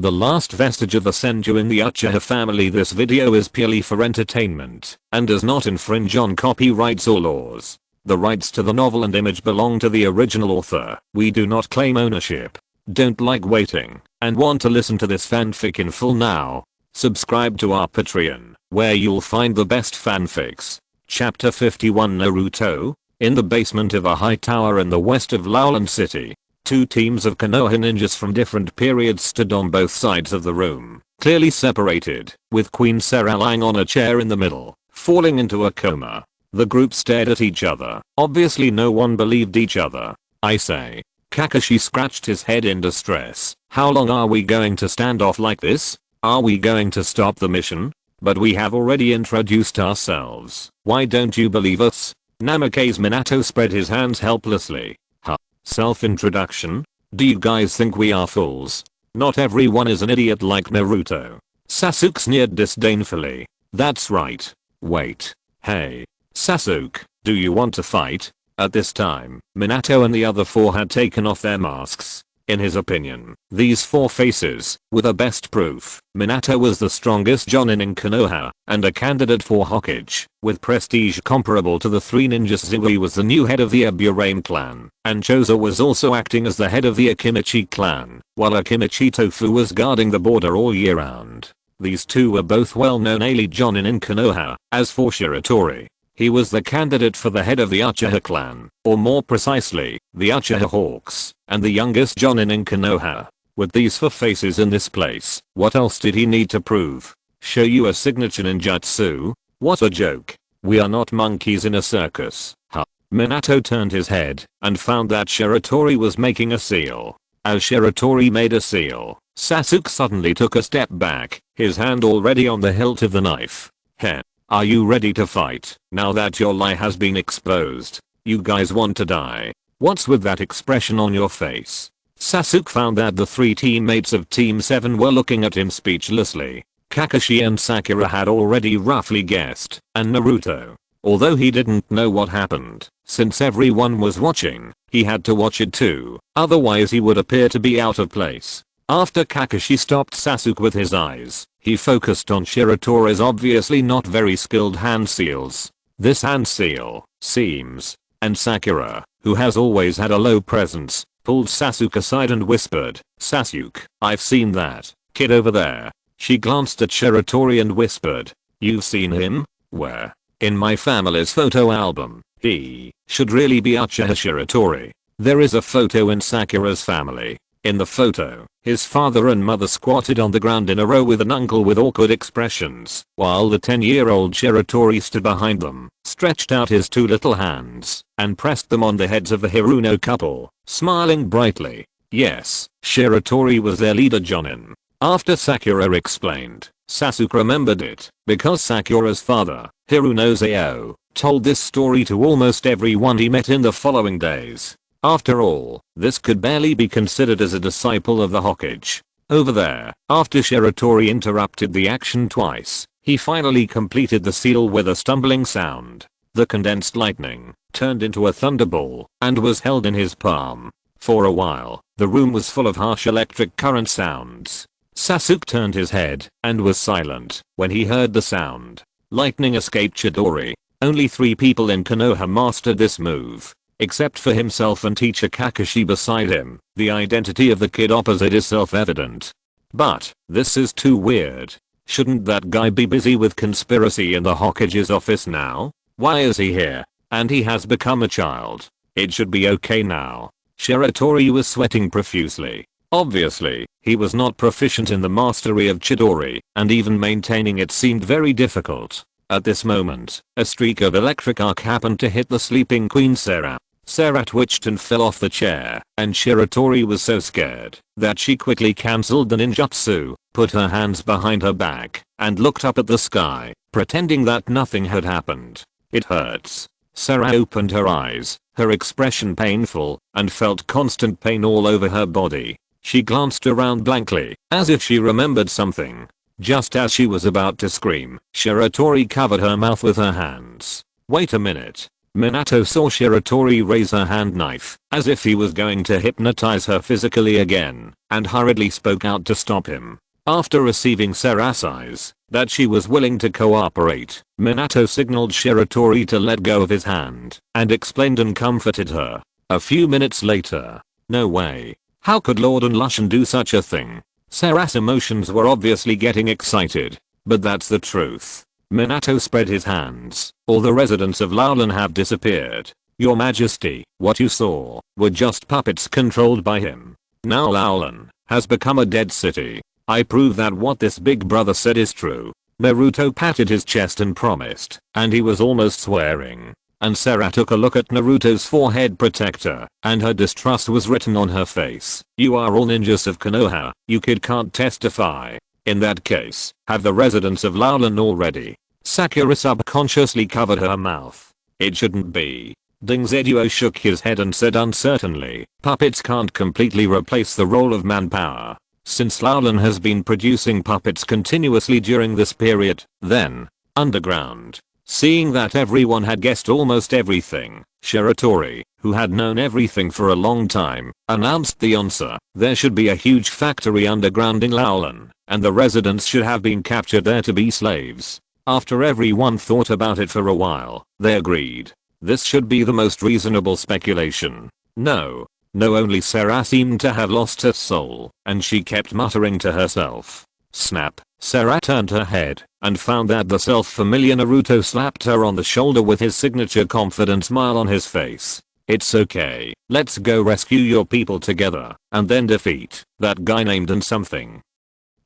the last vestige of the Senju in the Uchiha family. This video is purely for entertainment and does not infringe on copyrights or laws. The rights to the novel and image belong to the original author. We do not claim ownership. Don't like waiting and want to listen to this fanfic in full now? Subscribe to our Patreon, where you'll find the best fanfics. Chapter 51 Naruto. In the basement of a high tower in the west of Lowland City, two teams of Konoha ninjas from different periods stood on both sides of the room, clearly separated, with Queen Sarah lying on a chair in the middle, falling into a coma. The group stared at each other. Obviously no one believed each other. I say. Kakashi scratched his head in distress. How long are we going to stand off like this? Are we going to stop the mission? But we have already introduced ourselves. Why don't you believe us? Namake's Minato spread his hands helplessly. Huh. Self-introduction? Do you guys think we are fools? Not everyone is an idiot like Naruto. Sasuke sneered disdainfully. That's right. Wait. Hey. Sasuke, do you want to fight? At this time, Minato and the other four had taken off their masks. In his opinion, these four faces were the best proof. Minato was the strongest jonin in Konoha and a candidate for Hokage, with prestige comparable to the three ninjas. Zui was the new head of the Aburame clan, and Chozo was also acting as the head of the Akimichi clan, while Akimichi Tofu was guarding the border all year round. These two were both well-known elite jonin in Konoha. As for Shiratori, he was the candidate for the head of the Uchiha clan, or more precisely, the Uchiha Hawks, and the youngest jonin in Konoha. With these four faces in this place, what else did he need to prove? Show you a signature ninjutsu? What a joke. We are not monkeys in a circus. Huh. Minato turned his head and found that Shiratori was making a seal. As Shiratori made a seal, Sasuke suddenly took a step back, his hand already on the hilt of the knife. Heh. Are you ready to fight, now that your lie has been exposed? You guys want to die? What's with that expression on your face? Sasuke found that the three teammates of Team 7 were looking at him speechlessly. Kakashi and Sakura had already roughly guessed, and Naruto. Although he didn't know what happened, since everyone was watching, he had to watch it too, otherwise he would appear to be out of place. After Kakashi stopped Sasuke with his eyes, he focused on Shiratori's obviously not very skilled hand seals. This hand seal seems, and Sakura, who has always had a low presence, pulled Sasuke aside and whispered, "Sasuke, I've seen that kid over there." She glanced at Shiratori and whispered, "You've seen him? Where?" "In my family's photo album. He should really be Uchiha Shiratori." There is a photo in Sakura's family. In the photo, his father and mother squatted on the ground in a row with an uncle with awkward expressions, while the 10-year-old Shiratori stood behind them, stretched out his two little hands, and pressed them on the heads of the Hiruno couple, smiling brightly. Yes, Shiratori was their leader jonin. After Sakura explained, Sasuke remembered it, because Sakura's father, Hiruno Zao, told this story to almost everyone he met in the following days. After all, this could barely be considered as a disciple of the Hokage. Over there, after Shiratori interrupted the action twice, he finally completed the seal with a stumbling sound. The condensed lightning turned into a thunderball and was held in his palm. For a while, the room was full of harsh electric current sounds. Sasuke turned his head and was silent when he heard the sound. Lightning escaped Chidori. Only 3 people in Konoha mastered this move. Except for himself and teacher Kakashi beside him, the identity of the kid opposite is self-evident. But, this is too weird. Shouldn't that guy be busy with conspiracy in the Hokage's office now? Why is he here? And he has become a child. It should be okay now. Shiratori was sweating profusely. Obviously, he was not proficient in the mastery of Chidori, and even maintaining it seemed very difficult. At this moment, a streak of electric arc happened to hit the sleeping Queen Sarah. Sarah twitched and fell off the chair, and Shiratori was so scared that she quickly cancelled the ninjutsu, put her hands behind her back, and looked up at the sky, pretending that nothing had happened. "It hurts." Sarah opened her eyes, her expression painful, and felt constant pain all over her body. She glanced around blankly, as if she remembered something. Just as she was about to scream, Shiratori covered her mouth with her hands. "Wait a minute. Minato saw Shiratori raise her hand knife, as if he was going to hypnotize her physically again, and hurriedly spoke out to stop him. After receiving Sarah's eyes that she was willing to cooperate, Minato signaled Shiratori to let go of his hand, and explained and comforted her. A few minutes later. No way. How could Lord and Lushan do such a thing? Sarah's emotions were obviously getting excited. But that's the truth. Minato spread his hands. All the residents of Laulan have disappeared. Your Majesty, what you saw were just puppets controlled by him. Now Laulan has become a dead city. I prove that what this big brother said is true. Naruto patted his chest and promised, and he was almost swearing. And Sarah took a look at Naruto's forehead protector, and her distrust was written on her face. You are all ninjas of Konoha, you kid can't testify. In that case, have the residents of Laulan already? Sakura subconsciously covered her mouth. It shouldn't be. Ding Zeduo shook his head and said uncertainly, puppets can't completely replace the role of manpower. Since Laulan has been producing puppets continuously during this period, then, underground. Seeing that everyone had guessed almost everything, Shiratori, who had known everything for a long time, announced the answer. There should be a huge factory underground in Laulan, and the residents should have been captured there to be slaves. After everyone thought about it for a while, they agreed. This should be the most reasonable speculation. No, only Sarah seemed to have lost her soul, and she kept muttering to herself. Snap. Sarah turned her head and found that the self-familiar Naruto slapped her on the shoulder with his signature confident smile on his face. It's okay, let's go rescue your people together and then defeat that guy named and something.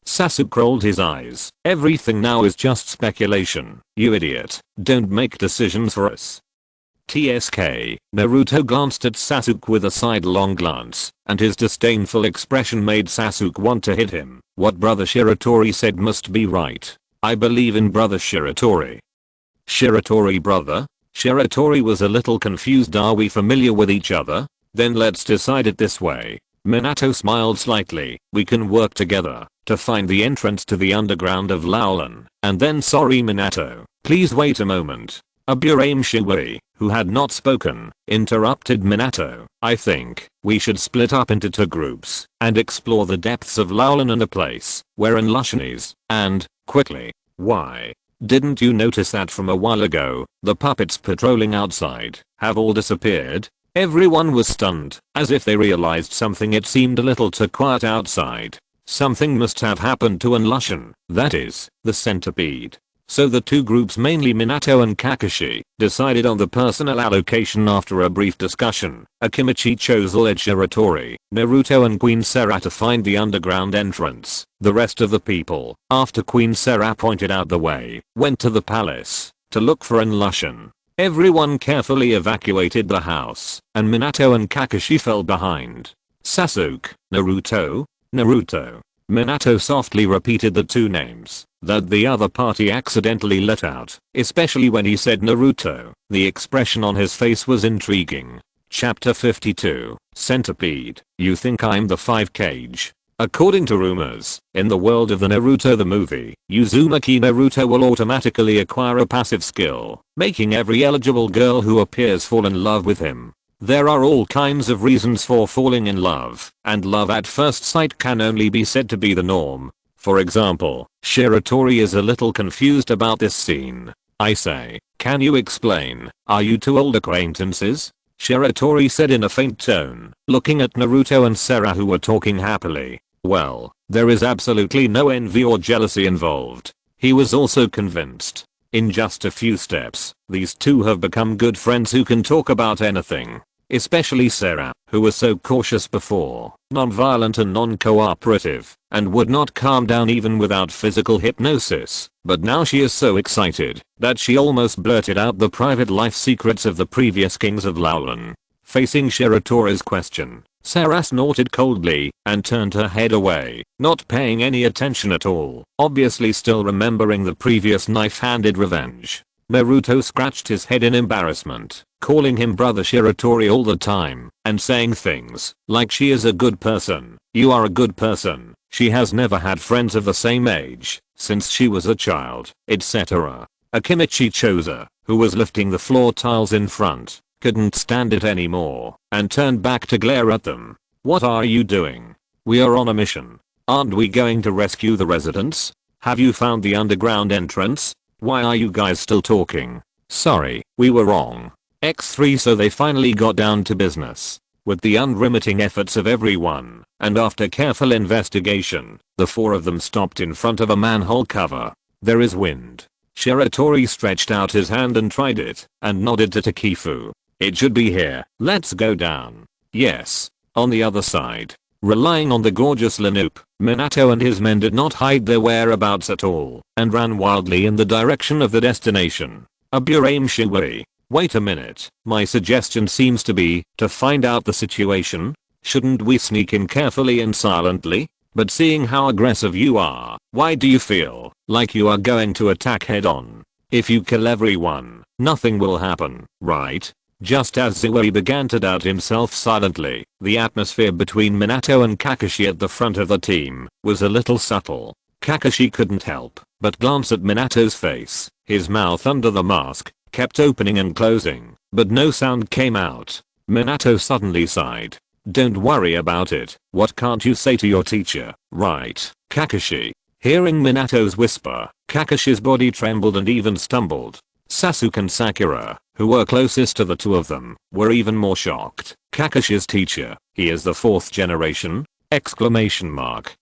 Sasuke rolled his eyes. Everything now is just speculation, you idiot. Don't make decisions for us. TSK. Naruto glanced at Sasuke with a sidelong glance, and his disdainful expression made Sasuke want to hit him. What brother Shiratori said must be right. I believe in brother Shiratori. Shiratori brother? Shiratori was a little confused. Are we familiar with each other? Then let's decide it this way. Minato smiled slightly. We can work together to find the entrance to the underground of Laulan. And then sorry Minato, please wait a moment. Aburame Shiwei, who had not spoken, interrupted Minato. I think we should split up into 2 groups and explore the depths of Laulan and a place wherein Lushan is, and, quickly. Why? Didn't you notice that from a while ago, the puppets patrolling outside have all disappeared? Everyone was stunned, as if they realized something. It seemed a little too quiet outside. Something must have happened to Lushan, that is, the centipede. So the 2 groups, mainly Minato and Kakashi, decided on the personnel allocation. After a brief discussion, Akimichi chose Lord Shiratori, Naruto and Queen Sarah to find the underground entrance. The rest of the people, after Queen Sarah pointed out the way, went to the palace to look for Lushan. Everyone carefully evacuated the house, and Minato and Kakashi fell behind. Sasuke, Naruto. Minato softly repeated the 2 names that the other party accidentally let out, especially when he said Naruto. The expression on his face was intriguing. Chapter 52. Centipede. You think I'm the 5 cage? According to rumors, in the world of the Naruto the movie, Uzumaki Naruto will automatically acquire a passive skill, making every eligible girl who appears fall in love with him. There are all kinds of reasons for falling in love, and love at first sight can only be said to be the norm. For example, Shiratori is a little confused about this scene. I say, can you explain? Are you 2 old acquaintances? Shiratori said in a faint tone, looking at Naruto and Sarah who were talking happily. Well, there is absolutely no envy or jealousy involved. He was also convinced. In just a few steps, these 2 have become good friends who can talk about anything. Especially Sarah, who was so cautious before, non-violent and non-cooperative, and would not calm down even without physical hypnosis. But now she is so excited that she almost blurted out the private life secrets of the previous kings of Laulan. Facing Shiratori's question, Sarah snorted coldly and turned her head away, not paying any attention at all, obviously still remembering the previous knife-handed revenge. Naruto scratched his head in embarrassment, calling him brother Shiratori all the time, and saying things like she is a good person, you are a good person, she has never had friends of the same age since she was a child, etc. Akimichi chose a who was lifting the floor tiles in front, couldn't stand it anymore and turned back to glare at them. "What are you doing? We are on a mission. Aren't we going to rescue the residents? Have you found the underground entrance? Why are you guys still talking? Sorry, we were wrong. X3." So they finally got down to business. With the unremitting efforts of everyone, and after careful investigation, the four of them stopped in front of a manhole cover. "There is wind." Shiratori stretched out his hand and tried it, and nodded to Takifu. "It should be here. Let's go down." "Yes." On the other side, relying on the gorgeous Lanoop, Minato and his men did not hide their whereabouts at all, and ran wildly in the direction of the destination. Aburame Shiwei. "Wait a minute, my suggestion seems to be to find out the situation. Shouldn't we sneak in carefully and silently? But seeing how aggressive you are, why do you feel like you are going to attack head on? If you kill everyone, nothing will happen, right?" Just as Zuei began to doubt himself silently, the atmosphere between Minato and Kakashi at the front of the team was a little subtle. Kakashi couldn't help but glance at Minato's face. His mouth under the mask kept opening and closing, but no sound came out. Minato suddenly sighed. "Don't worry about it. What can't you say to your teacher, right, Kakashi?" Hearing Minato's whisper, Kakashi's body trembled and even stumbled. Sasuke and Sakura, who were closest to the two of them, were even more shocked. "Kakashi's teacher, he is the fourth generation?" Exclamation mark.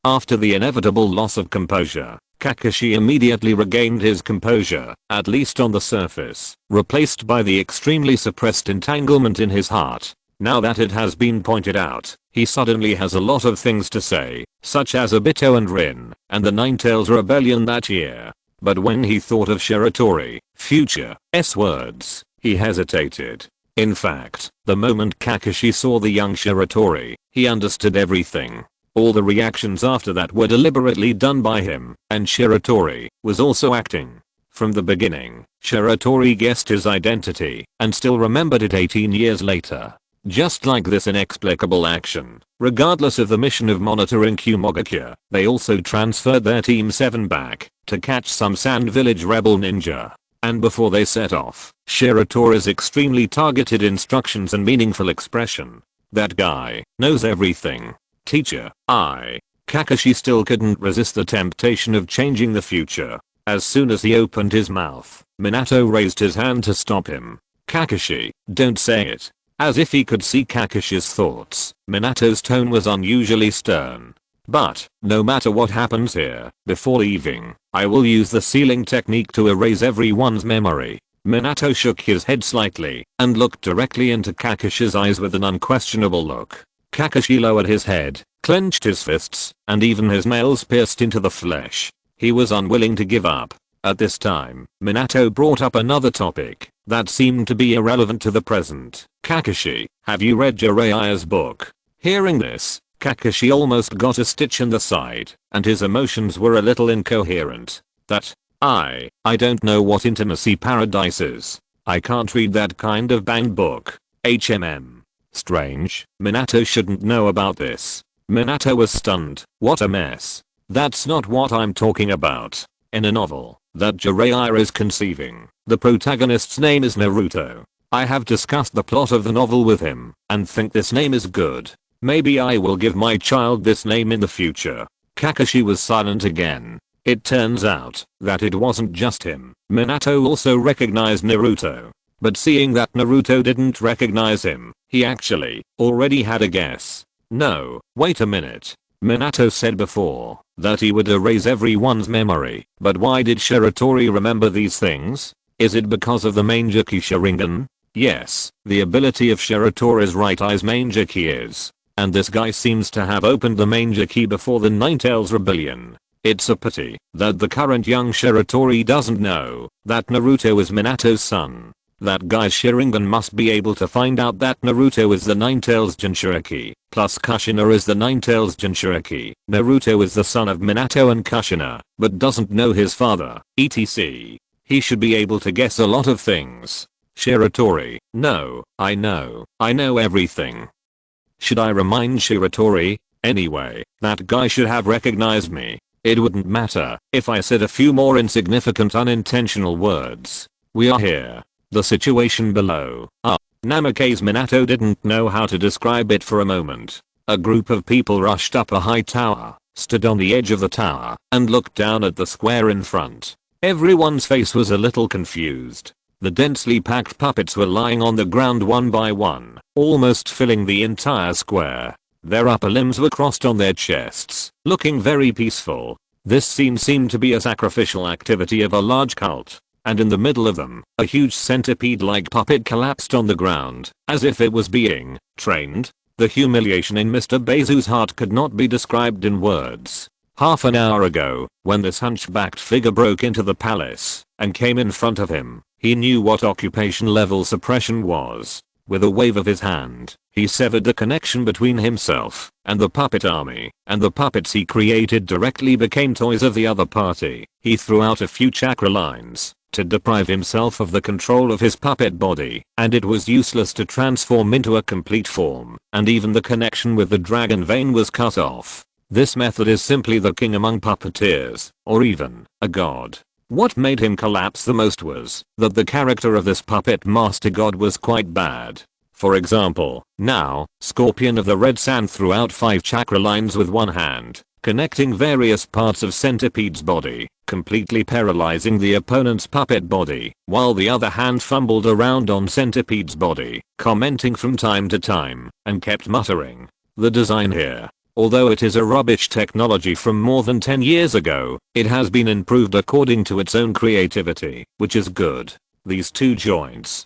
After the inevitable loss of composure, Kakashi immediately regained his composure, at least on the surface, replaced by the extremely suppressed entanglement in his heart. Now that it has been pointed out, he suddenly has a lot of things to say, such as Obito and Rin, and the Ninetales rebellion that year. But when he thought of Shiratori, future words, he hesitated. In fact, the moment Kakashi saw the young Shiratori, he understood everything. All the reactions after that were deliberately done by him, and Shiratori was also acting. From the beginning, Shiratori guessed his identity, and still remembered it 18 years later. Just like this inexplicable action, regardless of the mission of monitoring Kumogakure, they also transferred their Team 7 back to catch some Sand Village rebel ninja. And before they set off, Shiratori's extremely targeted instructions and meaningful expression. "That guy knows everything. Teacher, Kakashi still couldn't resist the temptation of changing the future. As soon as he opened his mouth, Minato raised his hand to stop him. "Kakashi, don't say it." As if he could see Kakashi's thoughts, Minato's tone was unusually stern. "But, no matter what happens here, before leaving, I will use the sealing technique to erase everyone's memory." Minato shook his head slightly and looked directly into Kakashi's eyes with an unquestionable look. Kakashi lowered his head, clenched his fists, and even his nails pierced into the flesh. He was unwilling to give up. At this time, Minato brought up another topic that seemed to be irrelevant to the present. "Kakashi, have you read Jiraiya's book?" Hearing this, Kakashi almost got a stitch in the side, and his emotions were a little incoherent. I don't know what intimacy paradise is. I can't read that kind of banned book. Strange, Minato shouldn't know about this. Minato was stunned. What a mess. That's not what I'm talking about. In a novel that Jiraiya is conceiving, the protagonist's name is Naruto. I have discussed the plot of the novel with him, and think this name is good. Maybe I will give my child this name in the future. Kakashi was silent again. It turns out that it wasn't just him. Minato also recognized Naruto. But seeing that Naruto didn't recognize him, he actually already had a guess. "No, wait a minute. Minato said before that he would erase everyone's memory, but why did Shiratori remember these things? Is it because of the Mangeki Sharingan?" Yes, the ability of Shiratori's right eye's Mangeki is. And this guy seems to have opened the Mangeki before the Ninetales rebellion. It's a pity that the current young Shiratori doesn't know that Naruto is Minato's son. That guy's Sharingan must be able to find out that Naruto is the Ninetales Jinchuriki, plus Kushina is the Ninetales Jinchuriki. Naruto is the son of Minato and Kushina, but doesn't know his father, etc. He should be able to guess a lot of things. Shiratori, no, I know everything. Should I remind Shiratori? Anyway, that guy should have recognized me. It wouldn't matter if I said a few more insignificant unintentional words. We are here. The situation below. Namake's Minato didn't know how to describe it for a moment. A group of people rushed up a high tower, stood on the edge of the tower, and looked down at the square in front. Everyone's face was a little confused. The densely packed puppets were lying on the ground one by one, almost filling the entire square. Their upper limbs were crossed on their chests, looking very peaceful. This scene seemed to be a sacrificial activity of a large cult. And in the middle of them, a huge centipede-like puppet collapsed on the ground, as if it was being trained. The humiliation in Mr. Bezu's heart could not be described in words. Half an hour ago, when this hunchbacked figure broke into the palace and came in front of him, he knew what occupation level suppression was. With a wave of his hand, he severed the connection between himself and the puppet army, and the puppets he created directly became toys of the other party. He threw out a few chakra lines to deprive himself of the control of his puppet body, and it was useless to transform into a complete form, and even the connection with the dragon vein was cut off. This method is simply the king among puppeteers, or even a god. What made him collapse the most was that the character of this puppet master god was quite bad. For example, now, Scorpion of the Red Sand threw out 5 chakra lines with one hand, connecting various parts of Centipede's body, completely paralyzing the opponent's puppet body, while the other hand fumbled around on Centipede's body, commenting from time to time, and kept muttering. The design here, although it is a rubbish technology from more than 10 years ago, it has been improved according to its own creativity, which is good. These two joints,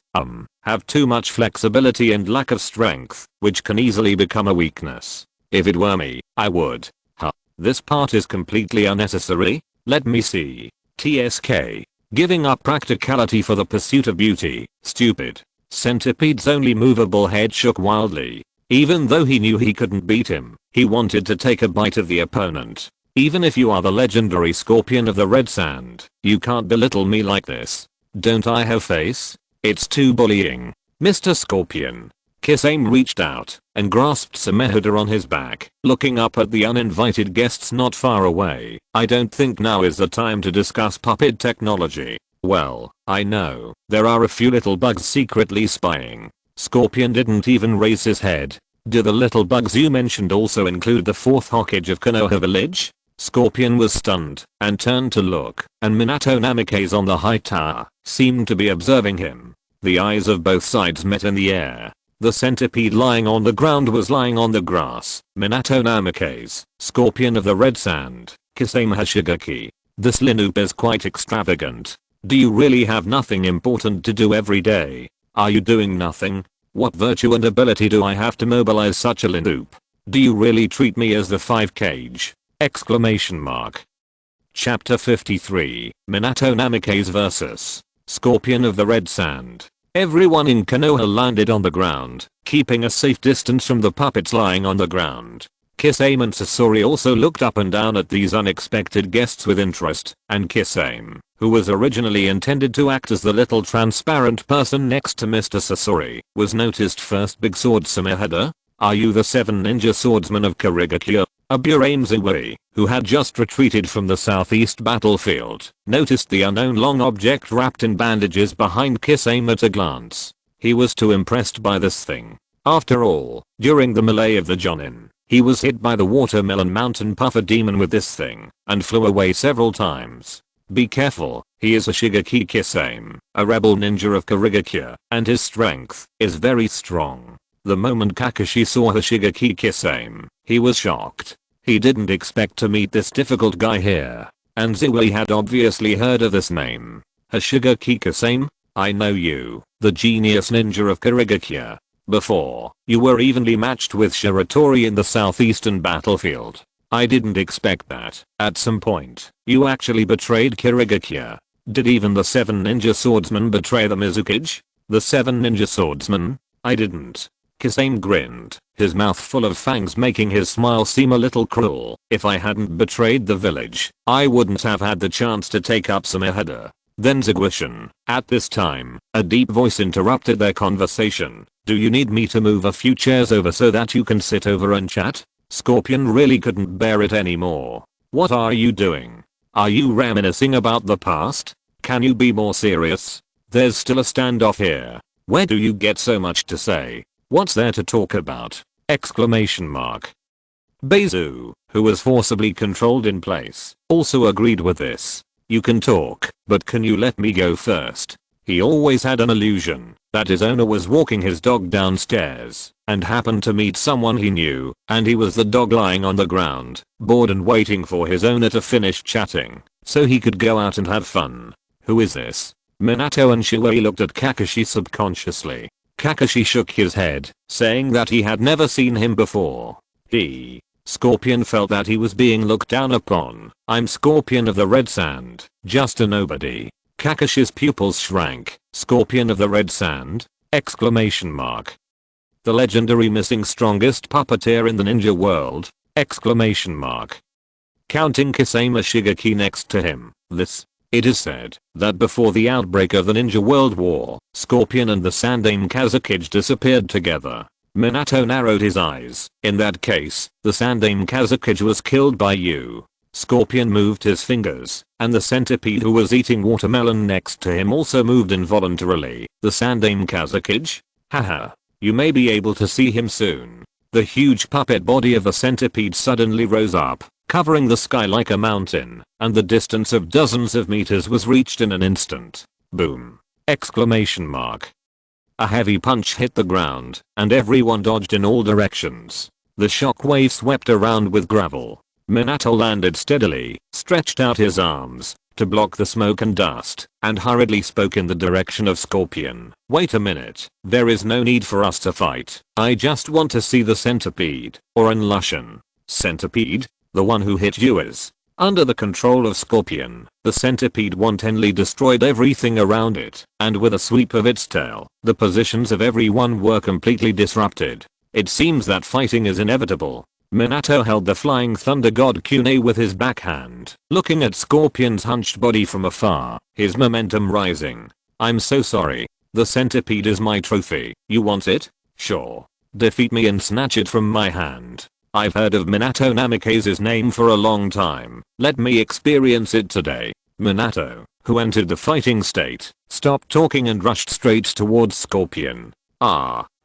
have too much flexibility and lack of strength, which can easily become a weakness. If it were me, I would. This part is completely unnecessary. Let me see. TSK. Giving up practicality for the pursuit of beauty. Stupid. Centipede's only movable head shook wildly. Even though he knew he couldn't beat him, he wanted to take a bite of the opponent. Even if you are the legendary Scorpion of the Red Sand, you can't belittle me like this. Don't I have face? It's too bullying. Mr. Scorpion. Kisame reached out and grasped Samehada on his back, looking up at the uninvited guests not far away. I don't think now is the time to discuss puppet technology. Well, I know, there are a few little bugs secretly spying. Scorpion didn't even raise his head. Do the little bugs you mentioned also include the 4th Hokage of Konoha village? Scorpion was stunned and turned to look, and Minato Namake's on the high tower seemed to be observing him. The eyes of both sides met in the air. The centipede lying on the ground was lying on the grass. Minato Namake's Scorpion of the Red Sand, Kisame Hashigaki. This Linoop is quite extravagant. Do you really have nothing important to do every day? Are you doing nothing? What virtue and ability do I have to mobilize such a Linoop? Do you really treat me as the 5 cage? Exclamation mark. Chapter 53, Minato Namake's vs. Scorpion of the Red Sand. Everyone in Konoha landed on the ground, keeping a safe distance from the puppets lying on the ground. Kisame and Sasori also looked up and down at these unexpected guests with interest, and Kisame, who was originally intended to act as the little transparent person next to Mr. Sasori, was noticed first. Big Sword Samehada? Are you the 7 ninja swordsmen of Kurigakure? Aburame, who had just retreated from the southeast battlefield, noticed the unknown long object wrapped in bandages behind Kisame at a glance. He was too impressed by this thing. After all, during the melee of the Jonin, he was hit by the watermelon mountain puffer demon with this thing, and flew away several times. Be careful, he is a Shigeki Kisame, a rebel ninja of Kurigakure, and his strength is very strong. The moment Kakashi saw Hashigaki Kisame, he was shocked. He didn't expect to meet this difficult guy here, and Zui had obviously heard of this name. Hashigaki Kisame? I know you, the genius ninja of Kurigakure. Before, you were evenly matched with Shiratori in the southeastern battlefield. I didn't expect that. At some point, you actually betrayed Kurigakure. Did even the 7 ninja swordsmen betray the Mizukage? The 7 ninja swordsmen? I didn't. Kisame grinned, his mouth full of fangs making his smile seem a little cruel. If I hadn't betrayed the village, I wouldn't have had the chance to take up Samehada. Then Ziguishin. At this time, a deep voice interrupted their conversation. Do you need me to move a few chairs over so that you can sit over and chat? Scorpion really couldn't bear it anymore. What are you doing? Are you reminiscing about the past? Can you be more serious? There's still a standoff here. Where do you get so much to say? What's there to talk about? Exclamation mark. Beizu, who was forcibly controlled in place, also agreed with this. You can talk, but can you let me go first? He always had an illusion that his owner was walking his dog downstairs and happened to meet someone he knew, and he was the dog lying on the ground, bored and waiting for his owner to finish chatting so he could go out and have fun. Who is this? Minato and Shuei looked at Kakashi subconsciously. Kakashi shook his head, saying that he had never seen him before. Scorpion felt that he was being looked down upon. I'm Scorpion of the Red Sand, just a nobody. Kakashi's pupils shrank. Scorpion of the Red Sand? Exclamation mark. The legendary missing strongest puppeteer in the ninja world? Exclamation mark. Counting Kisame Shigeki next to him. It is said that before the outbreak of the Ninja World War, Scorpion and the Sandaime Kazekage disappeared together. Minato narrowed his eyes. In that case, the Sandaime Kazekage was killed by you. Scorpion moved his fingers, and the centipede who was eating watermelon next to him also moved involuntarily. The Sandaime Kazekage? Haha. You may be able to see him soon. The huge puppet body of the centipede suddenly rose up, covering the sky like a mountain, and the distance of dozens of meters was reached in an instant. Boom! Exclamation mark. A heavy punch hit the ground, and everyone dodged in all directions. The shockwave swept around with gravel. Minato landed steadily, stretched out his arms to block the smoke and dust, and hurriedly spoke in the direction of Scorpion. Wait a minute, there is no need for us to fight. I just want to see the centipede, or in Lushan. Centipede? The one who hit you is. Under the control of Scorpion, the centipede wantonly destroyed everything around it, and with a sweep of its tail, the positions of everyone were completely disrupted. It seems that fighting is inevitable. Minato held the flying thunder god Kune with his backhand, looking at Scorpion's hunched body from afar, his momentum rising. I'm so sorry. The centipede is my trophy. You want it? Sure. Defeat me and snatch it from my hand. I've heard of Minato Namikaze's name for a long time. Let me experience it today. Minato, who entered the fighting state, stopped talking and rushed straight towards Scorpion.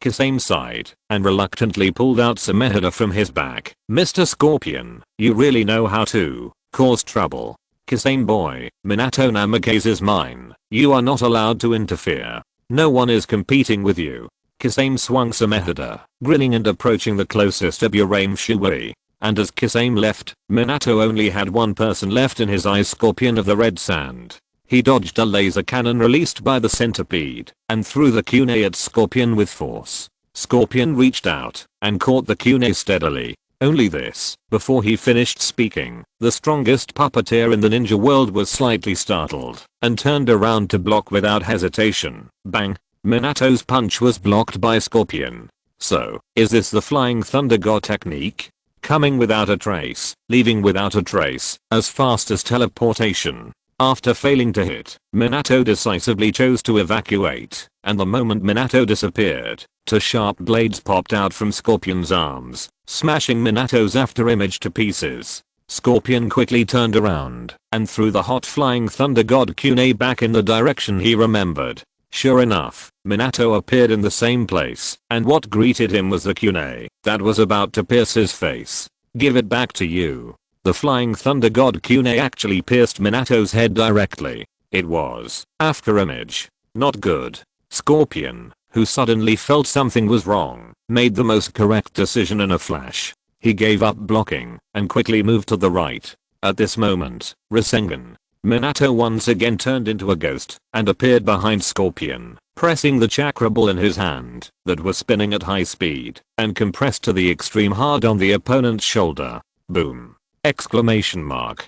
Kisame sighed and reluctantly pulled out Sumehada from his back. Mr. Scorpion, you really know how to cause trouble. Kisame boy, Minato Namikaze is mine. You are not allowed to interfere. No one is competing with you. Kisame swung Sumehada, grinning and approaching the closest Aburame Shuei. And as Kisame left, Minato only had one person left in his eyes, Scorpion of the Red Sand. He dodged a laser cannon released by the centipede and threw the kunai at Scorpion with force. Scorpion reached out and caught the kunai steadily. Only this, before he finished speaking, the strongest puppeteer in the ninja world was slightly startled and turned around to block without hesitation. Bang! Minato's punch was blocked by Scorpion. So, is this the flying thunder god technique? Coming without a trace, leaving without a trace, as fast as teleportation. After failing to hit, Minato decisively chose to evacuate, and the moment Minato disappeared, two sharp blades popped out from Scorpion's arms, smashing Minato's afterimage to pieces. Scorpion quickly turned around and threw the hot flying thunder god kunai back in the direction he remembered. Sure enough, Minato appeared in the same place, and what greeted him was the kunai that was about to pierce his face. Give it back to you. The flying thunder god kunai actually pierced Minato's head directly. It was afterimage. Not good. Scorpion, who suddenly felt something was wrong, made the most correct decision in a flash. He gave up blocking and quickly moved to the right. At this moment, Rasengan. Minato once again turned into a ghost and appeared behind Scorpion, pressing the chakra ball in his hand that was spinning at high speed and compressed to the extreme hard on the opponent's shoulder. Boom! Exclamation mark.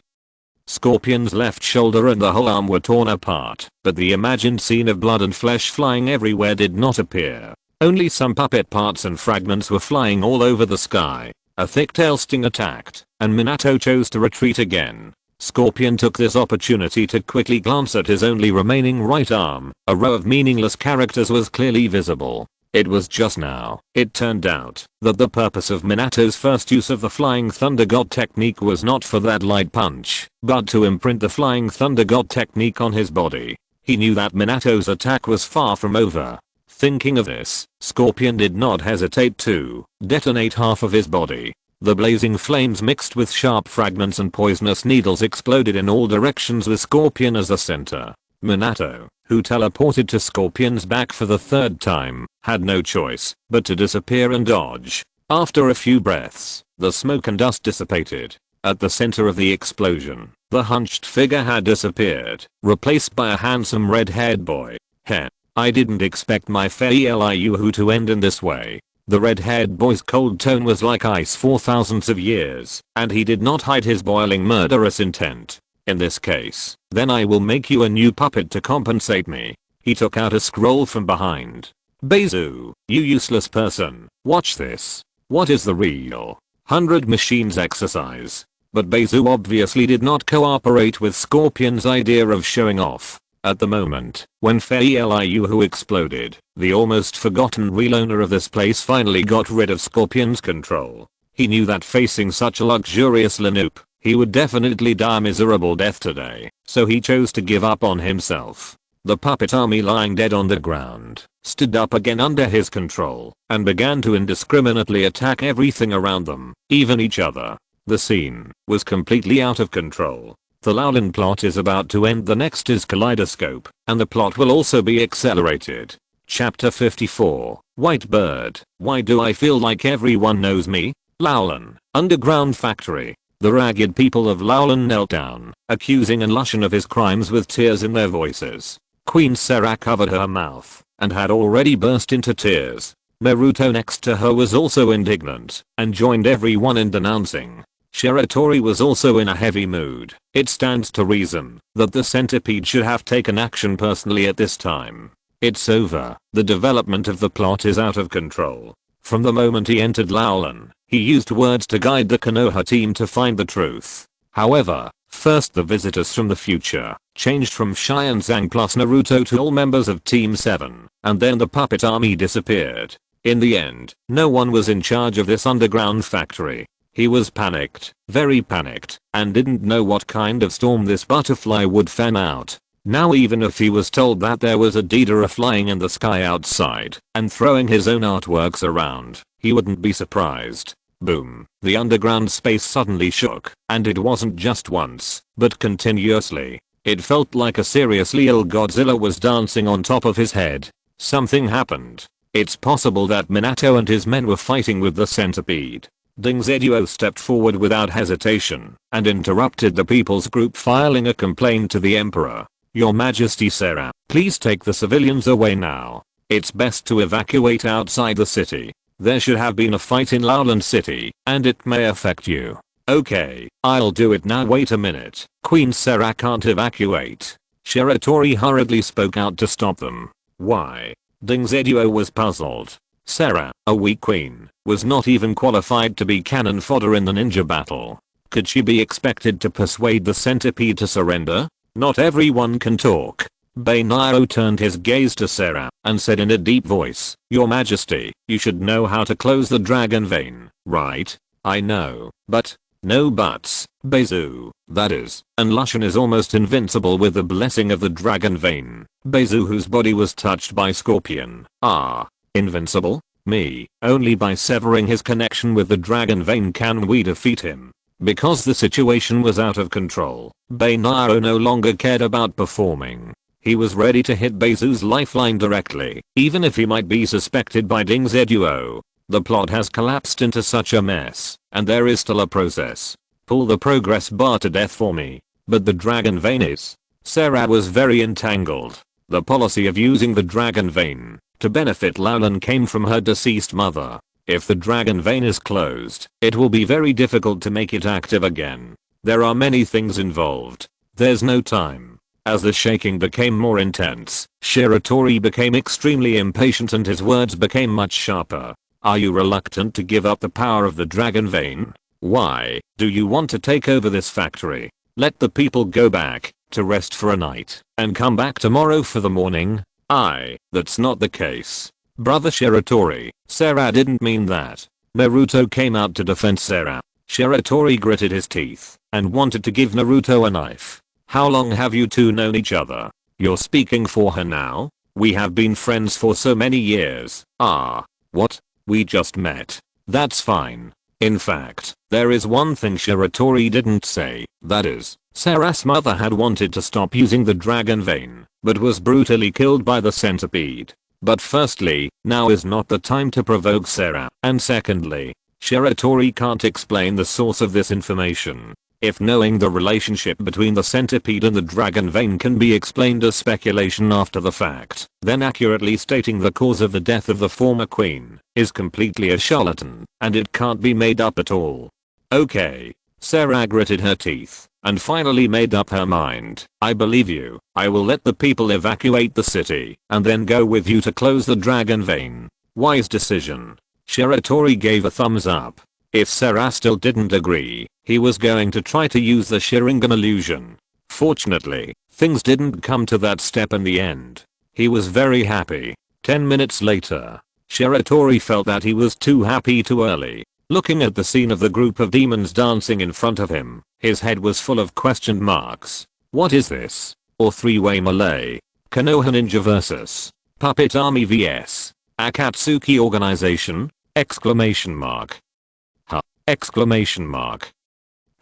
Scorpion's left shoulder and the whole arm were torn apart, but the imagined scene of blood and flesh flying everywhere did not appear. Only some puppet parts and fragments were flying all over the sky. A thick tail sting attacked, and Minato chose to retreat again. Scorpion took this opportunity to quickly glance at his only remaining right arm. A row of meaningless characters was clearly visible. It was just now, it turned out, that the purpose of Minato's first use of the flying thunder god technique was not for that light punch, but to imprint the flying thunder god technique on his body. He knew that Minato's attack was far from over. Thinking of this, Scorpion did not hesitate to detonate half of his body. The blazing flames mixed with sharp fragments and poisonous needles exploded in all directions with Scorpion as the center. Minato, who teleported to Scorpion's back for the third time, had no choice but to disappear and dodge. After a few breaths, the smoke and dust dissipated. At the center of the explosion, the hunched figure had disappeared, replaced by a handsome red-haired boy. Heh. I didn't expect my failure to end in this way. The red-haired boy's cold tone was like ice for thousands of years, and he did not hide his boiling murderous intent. In this case, then I will make you a new puppet to compensate me. He took out a scroll from behind. Beizu, you useless person, watch this. What is the real 100 machines exercise? But Beizu obviously did not cooperate with Scorpion's idea of showing off. At the moment, when Fei-Liu exploded, the almost forgotten real owner of this place finally got rid of Scorpion's control. He knew that facing such a luxurious Linoop, he would definitely die a miserable death today, so he chose to give up on himself. The puppet army lying dead on the ground, stood up again under his control, and began to indiscriminately attack everything around them, even each other. The scene was completely out of control. The Laolin plot is about to end. The next is Kaleidoscope, and the plot will also be accelerated. Chapter 54, White Bird. Why do I feel like everyone knows me? Laolin, Underground Factory. The ragged people of Laolin knelt down, accusing Lushan of his crimes with tears in their voices. Queen Sera covered her mouth, and had already burst into tears. Naruto next to her was also indignant, and joined everyone in denouncing. Shiratori was also in a heavy mood. It stands to reason that the centipede should have taken action personally at this time. It's over. The development of the plot is out of control. From the moment he entered Laolin, he used words to guide the Konoha team to find the truth. However, first the visitors from the future changed from Shai and Zhang plus Naruto to all members of Team 7, and then the puppet army disappeared. In the end, no one was in charge of this underground factory. He was panicked, very panicked, and didn't know what kind of storm this butterfly would fan out. Now even if he was told that there was a Deidara flying in the sky outside and throwing his own artworks around, he wouldn't be surprised. Boom. The underground space suddenly shook, and it wasn't just once, but continuously. It felt like a seriously ill Godzilla was dancing on top of his head. Something happened. It's possible that Minato and his men were fighting with the centipede. Dingzeduo stepped forward without hesitation and interrupted the people's group, filing a complaint to the emperor. Your Majesty Sera, please take the civilians away now. It's best to evacuate outside the city. There should have been a fight in Laolin City, and it may affect you. Okay, I'll do it now. Wait a minute. Queen Sera can't evacuate. Shiratori hurriedly spoke out to stop them. Why? Dingzeduo was puzzled. Sera, a weak queen, was not even qualified to be cannon fodder in the ninja battle. Could she be expected to persuade the centipede to surrender? Not everyone can talk. Bainaro turned his gaze to Sera and said in a deep voice, Your Majesty, you should know how to close the dragon vein, right? I know, but, no buts, Beizu, that is, and Lushan is almost invincible with the blessing of the dragon vein. Beizu, whose body was touched by Scorpion, invincible? Me, only by severing his connection with the dragon vein can we defeat him. Because the situation was out of control, Bainaro no longer cared about performing. He was ready to hit Beizu's lifeline directly, even if he might be suspected by Dingzeduo. The plot has collapsed into such a mess, and there is still a process. Pull the progress bar to death for me. But the dragon vein is. Sera was very entangled. The policy of using the dragon vein to benefit Laolin came from her deceased mother. If the dragon vein is closed, it will be very difficult to make it active again. There are many things involved. There's no time. As the shaking became more intense, Shiratori became extremely impatient and his words became much sharper. Are you reluctant to give up the power of the dragon vein? Why do you want to take over this factory? Let the people go back to rest for a night and come back tomorrow for the morning? That's not the case. Brother Shiratori, Sera didn't mean that. Naruto came out to defend Sera. Shiratori gritted his teeth and wanted to give Naruto a knife. How long have you two known each other? You're speaking for her now? We have been friends for so many years. Ah. What? We just met. That's fine. In fact, there is one thing Shiratori didn't say, that is, Sarah's mother had wanted to stop using the dragon vein, but was brutally killed by the centipede. But firstly, now is not the time to provoke Sarah, and secondly, Shiratori can't explain the source of this information. If knowing the relationship between the centipede and the dragon vein can be explained as speculation after the fact, then accurately stating the cause of the death of the former queen is completely a charlatan, and it can't be made up at all. Okay. Sarah gritted her teeth and finally made up her mind. I believe you. I will let the people evacuate the city and then go with you to close the dragon vein. Wise decision. Shiratori gave a thumbs up. If Sarah still didn't agree, he was going to try to use the Sharingan illusion. Fortunately, things didn't come to that step in the end. He was very happy. 10 minutes later, Shiratori felt that he was too happy too early. Looking at the scene of the group of demons dancing in front of him, his head was full of question marks. What is this? Or three-way melee? Konoha ninja vs. Puppet Army vs. Akatsuki organization? Exclamation mark. Huh. Exclamation mark.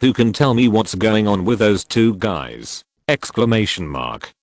Who can tell me what's going on with those two guys? Exclamation mark.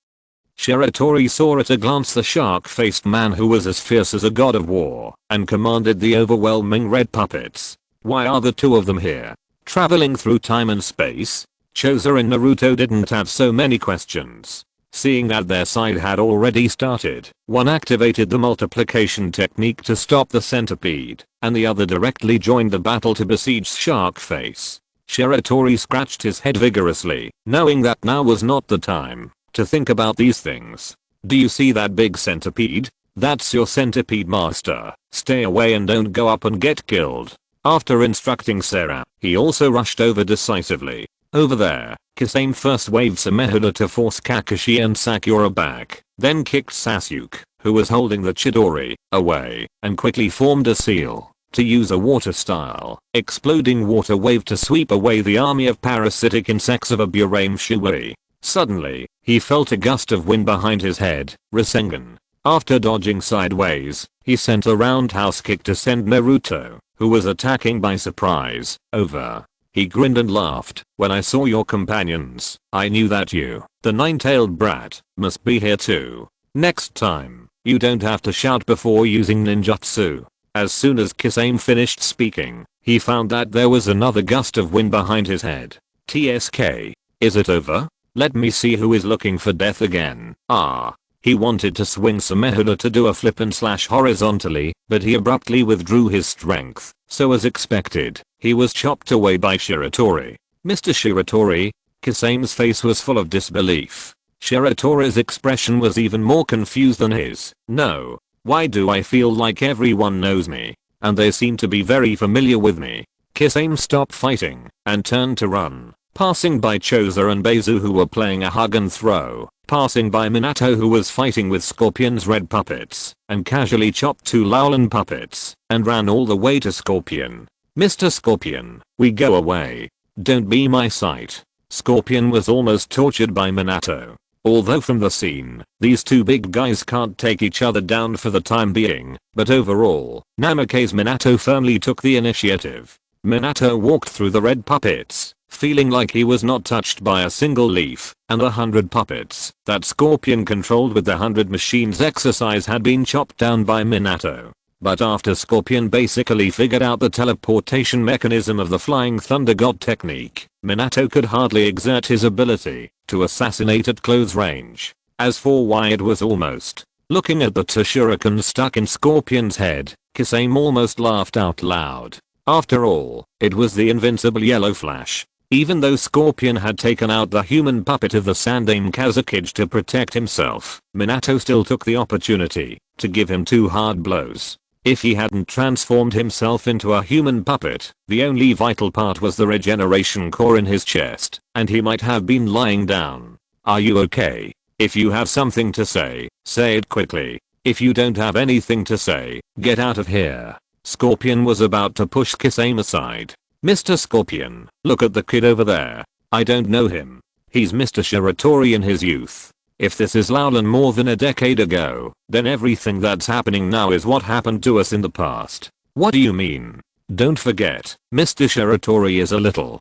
Shiratori saw at a glance the shark-faced man who was as fierce as a god of war and commanded the overwhelming red puppets. Why are the two of them here? Traveling through time and space? Choza and Naruto didn't have so many questions. Seeing that their side had already started, one activated the multiplication technique to stop the centipede, and the other directly joined the battle to besiege Sharkface. Shiratori scratched his head vigorously, knowing that now was not the time to think about these things. Do you see that big centipede? That's your centipede master. Stay away and don't go up and get killed. After instructing Sarah, he also rushed over decisively. Over there, Kisame first waved Samehula to force Kakashi and Sakura back, then kicked Sasuke, who was holding the Chidori, away, and quickly formed a seal to use a water-style, exploding water wave to sweep away the army of parasitic insects of a Burame Shui. Suddenly, he felt a gust of wind behind his head. Rasengan. After dodging sideways, he sent a roundhouse kick to send Naruto, who was attacking by surprise, over. He grinned and laughed. When I saw your companions, I knew that you, the nine-tailed brat, must be here too. Next time, you don't have to shout before using ninjutsu. As soon as Kisame finished speaking, he found that there was another gust of wind behind his head. TSK. Is it over? Let me see who is looking for death again. Ah. He wanted to swing Samehula to do a flip and slash horizontally, but he abruptly withdrew his strength, so as expected, he was chopped away by Shiratori. Mr. Shiratori? Kisame's face was full of disbelief. Shiratori's expression was even more confused than his. No. Why do I feel like everyone knows me? And they seem to be very familiar with me. Kisame stopped fighting and turned to run, passing by Choza and Beizu who were playing a hug and throw, passing by Minato who was fighting with Scorpion's red puppets, and casually chopped two Laulan puppets, and ran all the way to Scorpion. Mr. Scorpion, we go away. Don't be my sight. Scorpion was almost tortured by Minato. Although from the scene, these two big guys can't take each other down for the time being, but overall, Namake's Minato firmly took the initiative. Minato walked through the red puppets, feeling like he was not touched by a single leaf, and 100 puppets that Scorpion controlled with the 100 machines exercise had been chopped down by Minato. But after Scorpion basically figured out the teleportation mechanism of the Flying Thunder God technique, Minato could hardly exert his ability to assassinate at close range. As for why it was almost, looking at the Shuriken stuck in Scorpion's head, Kisame almost laughed out loud. After all, it was the invincible yellow flash. Even though Scorpion had taken out the human puppet of the Sandaime Kazekage to protect himself, Minato still took the opportunity to give him two hard blows. If he hadn't transformed himself into a human puppet, the only vital part was the regeneration core in his chest, and he might have been lying down. Are you okay? If you have something to say it quickly. If you don't have anything to say, get out of here. Scorpion was about to push Kisame aside. Mr. Scorpion, look at the kid over there. I don't know him. He's Mr. Shiratori in his youth. If this is Laulan more than a decade ago, then everything that's happening now is what happened to us in the past. What do you mean? Don't forget, Mr. Shiratori is a little,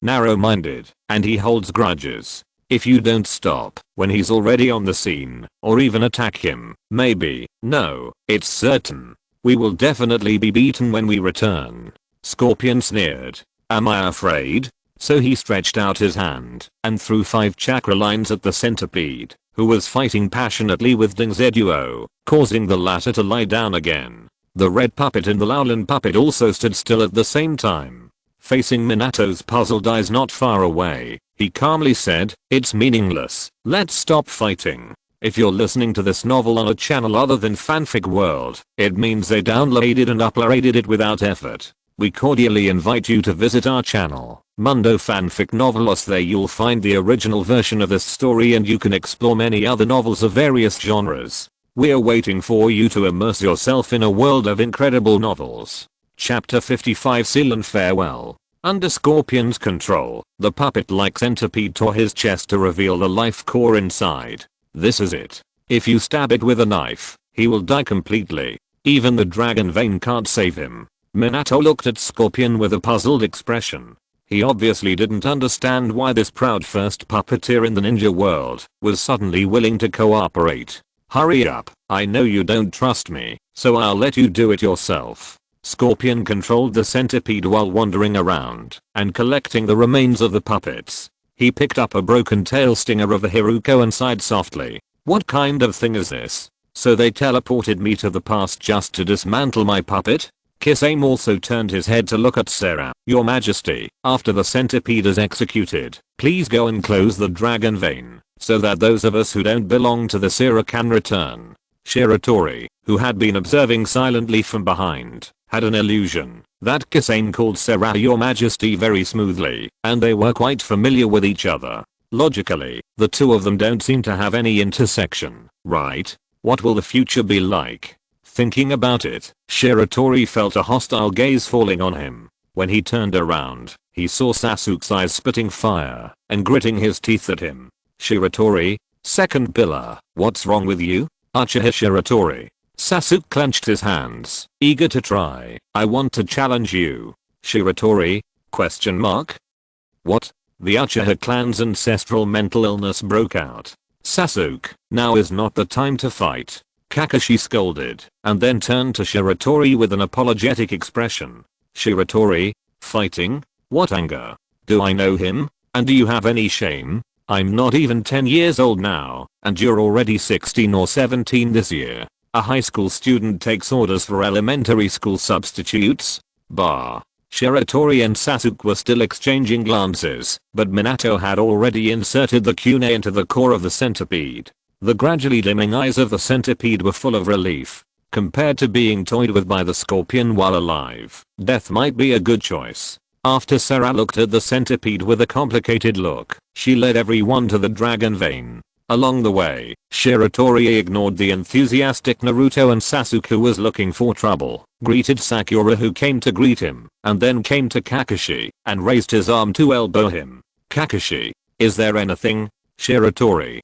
narrow-minded, and he holds grudges. If you don't stop when he's already on the scene, or even attack him, maybe, no, it's certain, we will definitely be beaten when we return. Scorpion sneered. Am I afraid? So he stretched out his hand and threw 5 chakra lines at the centipede, who was fighting passionately with Dingzeduo, causing the latter to lie down again. The red puppet and the Laulan puppet also stood still at the same time. Facing Minato's puzzled eyes not far away, he calmly said, "It's meaningless, let's stop fighting." If you're listening to this novel on a channel other than Fanfic World, it means they downloaded and uploaded it without effort. We cordially invite you to visit our channel, Mundo Fanfic Novelos. There you'll find the original version of this story and you can explore many other novels of various genres. We're waiting for you to immerse yourself in a world of incredible novels. Chapter 55 Seal and Farewell. Under Scorpion's control, the puppet-like centipede tore his chest to reveal the life core inside. This is it. If you stab it with a knife, he will die completely. Even the dragon vein can't save him. Minato looked at Scorpion with a puzzled expression. He obviously didn't understand why this proud first puppeteer in the ninja world was suddenly willing to cooperate. Hurry up, I know you don't trust me, so I'll let you do it yourself. Scorpion controlled the centipede while wandering around and collecting the remains of the puppets. He picked up a broken tail stinger of a Hiruko and sighed softly. What kind of thing is this? So they teleported me to the past just to dismantle my puppet? Kisame also turned his head to look at Sarah. Your Majesty, after the centipede is executed, please go and close the dragon vein, so that those of us who don't belong to the Sera can return. Shiratori, who had been observing silently from behind, had an illusion that Kisame called Sarah Your Majesty very smoothly, and they were quite familiar with each other. Logically, the two of them don't seem to have any intersection, right? What will the future be like? Thinking about it, Shiratori felt a hostile gaze falling on him. When he turned around, he saw Sasuke's eyes spitting fire and gritting his teeth at him. Shiratori, second pillar, what's wrong with you? Uchiha Shiratori. Sasuke clenched his hands, eager to try. I want to challenge you. Shiratori? Question mark? What? The Uchiha clan's ancestral mental illness broke out. Sasuke, now is not the time to fight. Kakashi scolded, and then turned to Shiratori with an apologetic expression. Shiratori? Fighting? What anger? Do I know him? And do you have any shame? I'm not even 10 years old now, and you're already 16 or 17 this year. A high school student takes orders for elementary school substitutes? Bah. Shiratori and Sasuke were still exchanging glances, but Minato had already inserted the kunai into the core of the centipede. The gradually dimming eyes of the centipede were full of relief. Compared to being toyed with by the scorpion while alive, death might be a good choice. After Sarah looked at the centipede with a complicated look, she led everyone to the dragon vein. Along the way, Shiratori ignored the enthusiastic Naruto and Sasuke who was looking for trouble, greeted Sakura who came to greet him, and then came to Kakashi and raised his arm to elbow him. Kakashi, is there anything? Shiratori,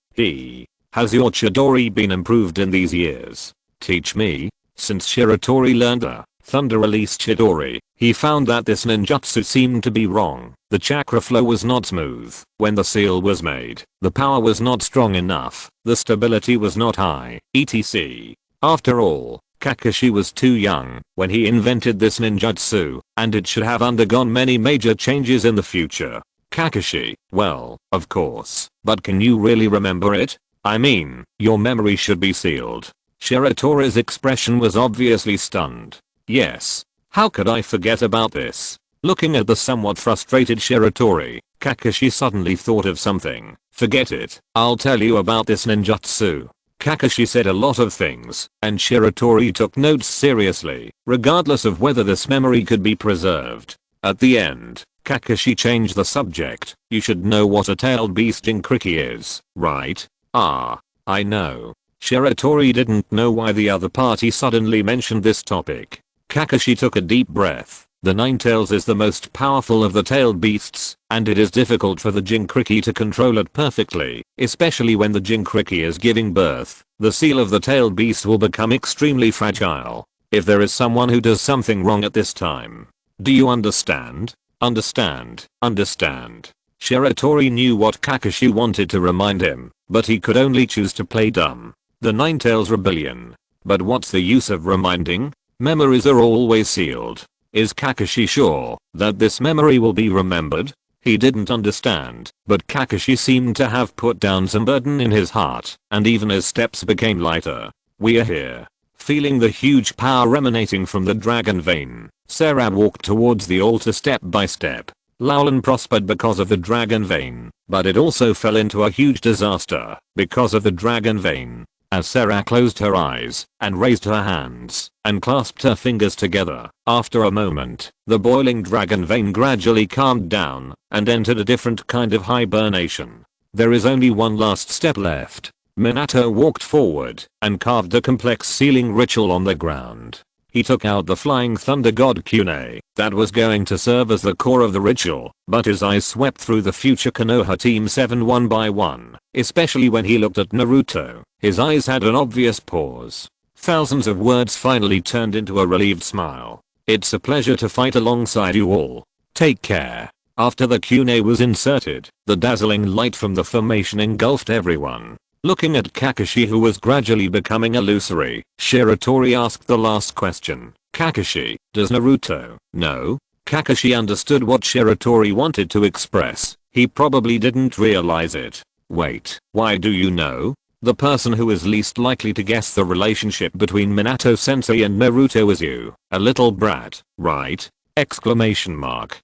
has your Chidori been improved in these years? Teach me. Since Shiratori learned the Thunder Release Chidori, he found that this ninjutsu seemed to be wrong. The chakra flow was not smooth. When the seal was made, the power was not strong enough. The stability was not high, etc. After all, Kakashi was too young when he invented this ninjutsu, and it should have undergone many major changes in the future. Kakashi, well, of course, but can you really remember it? I mean, your memory should be sealed. Shiratori's expression was obviously stunned. Yes. How could I forget about this? Looking at the somewhat frustrated Shiratori, Kakashi suddenly thought of something. Forget it. I'll tell you about this ninjutsu. Kakashi said a lot of things, and Shiratori took notes seriously, regardless of whether this memory could be preserved. At the end, Kakashi changed the subject. You should know what a tailed beast Jinkriki is, right? Ah, I know. Shiratori didn't know why the other party suddenly mentioned this topic. Kakashi took a deep breath. The Ninetales is the most powerful of the tailed beasts, and it is difficult for the Jinkriki to control it perfectly, especially when the Jinkriki is giving birth. The seal of the tailed beast will become extremely fragile if there is someone who does something wrong at this time. Do you understand? Understand. Shiratori knew what Kakashi wanted to remind him, but he could only choose to play dumb. The Ninetales rebellion. But what's the use of reminding? Memories are always sealed. Is Kakashi sure that this memory will be remembered? He didn't understand, but Kakashi seemed to have put down some burden in his heart, and even his steps became lighter. We are here. Feeling the huge power emanating from the dragon vein, Sarah walked towards the altar step by step. Laulan prospered because of the dragon vein, but it also fell into a huge disaster because of the dragon vein. As Sarah closed her eyes and raised her hands and clasped her fingers together, after a moment, the boiling dragon vein gradually calmed down and entered a different kind of hibernation. There is only one last step left. Minato walked forward and carved a complex sealing ritual on the ground. He took out the flying thunder god Kunai that was going to serve as the core of the ritual, but his eyes swept through the future Konoha Team 7 one by one, especially when he looked at Naruto. His eyes had an obvious pause. Thousands of words finally turned into a relieved smile. It's a pleasure to fight alongside you all. Take care. After the Kunai was inserted, the dazzling light from the formation engulfed everyone. Looking at Kakashi, who was gradually becoming illusory, Shiratori asked the last question. Kakashi, does Naruto know? Kakashi understood what Shiratori wanted to express. He probably didn't realize it. Wait, why do you know? The person who is least likely to guess the relationship between Minato sensei and Naruto is you, a little brat, right? Exclamation mark.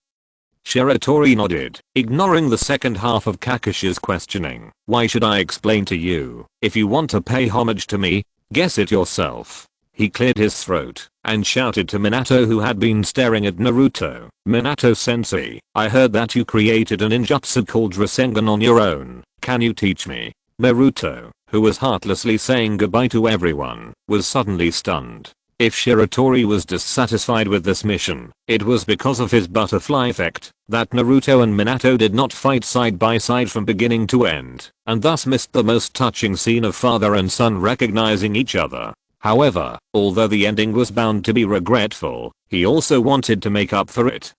Shiratori nodded, ignoring the second half of Kakashi's questioning. Why should I explain to you? If you want to pay homage to me, guess it yourself. He cleared his throat and shouted to Minato, who had been staring at Naruto. Minato sensei, I heard that you created a ninjutsu called Rasengan on your own. Can you teach me? Naruto, who was heartlessly saying goodbye to everyone, was suddenly stunned. If Shiratori was dissatisfied with this mission, it was because of his butterfly effect that Naruto and Minato did not fight side by side from beginning to end, and thus missed the most touching scene of father and son recognizing each other. However, although the ending was bound to be regretful, he also wanted to make up for it.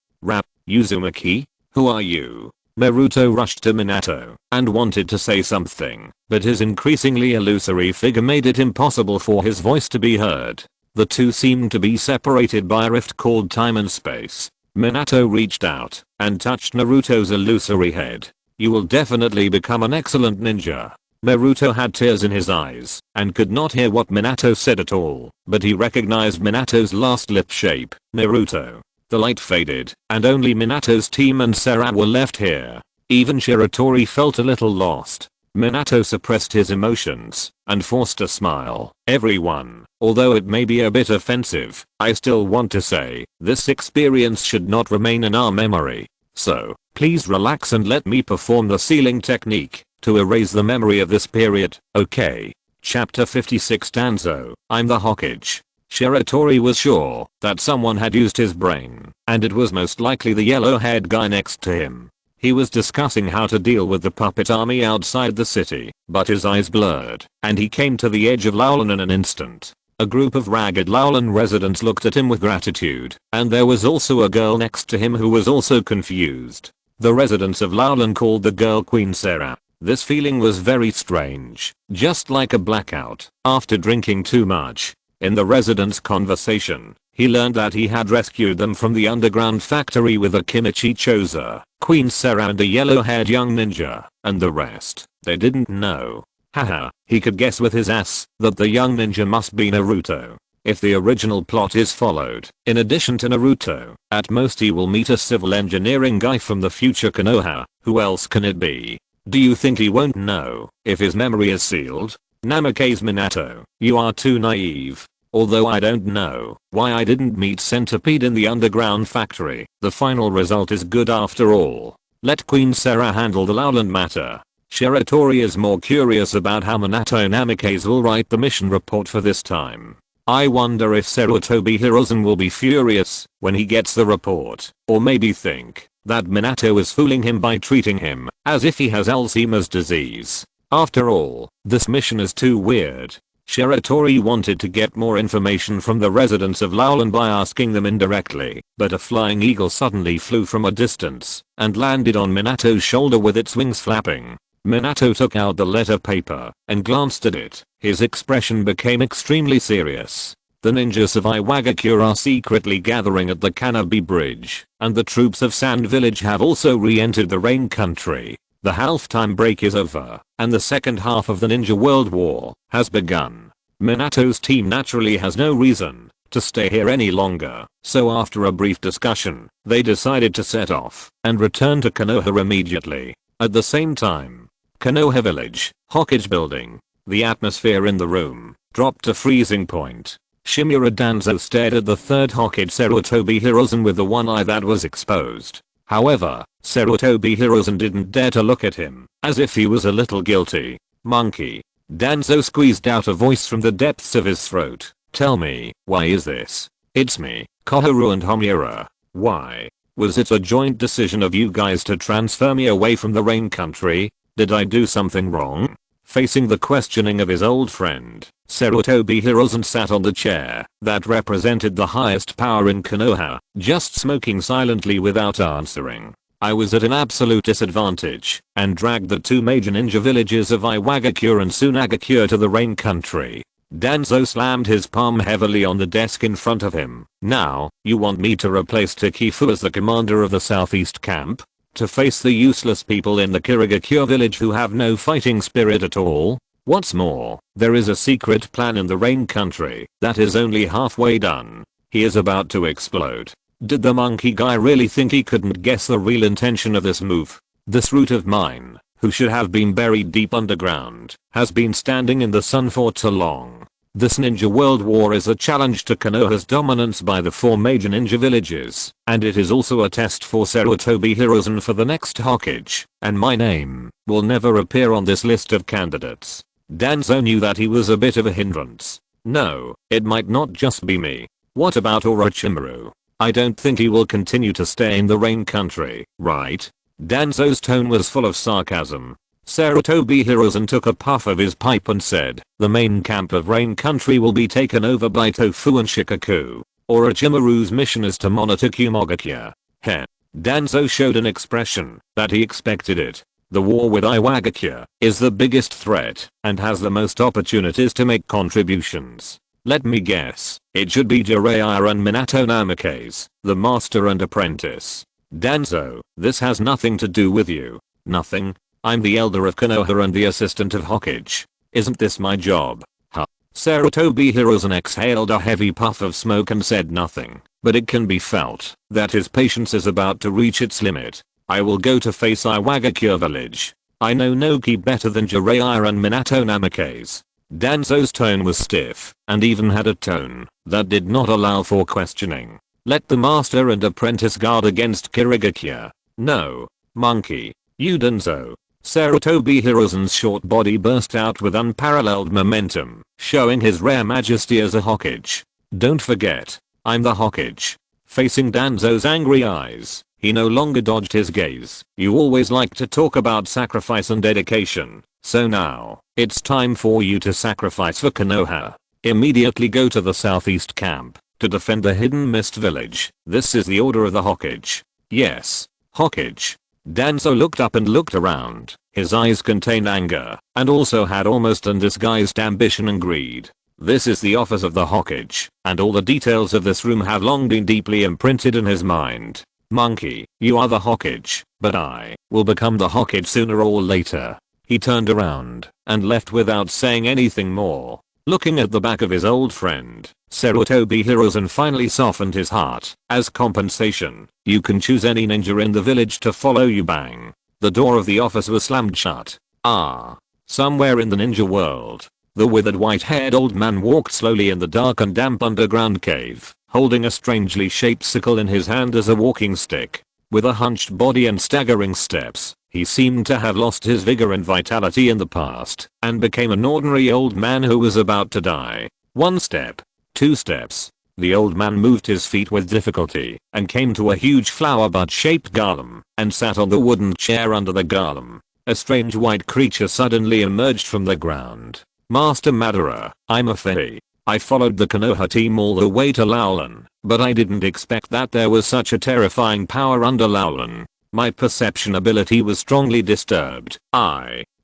Uzumaki? Who are you? Naruto rushed to Minato and wanted to say something, but his increasingly illusory figure made it impossible for his voice to be heard. The two seemed to be separated by a rift called time and space. Minato reached out and touched Naruto's illusory head. You will definitely become an excellent ninja. Naruto had tears in his eyes and could not hear what Minato said at all, but he recognized Minato's last lip shape. Naruto. The light faded and only Minato's team and Sarah were left here. Even Shiratori felt a little lost. Minato suppressed his emotions and forced a smile. Everyone, although it may be a bit offensive, I still want to say, this experience should not remain in our memory. So, please relax and let me perform the sealing technique to erase the memory of this period, okay? Chapter 56 Danzo, I'm the Hokage. Shiratori was sure that someone had used his brain, and it was most likely the yellow-haired guy next to him. He was discussing how to deal with the puppet army outside the city, but his eyes blurred, and he came to the edge of Laulan in an instant. A group of ragged Laulan residents looked at him with gratitude, and there was also a girl next to him who was also confused. The residents of Laulan called the girl Queen Sarah. This feeling was very strange, just like a blackout after drinking too much. In the residents' conversation, he learned that he had rescued them from the underground factory with a Kimichi Choza, Queen Sarah and a yellow-haired young ninja, and the rest, they didn't know. Haha, he could guess with his ass that the young ninja must be Naruto. If the original plot is followed, in addition to Naruto, at most he will meet a civil engineering guy from the future Konoha. Who else can it be? Do you think he won't know if his memory is sealed? Namake's Minato, you are too naive. Although I don't know why I didn't meet Centipede in the underground factory, the final result is good after all. Let Queen Sarah handle the Laulan matter. Shiratori is more curious about how Minato Namake's will write the mission report for this time. I wonder if Shiratori Hiruzen will be furious when he gets the report, or maybe think that Minato is fooling him by treating him as if he has Alzheimer's disease. After all, this mission is too weird. Shiratori wanted to get more information from the residents of Laulan by asking them indirectly, but a flying eagle suddenly flew from a distance and landed on Minato's shoulder with its wings flapping. Minato took out the letter paper and glanced at it. His expression became extremely serious. The ninjas of Iwagakure are secretly gathering at the Kanabi Bridge, and the troops of Sand Village have also re-entered the Rain Country. The halftime break is over, and the second half of the Ninja World War has begun. Minato's team naturally has no reason to stay here any longer, so after a brief discussion, they decided to set off and return to Konoha immediately. At the same time, Konoha Village, Hokage Building. The atmosphere in the room dropped to freezing point. Shimura Danzo stared at the third Hokage Shiratori Hiruzen with the one eye that was exposed. However, Shiratori Hiruzen didn't dare to look at him, as if he was a little guilty. Monkey. Danzo squeezed out a voice from the depths of his throat. Tell me, why is this? It's me, Koharu and Homura. Why? Was it a joint decision of you guys to transfer me away from the Rain Country? Did I do something wrong? Facing the questioning of his old friend, Shiratori Hiruzen sat on the chair that represented the highest power in Konoha, just smoking silently without answering. I was at an absolute disadvantage and dragged the two major ninja villages of Iwagakure and Sunagakure to the Rain Country. Danzo slammed his palm heavily on the desk in front of him. Now, you want me to replace Takifu as the commander of the southeast camp? To face the useless people in the Kirigakure village who have no fighting spirit at all? What's more, there is a secret plan in the Rain Country that is only halfway done. He is about to explode. Did the monkey guy really think he couldn't guess the real intention of this move? This root of mine, who should have been buried deep underground, has been standing in the sun for too long. This ninja world war is a challenge to Konoha's dominance by the four major ninja villages, and it is also a test for Shiratori Hiruzen for the next Hokage, and my name will never appear on this list of candidates. Danzo knew that he was a bit of a hindrance. No, it might not just be me. What about Orochimaru? I don't think he will continue to stay in the Rain Country, right? Danzo's tone was full of sarcasm. Shiratori Hiruzen took a puff of his pipe and said, the main camp of Rain Country will be taken over by Tofu and Shikaku. Orochimaru's mission is to monitor Kumogakure. Heh. Danzo showed an expression that he expected it. The war with Iwagakure is the biggest threat and has the most opportunities to make contributions. Let me guess, it should be Jiraiya and Minato Namikaze, the master and apprentice. Danzo, this has nothing to do with you. Nothing? I'm the elder of Konoha and the assistant of Hokage. Isn't this my job? Huh. Shiratori Hiruzen exhaled a heavy puff of smoke and said nothing, but it can be felt that his patience is about to reach its limit. I will go to face Iwagakure village. I know Noki better than Jiraiya and Minato Namikaze. Danzo's tone was stiff and even had a tone that did not allow for questioning. Let the master and apprentice guard against Kirigakure. No. Monkey. You Danzo. Shiratori Hiruzen's short body burst out with unparalleled momentum, showing his rare majesty as a Hokage. Don't forget, I'm the Hokage. Facing Danzo's angry eyes, he no longer dodged his gaze. You always like to talk about sacrifice and dedication, so now, it's time for you to sacrifice for Konoha. Immediately go to the southeast camp to defend the hidden mist village. This is the order of the Hokage. Yes, Hokage. Danzo looked up and looked around. His eyes contained anger and also had almost undisguised ambition and greed. This is the office of the Hokage, and all the details of this room have long been deeply imprinted in his mind. Monkey, you are the Hokage, but I will become the Hokage sooner or later. He turned around and left without saying anything more. Looking at the back of his old friend, Shiratori Hiruzen finally softened his heart. As compensation, you can choose any ninja in the village to follow you. Bang. The door of the office was slammed shut. Somewhere in the ninja world, the withered white-haired old man walked slowly in the dark and damp underground cave, holding a strangely shaped sickle in his hand as a walking stick. With a hunched body and staggering steps, he seemed to have lost his vigor and vitality in the past and became an ordinary old man who was about to die. One step, 2 steps. The old man moved his feet with difficulty and came to a huge flower bud shaped golem and sat on the wooden chair under the golem. A strange white creature suddenly emerged from the ground. Master Madara, I'm a fairy. I followed the Konoha team all the way to Laulan, but I didn't expect that there was such a terrifying power under Laulan. My perception ability was strongly disturbed.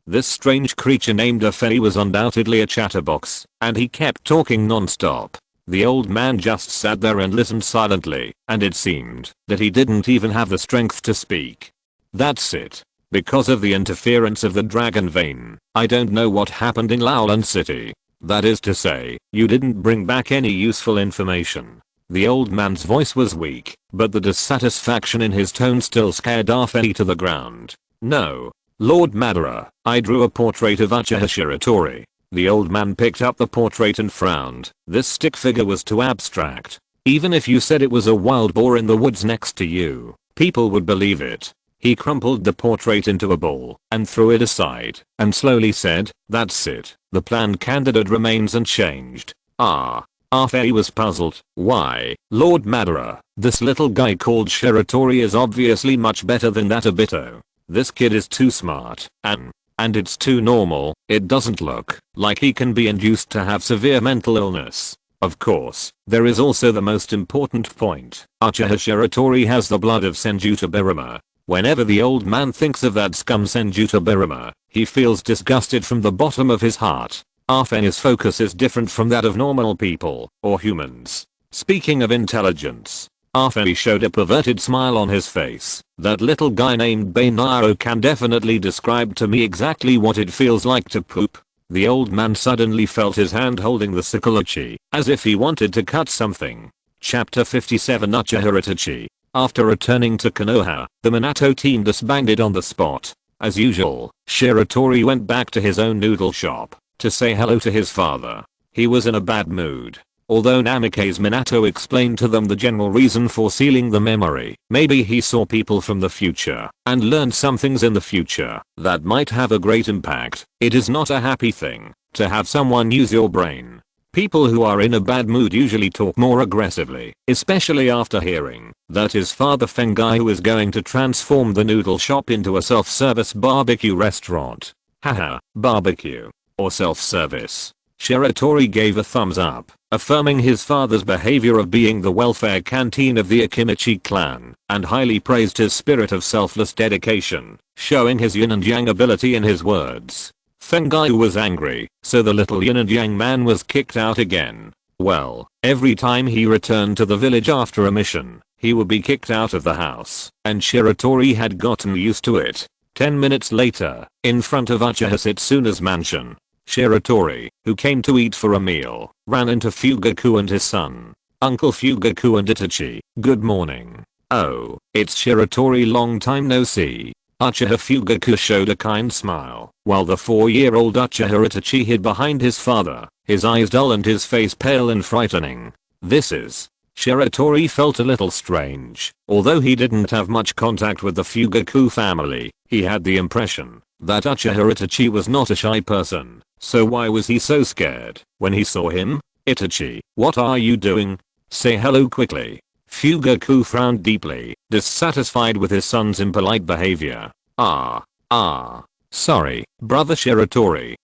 This strange creature named a fairy was undoubtedly a chatterbox, and he kept talking non-stop. The old man just sat there and listened silently, and it seemed that he didn't even have the strength to speak. That's it. Because of the interference of the dragon vein, I don't know what happened in Laulan City. That is to say, you didn't bring back any useful information. The old man's voice was weak, but the dissatisfaction in his tone still scared Arfei to the ground. No. Lord Madara, I drew a portrait of Uchiha Shiratori. The old man picked up the portrait and frowned. This stick figure was too abstract. Even if you said it was a wild boar in the woods next to you, people would believe it. He crumpled the portrait into a ball and threw it aside and slowly said, that's it. The planned candidate remains unchanged. Arfei was puzzled. Why, Lord Madara, this little guy called Shiratori is obviously much better than that Obito. This kid is too smart, and it's too normal. It doesn't look like he can be induced to have severe mental illness. Of course, there is also the most important point. Uchiha Shiratori has the blood of Senju Tobirama. Whenever the old man thinks of that scum Senju Tobirama, he feels disgusted from the bottom of his heart. Arfei's focus is different from that of normal people, or humans. Speaking of intelligence, Arfei showed a perverted smile on his face. That little guy named Bainaro can definitely describe to me exactly what it feels like to poop. The old man suddenly felt his hand holding the sickle Uchi, as if he wanted to cut something. Chapter 57 Uchiha Itachi. After returning to Konoha, the Minato team disbanded on the spot. As usual, Shiratori went back to his own noodle shop to say hello to his father. He was in a bad mood. Although Namikaze Minato explained to them the general reason for sealing the memory, maybe he saw people from the future and learned some things in the future that might have a great impact. It is not a happy thing to have someone use your brain. People who are in a bad mood usually talk more aggressively, especially after hearing that his father Fengai was going to transform the noodle shop into a self-service barbecue restaurant. Haha, barbecue or self-service. Shiratori gave a thumbs up, affirming his father's behavior of being the welfare canteen of the Akimichi clan, and highly praised his spirit of selfless dedication, showing his yin and yang ability in his words. Fengai was angry, so the little yin and yang man was kicked out again. Well, every time he returned to the village after a mission, he would be kicked out of the house, and Shiratori had gotten used to it. 10 minutes later, in front of Uchiha Setsuna's mansion, Shiratori, who came to eat for a meal, ran into Fugaku and his son. Uncle Fugaku and Itachi, good morning. Oh, it's Shiratori, long time no see. Uchiha Fugaku showed a kind smile, while the 4-year-old Uchiha Itachi hid behind his father, his eyes dull and his face pale and frightening. Shiratori felt a little strange. Although he didn't have much contact with the Fugaku family, he had the impression that Uchiha Itachi was not a shy person. So why was he so scared when he saw him? Itachi, what are you doing? Say hello quickly. Fugaku frowned deeply, dissatisfied with his son's impolite behavior. Sorry, brother Shiratori.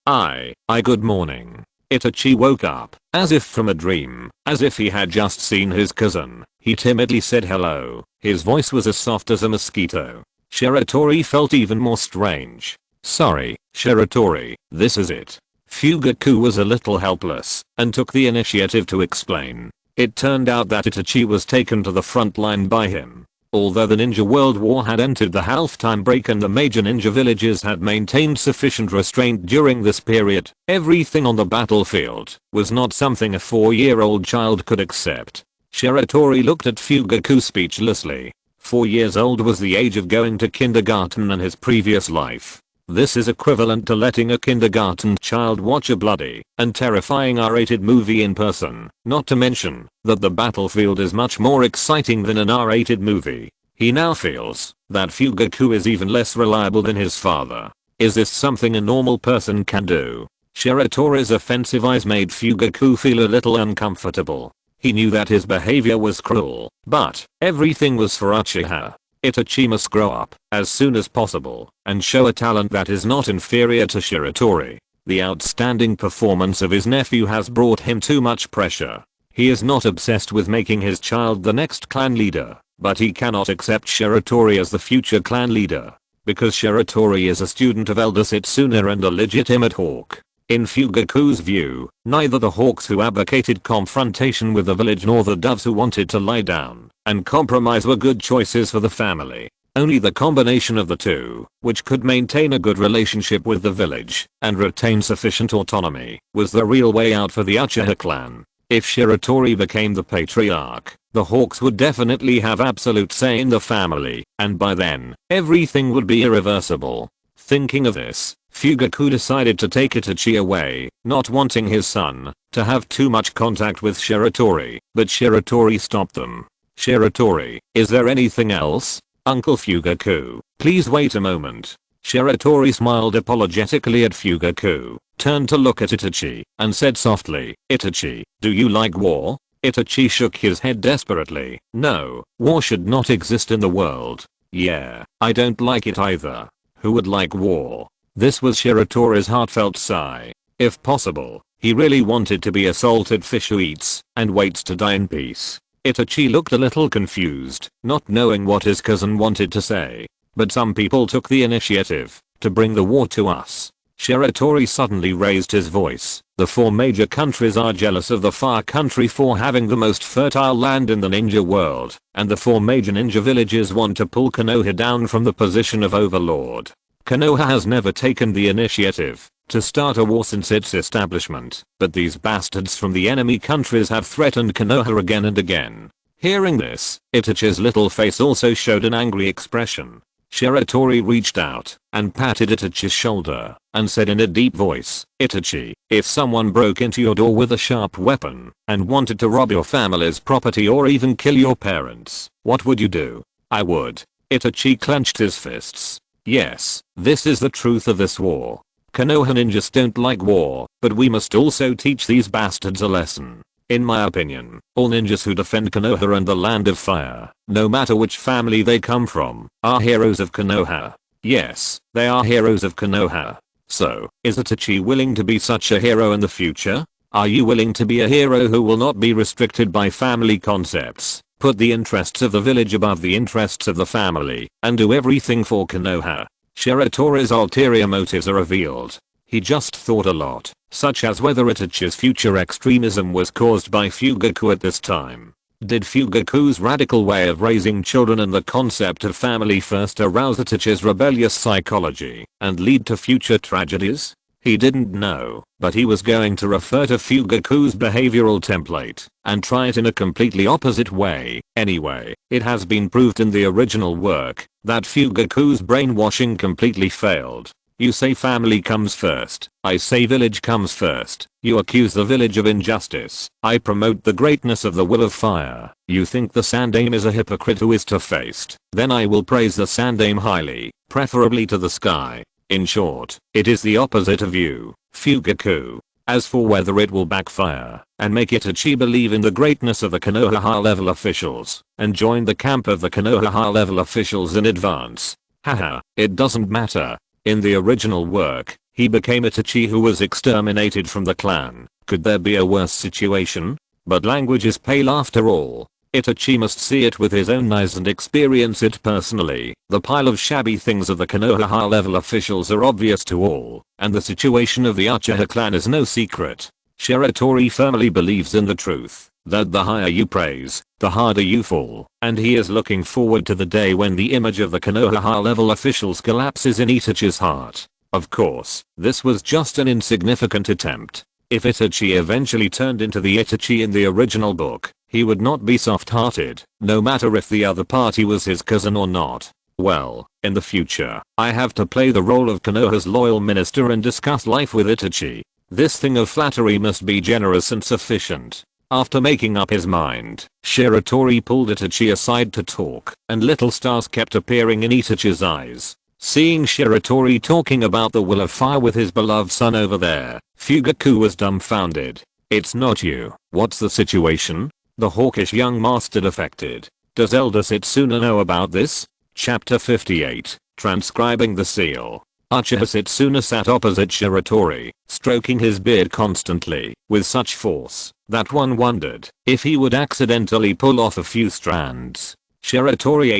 Good morning. Itachi woke up, as if from a dream, as if he had just seen his cousin. He timidly said hello. His voice was as soft as a mosquito. Shiratori felt even more strange. Sorry, Shiratori, this is it. Fugaku was a little helpless and took the initiative to explain. It turned out that Itachi was taken to the front line by him. Although the Ninja World War had entered the halftime break and the major ninja villages had maintained sufficient restraint during this period, everything on the battlefield was not something a 4-year-old child could accept. Shiratori looked at Fugaku speechlessly. 4 years old was the age of going to kindergarten in his previous life. This is equivalent to letting a kindergarten child watch a bloody and terrifying R-rated movie in person, not to mention that the battlefield is much more exciting than an R-rated movie. He now feels that Fugaku is even less reliable than his father. Is this something a normal person can do? Shiratori's offensive eyes made Fugaku feel a little uncomfortable. He knew that his behavior was cruel, but everything was for Uchiha. Itachi must grow up as soon as possible and show a talent that is not inferior to Shiratori. The outstanding performance of his nephew has brought him too much pressure. He is not obsessed with making his child the next clan leader, but he cannot accept Shiratori as the future clan leader, because Shiratori is a student of Elder Setsuna and a legitimate hawk. In Fugaku's view, neither the hawks who advocated confrontation with the village nor the doves who wanted to lie down and compromise were good choices for the family. Only the combination of the two, which could maintain a good relationship with the village and retain sufficient autonomy, was the real way out for the Uchiha clan. If Shiratori became the patriarch, the hawks would definitely have absolute say in the family, and by then, everything would be irreversible. Thinking of this, Fugaku decided to take Itachi away, not wanting his son to have too much contact with Shiratori, but Shiratori stopped them. Shiratori, is there anything else? Uncle Fugaku, please wait a moment. Shiratori smiled apologetically at Fugaku, turned to look at Itachi, and said softly, Itachi, do you like war? Itachi shook his head desperately. No, war should not exist in the world. Yeah, I don't like it either. Who would like war? This was Shiratori's heartfelt sigh. If possible, he really wanted to be a salted fish who eats and waits to die in peace. Itachi looked a little confused, not knowing what his cousin wanted to say. But some people took the initiative to bring the war to us. Shiratori suddenly raised his voice. The 4 major countries are jealous of the Fire Country for having the most fertile land in the ninja world, and the 4 major ninja villages want to pull Konoha down from the position of overlord. Konoha has never taken the initiative to start a war since its establishment, but these bastards from the enemy countries have threatened Konoha again and again. Hearing this, Itachi's little face also showed an angry expression. Shiratori reached out and patted Itachi's shoulder and said in a deep voice, Itachi, if someone broke into your door with a sharp weapon and wanted to rob your family's property or even kill your parents, what would you do? I would. Itachi clenched his fists. Yes, this is the truth of this war. Konoha ninjas don't like war, but we must also teach these bastards a lesson. In my opinion, all ninjas who defend Konoha and the Land of Fire, no matter which family they come from, are heroes of Konoha. Yes, they are heroes of Konoha. So, is Itachi willing to be such a hero in the future? Are you willing to be a hero who will not be restricted by family concepts, put the interests of the village above the interests of the family, and do everything for Konoha? Shiratori's ulterior motives are revealed. He just thought a lot, such as whether Itachi's future extremism was caused by Fugaku at this time. Did Fugaku's radical way of raising children and the concept of family first arouse Itachi's rebellious psychology and lead to future tragedies? He didn't know, but he was going to refer to Fugaku's behavioral template and try it in a completely opposite way. Anyway, it has been proved in the original work that Fugaku's brainwashing completely failed. You say family comes first, I say village comes first. You accuse the village of injustice, I promote the greatness of the will of fire. You think the Sandaime is a hypocrite who is two-faced, then I will praise the Sandaime highly, preferably to the sky. In short, it is the opposite of you, Fugaku. As for whether it will backfire and make Itachi believe in the greatness of the Konoha high-level officials and join the camp of the Konoha high-level officials in advance, haha, it doesn't matter. In the original work, he became Itachi who was exterminated from the clan. Could there be a worse situation? But language is pale after all. Itachi must see it with his own eyes and experience it personally. The pile of shabby things of the Konoha high-level officials are obvious to all, and the situation of the Uchiha clan is no secret. Shiratori firmly believes in the truth that the higher you praise, the harder you fall, and he is looking forward to the day when the image of the Konoha high-level officials collapses in Itachi's heart. Of course, this was just an insignificant attempt. If Itachi eventually turned into the Itachi in the original book, he would not be soft-hearted, no matter if the other party was his cousin or not. Well, in the future, I have to play the role of Konoha's loyal minister and discuss life with Itachi. This thing of flattery must be generous and sufficient. After making up his mind, Shiratori pulled Itachi aside to talk, and little stars kept appearing in Itachi's eyes. Seeing Shiratori talking about the will of fire with his beloved son over there, Fugaku was dumbfounded. It's not you. What's the situation? The hawkish young master defected. Does Elder Setsuna know about this? Chapter 58. Transcribing the seal. Uchiha Setsuna sat opposite Shiratori, stroking his beard constantly, with such force, that one wondered if he would accidentally pull off a few strands. Shiratori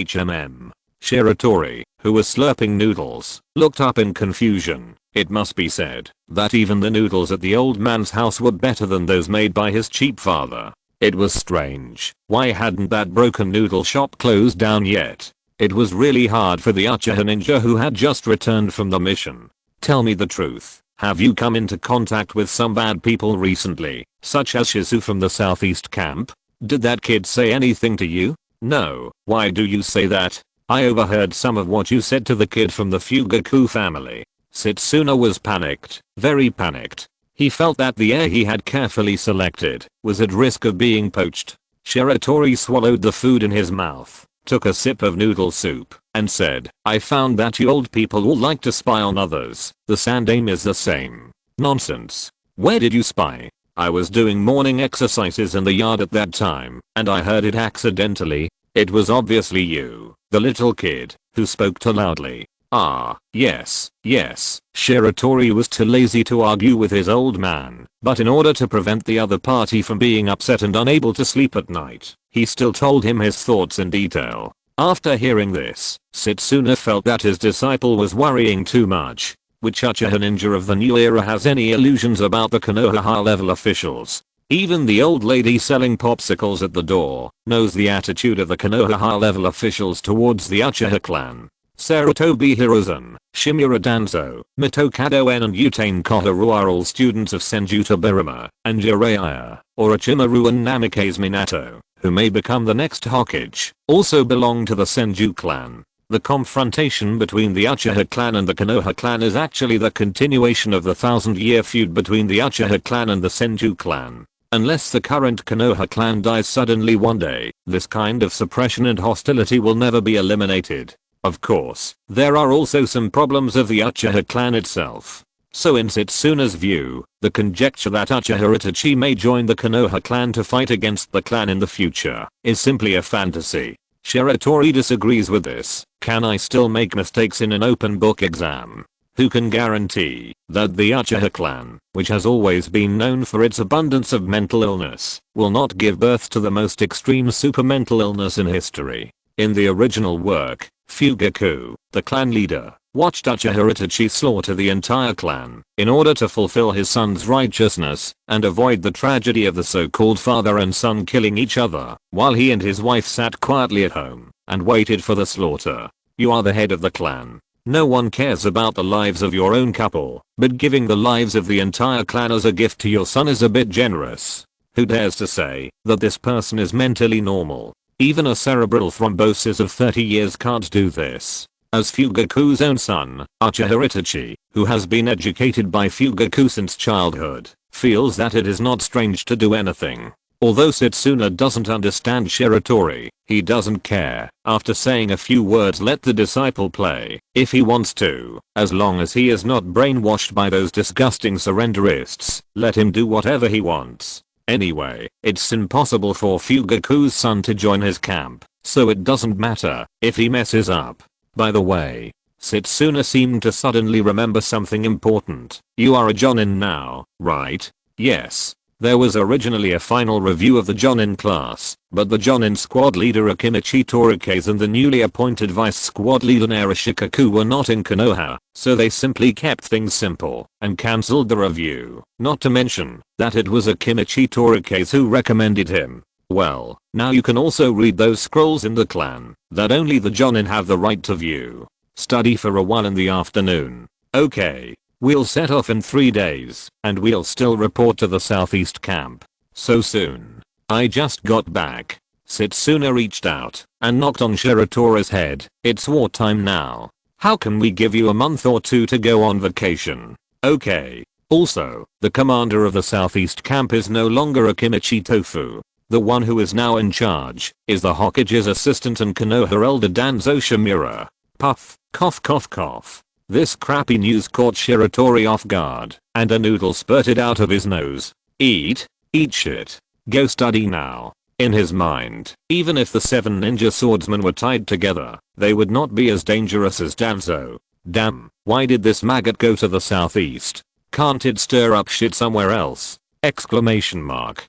Shiratori, who was slurping noodles, looked up in confusion. It must be said that even the noodles at the old man's house were better than those made by his cheap father. It was strange. Why hadn't that broken noodle shop closed down yet? It was really hard for the Uchiha ninja who had just returned from the mission. Tell me the truth. Have you come into contact with some bad people recently, such as Shizu from the southeast camp? Did that kid say anything to you? No. Why do you say that? I overheard some of what you said to the kid from the Fugaku family. Setsuna was panicked, very panicked. He felt that the heir he had carefully selected was at risk of being poached. Shiratori swallowed the food in his mouth, took a sip of noodle soup, and said, I found that you old people all like to spy on others. The same is the same. Nonsense. Where did you spy? I was doing morning exercises in the yard at that time, and I heard it accidentally. It was obviously you, the little kid, who spoke too loudly. Ah, yes. Shiratori was too lazy to argue with his old man, but in order to prevent the other party from being upset and unable to sleep at night, he still told him his thoughts in detail. After hearing this, Setsuna felt that his disciple was worrying too much. Which Uchiha ninja of the new era has any illusions about the Konoha high-level officials? Even the old lady selling popsicles at the door knows the attitude of the Konoha high-level officials towards the Uchiha clan. Sarutobi Hiruzen, Shimura Danzo, Mitokado En and Utane Koharu are all students of Senju Tobirama and Jiraiya, Orochimaru and Namikaze Minato, who may become the next Hokage, also belong to the Senju clan. The confrontation between the Uchiha clan and the Konoha clan is actually the continuation of the 1000-year feud between the Uchiha clan and the Senju clan. Unless the current Konoha clan dies suddenly one day, this kind of suppression and hostility will never be eliminated. Of course, there are also some problems of the Uchiha clan itself. So in Setsuna's view, the conjecture that Uchiha Itachi may join the Konoha clan to fight against the clan in the future is simply a fantasy. Shiratori disagrees with this. Can I still make mistakes in an open book exam? Who can guarantee that the Uchiha clan, which has always been known for its abundance of mental illness, will not give birth to the most extreme super mental illness in history? In the original work, Fugaku, the clan leader, watched Uchiha Itachi slaughter the entire clan in order to fulfill his son's righteousness and avoid the tragedy of the so-called father and son killing each other, while he and his wife sat quietly at home and waited for the slaughter. You are the head of the clan. No one cares about the lives of your own couple, but giving the lives of the entire clan as a gift to your son is a bit generous. Who dares to say that this person is mentally normal? Even a cerebral thrombosis of 30 years can't do this. As Fugaku's own son, Uchiha Itachi, who has been educated by Fugaku since childhood, feels that it is not strange to do anything. Although Setsuna doesn't understand Shiratori, he doesn't care. After saying a few words, let the disciple play, if he wants to, as long as he is not brainwashed by those disgusting surrenderists, let him do whatever he wants. Anyway, it's impossible for Fugaku's son to join his camp, so it doesn't matter if he messes up. By the way, Setsuna seemed to suddenly remember something important. You are a Jonin now, right? Yes. There was originally a final review of the Jonin class, but the Jonin squad leader Akimichi Torikaze and the newly appointed vice squad leader Narashikaku were not in Konoha, so they simply kept things simple and cancelled the review. Not to mention that it was Akimichi Torikaze who recommended him. Well, now you can also read those scrolls in the clan that only the Jonin have the right to view. Study for a while in the afternoon. Okay. We'll set off in 3 days, and we'll still report to the southeast camp. So soon. I just got back. Setsuna reached out and knocked on Shiratori's head. It's wartime now. How can we give you a month or two to go on vacation? Okay. Also, the commander of the southeast camp is no longer Akimichi Tofu. The one who is now in charge is the Hokage's assistant and Konoha elder Danzo Shimura. Puff, cough cough cough. This crappy news caught Shiratori off guard, and a noodle spurted out of his nose. Eat shit. Go study now. In his mind, even if the 7 ninja swordsmen were tied together, they would not be as dangerous as Danzo. Damn, why did this maggot go to the southeast? Can't it stir up shit somewhere else? Exclamation mark.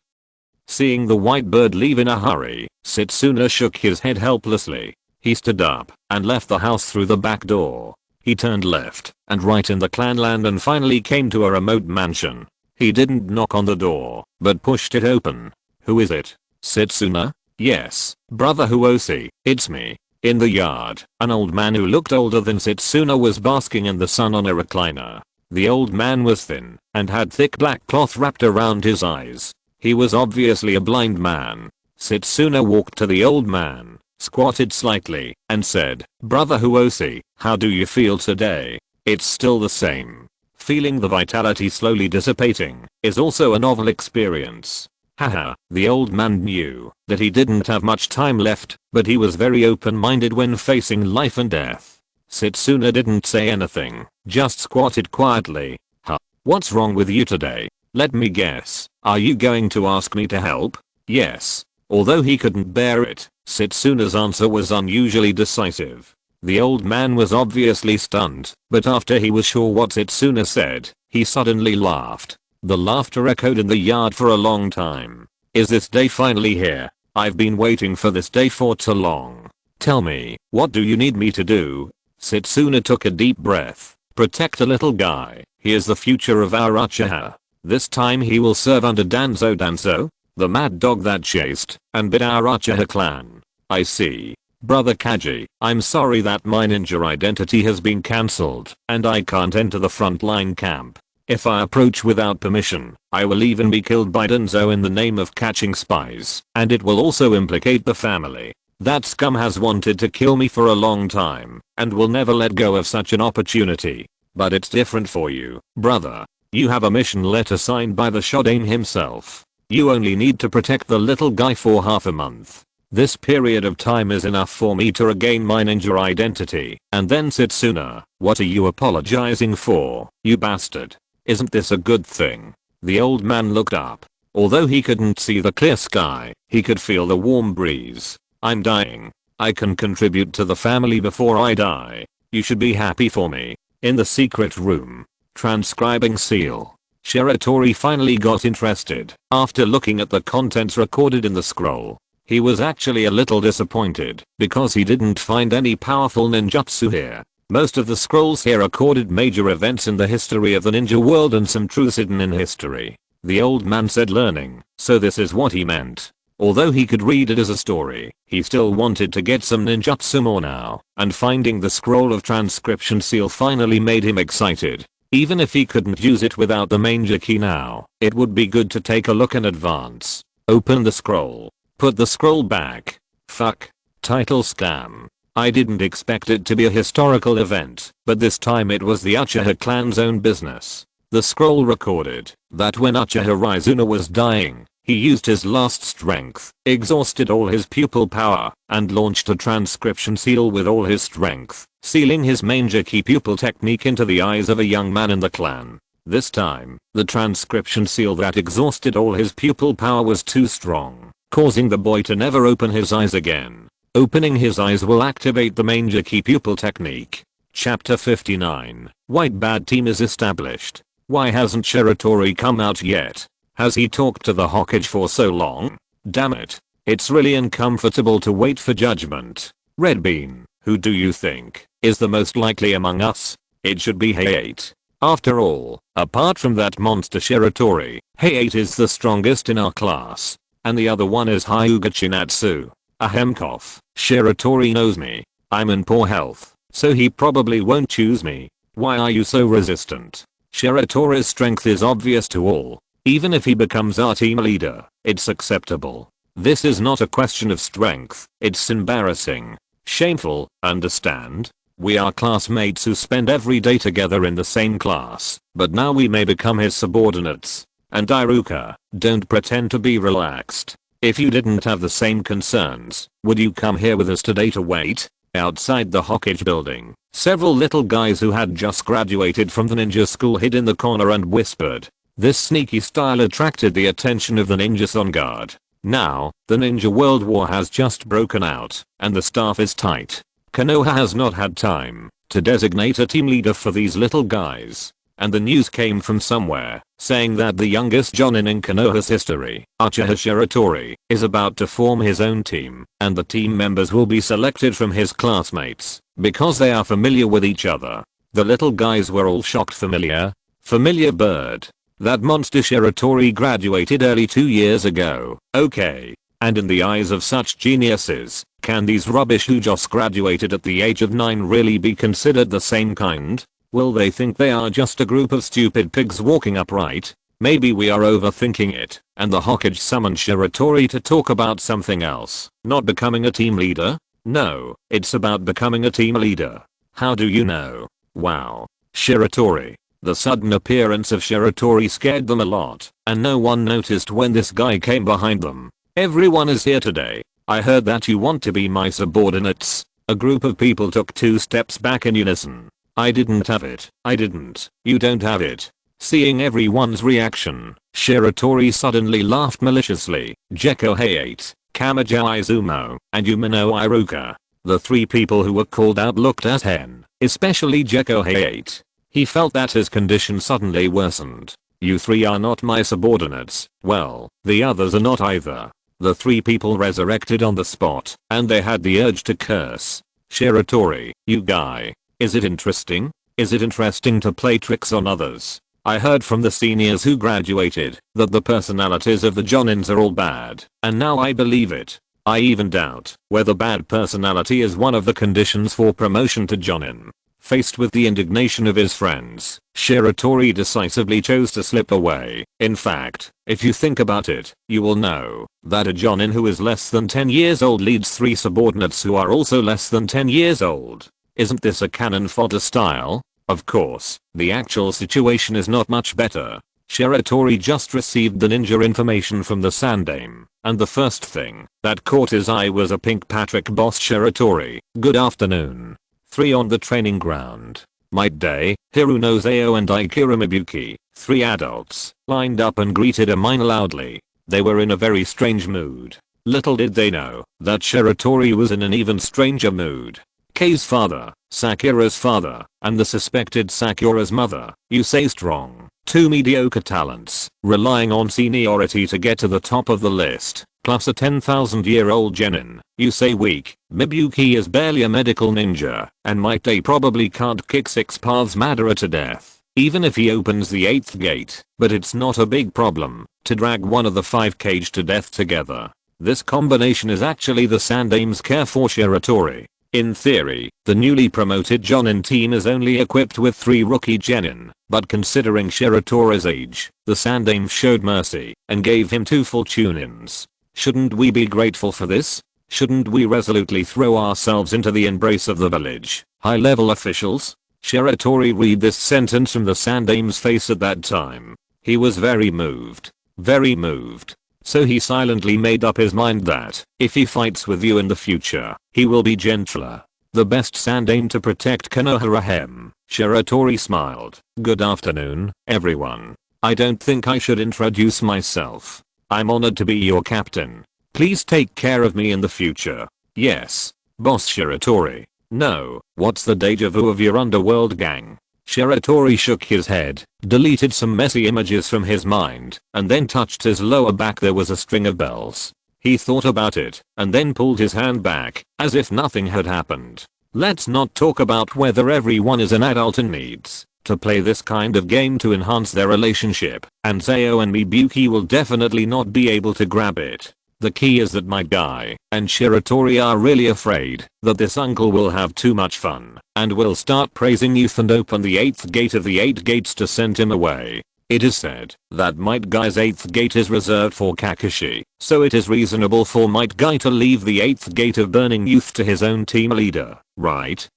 Seeing the white bird leave in a hurry, Setsuna shook his head helplessly. He stood up and left the house through the back door. He turned left and right in the clanland and finally came to a remote mansion. He didn't knock on the door, but pushed it open. Who is it? Setsuna? Yes, brother Huoshi, it's me. In the yard, an old man who looked older than Setsuna was basking in the sun on a recliner. The old man was thin and had thick black cloth wrapped around his eyes. He was obviously a blind man. Setsuna walked to the old man, squatted slightly, and said, "Brother Huoshi, how do you feel today?" It's still the same. Feeling the vitality slowly dissipating is also a novel experience. Haha, the old man knew that he didn't have much time left, but he was very open-minded when facing life and death. Setsuna didn't say anything, just squatted quietly. Huh, what's wrong with you today? Let me guess, are you going to ask me to help? Yes. Although he couldn't bear it, Setsuna's answer was unusually decisive. The old man was obviously stunned, but after he was sure what Setsuna said, he suddenly laughed. The laughter echoed in the yard for a long time. Is this day finally here? I've been waiting for this day for too long. Tell me, what do you need me to do? Setsuna took a deep breath. Protect a little guy. He is the future of our Uchiha. This time he will serve under Danzo, the mad dog that chased and bit our Uchiha clan. I see. Brother Kaji, I'm sorry that my ninja identity has been cancelled and I can't enter the frontline camp. If I approach without permission, I will even be killed by Danzo in the name of catching spies, and it will also implicate the family. That scum has wanted to kill me for a long time, and will never let go of such an opportunity. But it's different for you, brother. You have a mission letter signed by the Shodan himself. You only need to protect the little guy for half a month. This period of time is enough for me to regain my ninja identity. And then Setsuna, what are you apologizing for, you bastard? Isn't this a good thing? The old man looked up. Although he couldn't see the clear sky, he could feel the warm breeze. I'm dying. I can contribute to the family before I die. You should be happy for me. In the secret room. Transcribing seal. Shiratori finally got interested. After looking at the contents recorded in the scroll, he was actually a little disappointed because he didn't find any powerful ninjutsu here. Most of the scrolls here recorded major events in the history of the ninja world and some truths hidden in history. The old man said learning, so this is what he meant. Although he could read it as a story, he still wanted to get some ninjutsu more now, and finding the scroll of transcription seal finally made him excited. Even if he couldn't use it without the manger key now, it would be good to take a look in advance. Open the scroll. Put the scroll back. Fuck. Title scam. I didn't expect it to be a historical event, but this time it was the Uchiha clan's own business. The scroll recorded that when Uchiha Raizuna was dying, he used his last strength, exhausted all his pupil power, and launched a transcription seal with all his strength, sealing his manger key pupil technique into the eyes of a young man in the clan. This time, the transcription seal that exhausted all his pupil power was too strong, causing the boy to never open his eyes again. Opening his eyes will activate the manger key pupil technique. Chapter 59. White Bad Team is established. Why hasn't Shiratori come out yet? Has he talked to the Hokage for so long? Damn it. It's really uncomfortable to wait for judgment. Red Bean, who do you think is the most likely among us? It should be Hayate. After all, apart from that monster Shiratori, Hayate is the strongest in our class. And the other one is Hyuga Chinatsu. Ahem cough. Shiratori knows me. I'm in poor health, so he probably won't choose me. Why are you so resistant? Shiratori's strength is obvious to all. Even if he becomes our team leader, it's acceptable. This is not a question of strength, it's embarrassing. Shameful, understand? We are classmates who spend every day together in the same class, but now we may become his subordinates. And Iruka, don't pretend to be relaxed. If you didn't have the same concerns, would you come here with us today to wait? Outside the Hokage building, Several little guys who had just graduated from the ninja school hid in the corner and whispered. This sneaky style attracted the attention of the ninjas on guard. Now, the ninja world war has just broken out, and the staff is tight. Konoha has not had time to designate a team leader for these little guys. And the news came from somewhere, saying that the youngest jonin in Konoha's history, Uchiha Shiratori, is about to form his own team, and the team members will be selected from his classmates, because they are familiar with each other. The little guys were all shocked. Familiar bird. That monster Shiratori graduated early 2 years ago, okay. And in the eyes of such geniuses, can these rubbish who just graduated at the age of 9 really be considered the same kind? Will they think they are just a group of stupid pigs walking upright? Maybe we are overthinking it, and the Hokage summoned Shiratori to talk about something else. Not becoming a team leader? No, it's about becoming a team leader. How do you know? Wow. Shiratori. The sudden appearance of Shiratori scared them a lot, and no one noticed when this guy came behind them. Everyone is here today. I heard that you want to be my subordinates. A group of people took 2 steps back in unison. I didn't have it. I didn't. You don't have it. Seeing everyone's reaction, Shiratori suddenly laughed maliciously. Gekko Hayate, Kamaja Izumo, and Umino Iruka. The 3 people who were called out looked at Hen, especially Gekko Hayate. He felt that his condition suddenly worsened. You 3 are not my subordinates. Well, the others are not either. The 3 people resurrected on the spot, and they had the urge to curse. Shiratori, you guy. Is it interesting? Is it interesting to play tricks on others? I heard from the seniors who graduated that the personalities of the Jonins are all bad, and now I believe it. I even doubt whether bad personality is one of the conditions for promotion to Jonin. Faced with the indignation of his friends, Shiratori decisively chose to slip away. In fact, if you think about it, you will know that a Jonin who is less than 10 years old leads 3 subordinates who are also less than 10 years old. Isn't this a cannon fodder style? Of course, the actual situation is not much better. Shiratori just received the ninja information from the Sandaime, and the first thing that caught his eye was a pink Patrick boss Shiratori. Good afternoon. 3 on the training ground. Might Day, Hiruno Zayo and Ikira Mibuki, 3 adults, lined up and greeted Amina loudly. They were in a very strange mood. Little did they know that Shiratori was in an even stranger mood. Kei's father, Sakura's father, and the suspected Sakura's mother, you say strong. 2 mediocre talents, relying on seniority to get to the top of the list, plus a 10,000-year-old genin, you say weak. Mibuki is barely a medical ninja, and Might Day probably can't kick 6 paths Madara to death, even if he opens the 8th gate, but it's not a big problem to drag one of the 5 Kage to death together. This combination is actually the Sandaime's care for Shiratori. In theory, the newly promoted Jonin team is only equipped with 3 rookie genin, but considering Shiratori's age, the Sandaime showed mercy and gave him 2 full tune-ins. Shouldn't we be grateful for this? Shouldn't we resolutely throw ourselves into the embrace of the village? High-level officials? Shiratori read this sentence from the Sandaime's face at that time. He was very moved. Very moved. So he silently made up his mind that, if he fights with you in the future, he will be gentler. The best Sandaime to protect Konoha Ahem. Shiratori smiled. Good afternoon, everyone. I don't think I should introduce myself. I'm honored to be your captain. Please take care of me in the future. Yes, Boss Shiratori. No, what's the deja vu of your underworld gang? Shiratori shook his head, deleted some messy images from his mind, and then touched his lower back. There was a string of bells. He thought about it, and then pulled his hand back, as if nothing had happened. Let's not talk about whether everyone is an adult and needs to play this kind of game to enhance their relationship, and Zayo and Mibuki will definitely not be able to grab it. The key is that my guy and Shiratori are really afraid that this uncle will have too much fun and will start praising youth and open the 8th gate of the 8 gates to send him away. It is said that Might Guy's 8th gate is reserved for Kakashi, so it is reasonable for Might Guy to leave the 8th gate of burning youth to his own team leader, right?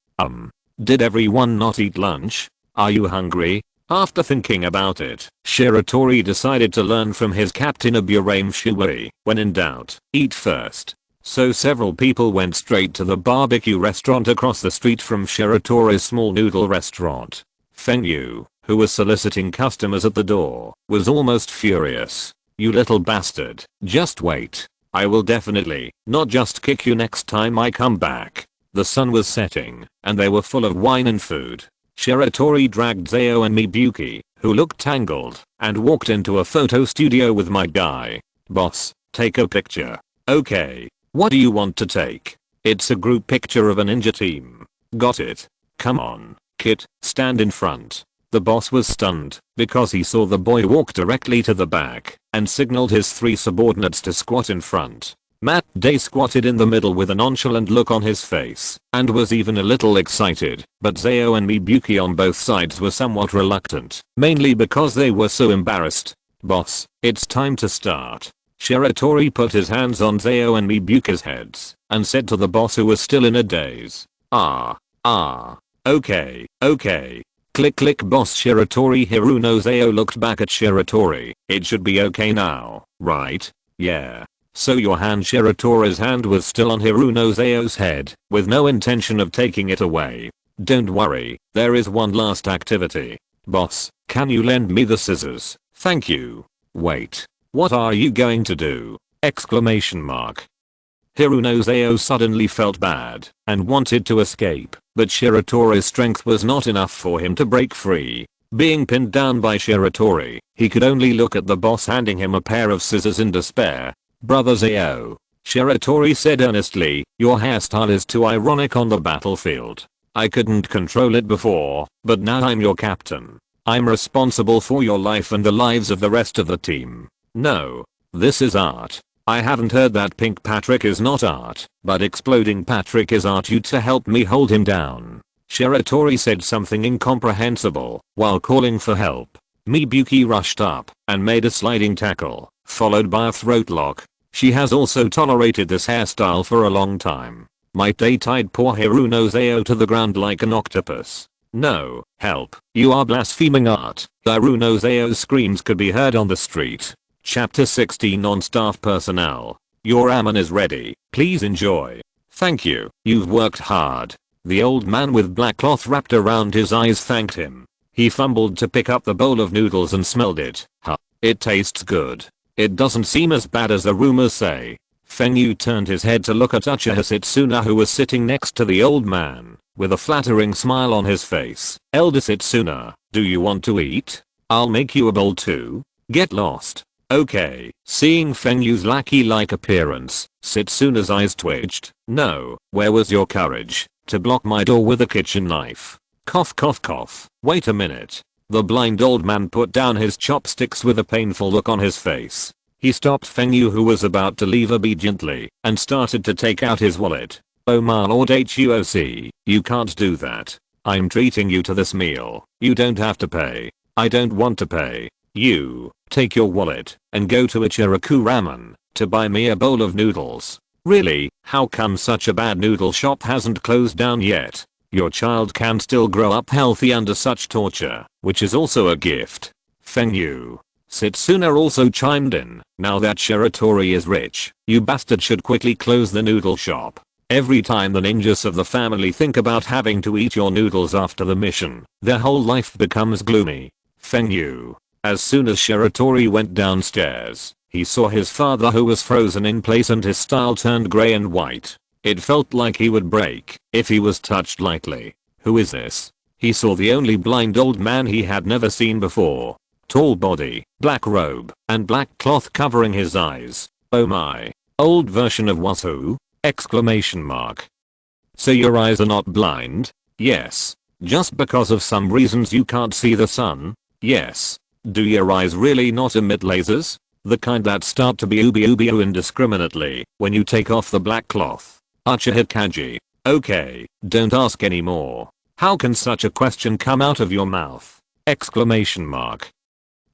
Did everyone not eat lunch? Are you hungry? After thinking about it, Shiratori decided to learn from his captain Aburame Shuwei. When in doubt, eat first. So several people went straight to the barbecue restaurant across the street from Shiratori's small noodle restaurant. Feng Yu, who was soliciting customers at the door, was almost furious. "You little bastard, just wait. I will definitely not just kick you next time I come back." The sun was setting, and they were full of wine and food. Shiratori dragged Zayo and Mibuki, who looked tangled, and walked into a photo studio with my guy. "Boss, take a picture." "Okay. What do you want to take?" "It's a group picture of a ninja team." "Got it. Come on, kid, stand in front." The boss was stunned because he saw the boy walk directly to the back and signaled his 3 subordinates to squat in front. Matt Day squatted in the middle with a nonchalant look on his face and was even a little excited, but Zayo and Mibuki on both sides were somewhat reluctant, mainly because they were so embarrassed. "Boss, it's time to start." Shiratori put his hands on Zayo and Mibuki's heads and said to the boss, who was still in a daze, Okay. Click click. Boss Shiratori." Hiruno Zayo looked back at Shiratori. "It should be okay now, right?" "Yeah." "So your hand." Shiratori's hand was still on Hiruno Zayo's head, with no intention of taking it away. "Don't worry, there is one last activity." "Boss, can you lend me the scissors?" "Thank you." "Wait. What are you going to do?" Exclamation mark. Hiruno Zayo suddenly felt bad and wanted to escape, but Shiratori's strength was not enough for him to break free. Being pinned down by Shiratori, he could only look at the boss handing him a pair of scissors in despair. "Brother Zayo," Shiratori said earnestly, "your hairstyle is too ironic on the battlefield. I couldn't control it before, but now I'm your captain. I'm responsible for your life and the lives of the rest of the team. No, this is art. I haven't heard that Pink Patrick is not art, but Exploding Patrick is art. You to help me hold him down." Shiratori said something incomprehensible while calling for help. Mibuki rushed up and made a sliding tackle, followed by a throat lock. She has also tolerated this hairstyle for a long time. Might they tied poor Hiruno Zayo to the ground like an octopus. "No, help, you are blaspheming art." Hiruno Zayo's screams could be heard on the street. Chapter 16 on staff personnel. "Your ramen is ready, please enjoy." "Thank you, you've worked hard." The old man with black cloth wrapped around his eyes thanked him. He fumbled to pick up the bowl of noodles and smelled it. It tastes good. It doesn't seem as bad as the rumors say." Feng Yu turned his head to look at Uchiha Setsuna, who was sitting next to the old man, with a flattering smile on his face. "Elder Setsuna, do you want to eat? I'll make you a bowl too." "Get lost." "Okay." Seeing Feng Yu's lackey-like appearance, Setsuna's eyes twitched. "No, where was your courage to block my door with a kitchen knife?" Cough cough cough. "Wait a minute." The blind old man put down his chopsticks with a painful look on his face. He stopped Feng Yu, who was about to leave obediently, and started to take out his wallet. "Oh my lord Huoc, you can't do that. I'm treating you to this meal. You don't have to pay." "I don't want to pay." "You take your wallet and go to Ichiraku Ramen to buy me a bowl of noodles." "Really? How come such a bad noodle shop hasn't closed down yet?" "Your child can still grow up healthy under such torture, which is also a gift." Feng Yu. Setsuna also chimed in. "Now that Shiratori is rich, you bastard should quickly close the noodle shop. Every time the ninjas of the family think about having to eat your noodles after the mission, their whole life becomes gloomy." Feng Yu. As soon as Shiratori went downstairs, he saw his father, who was frozen in place, and his style turned grey and white. It felt like he would break if he was touched lightly. "Who is this?" He saw the only blind old man he had never seen before. Tall body, black robe, and black cloth covering his eyes. "Oh my. Old version of Wasu?" Exclamation mark. "So your eyes are not blind?" "Yes. Just because of some reasons you can't see the sun?" "Yes." "Do your eyes really not emit lasers? The kind that start to be ubi indiscriminately when you take off the black cloth?" Uchiha Kaji. "Okay, don't ask anymore. How can such a question come out of your mouth?" Exclamation mark.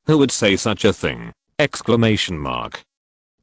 "Who would say such a thing?" Exclamation mark.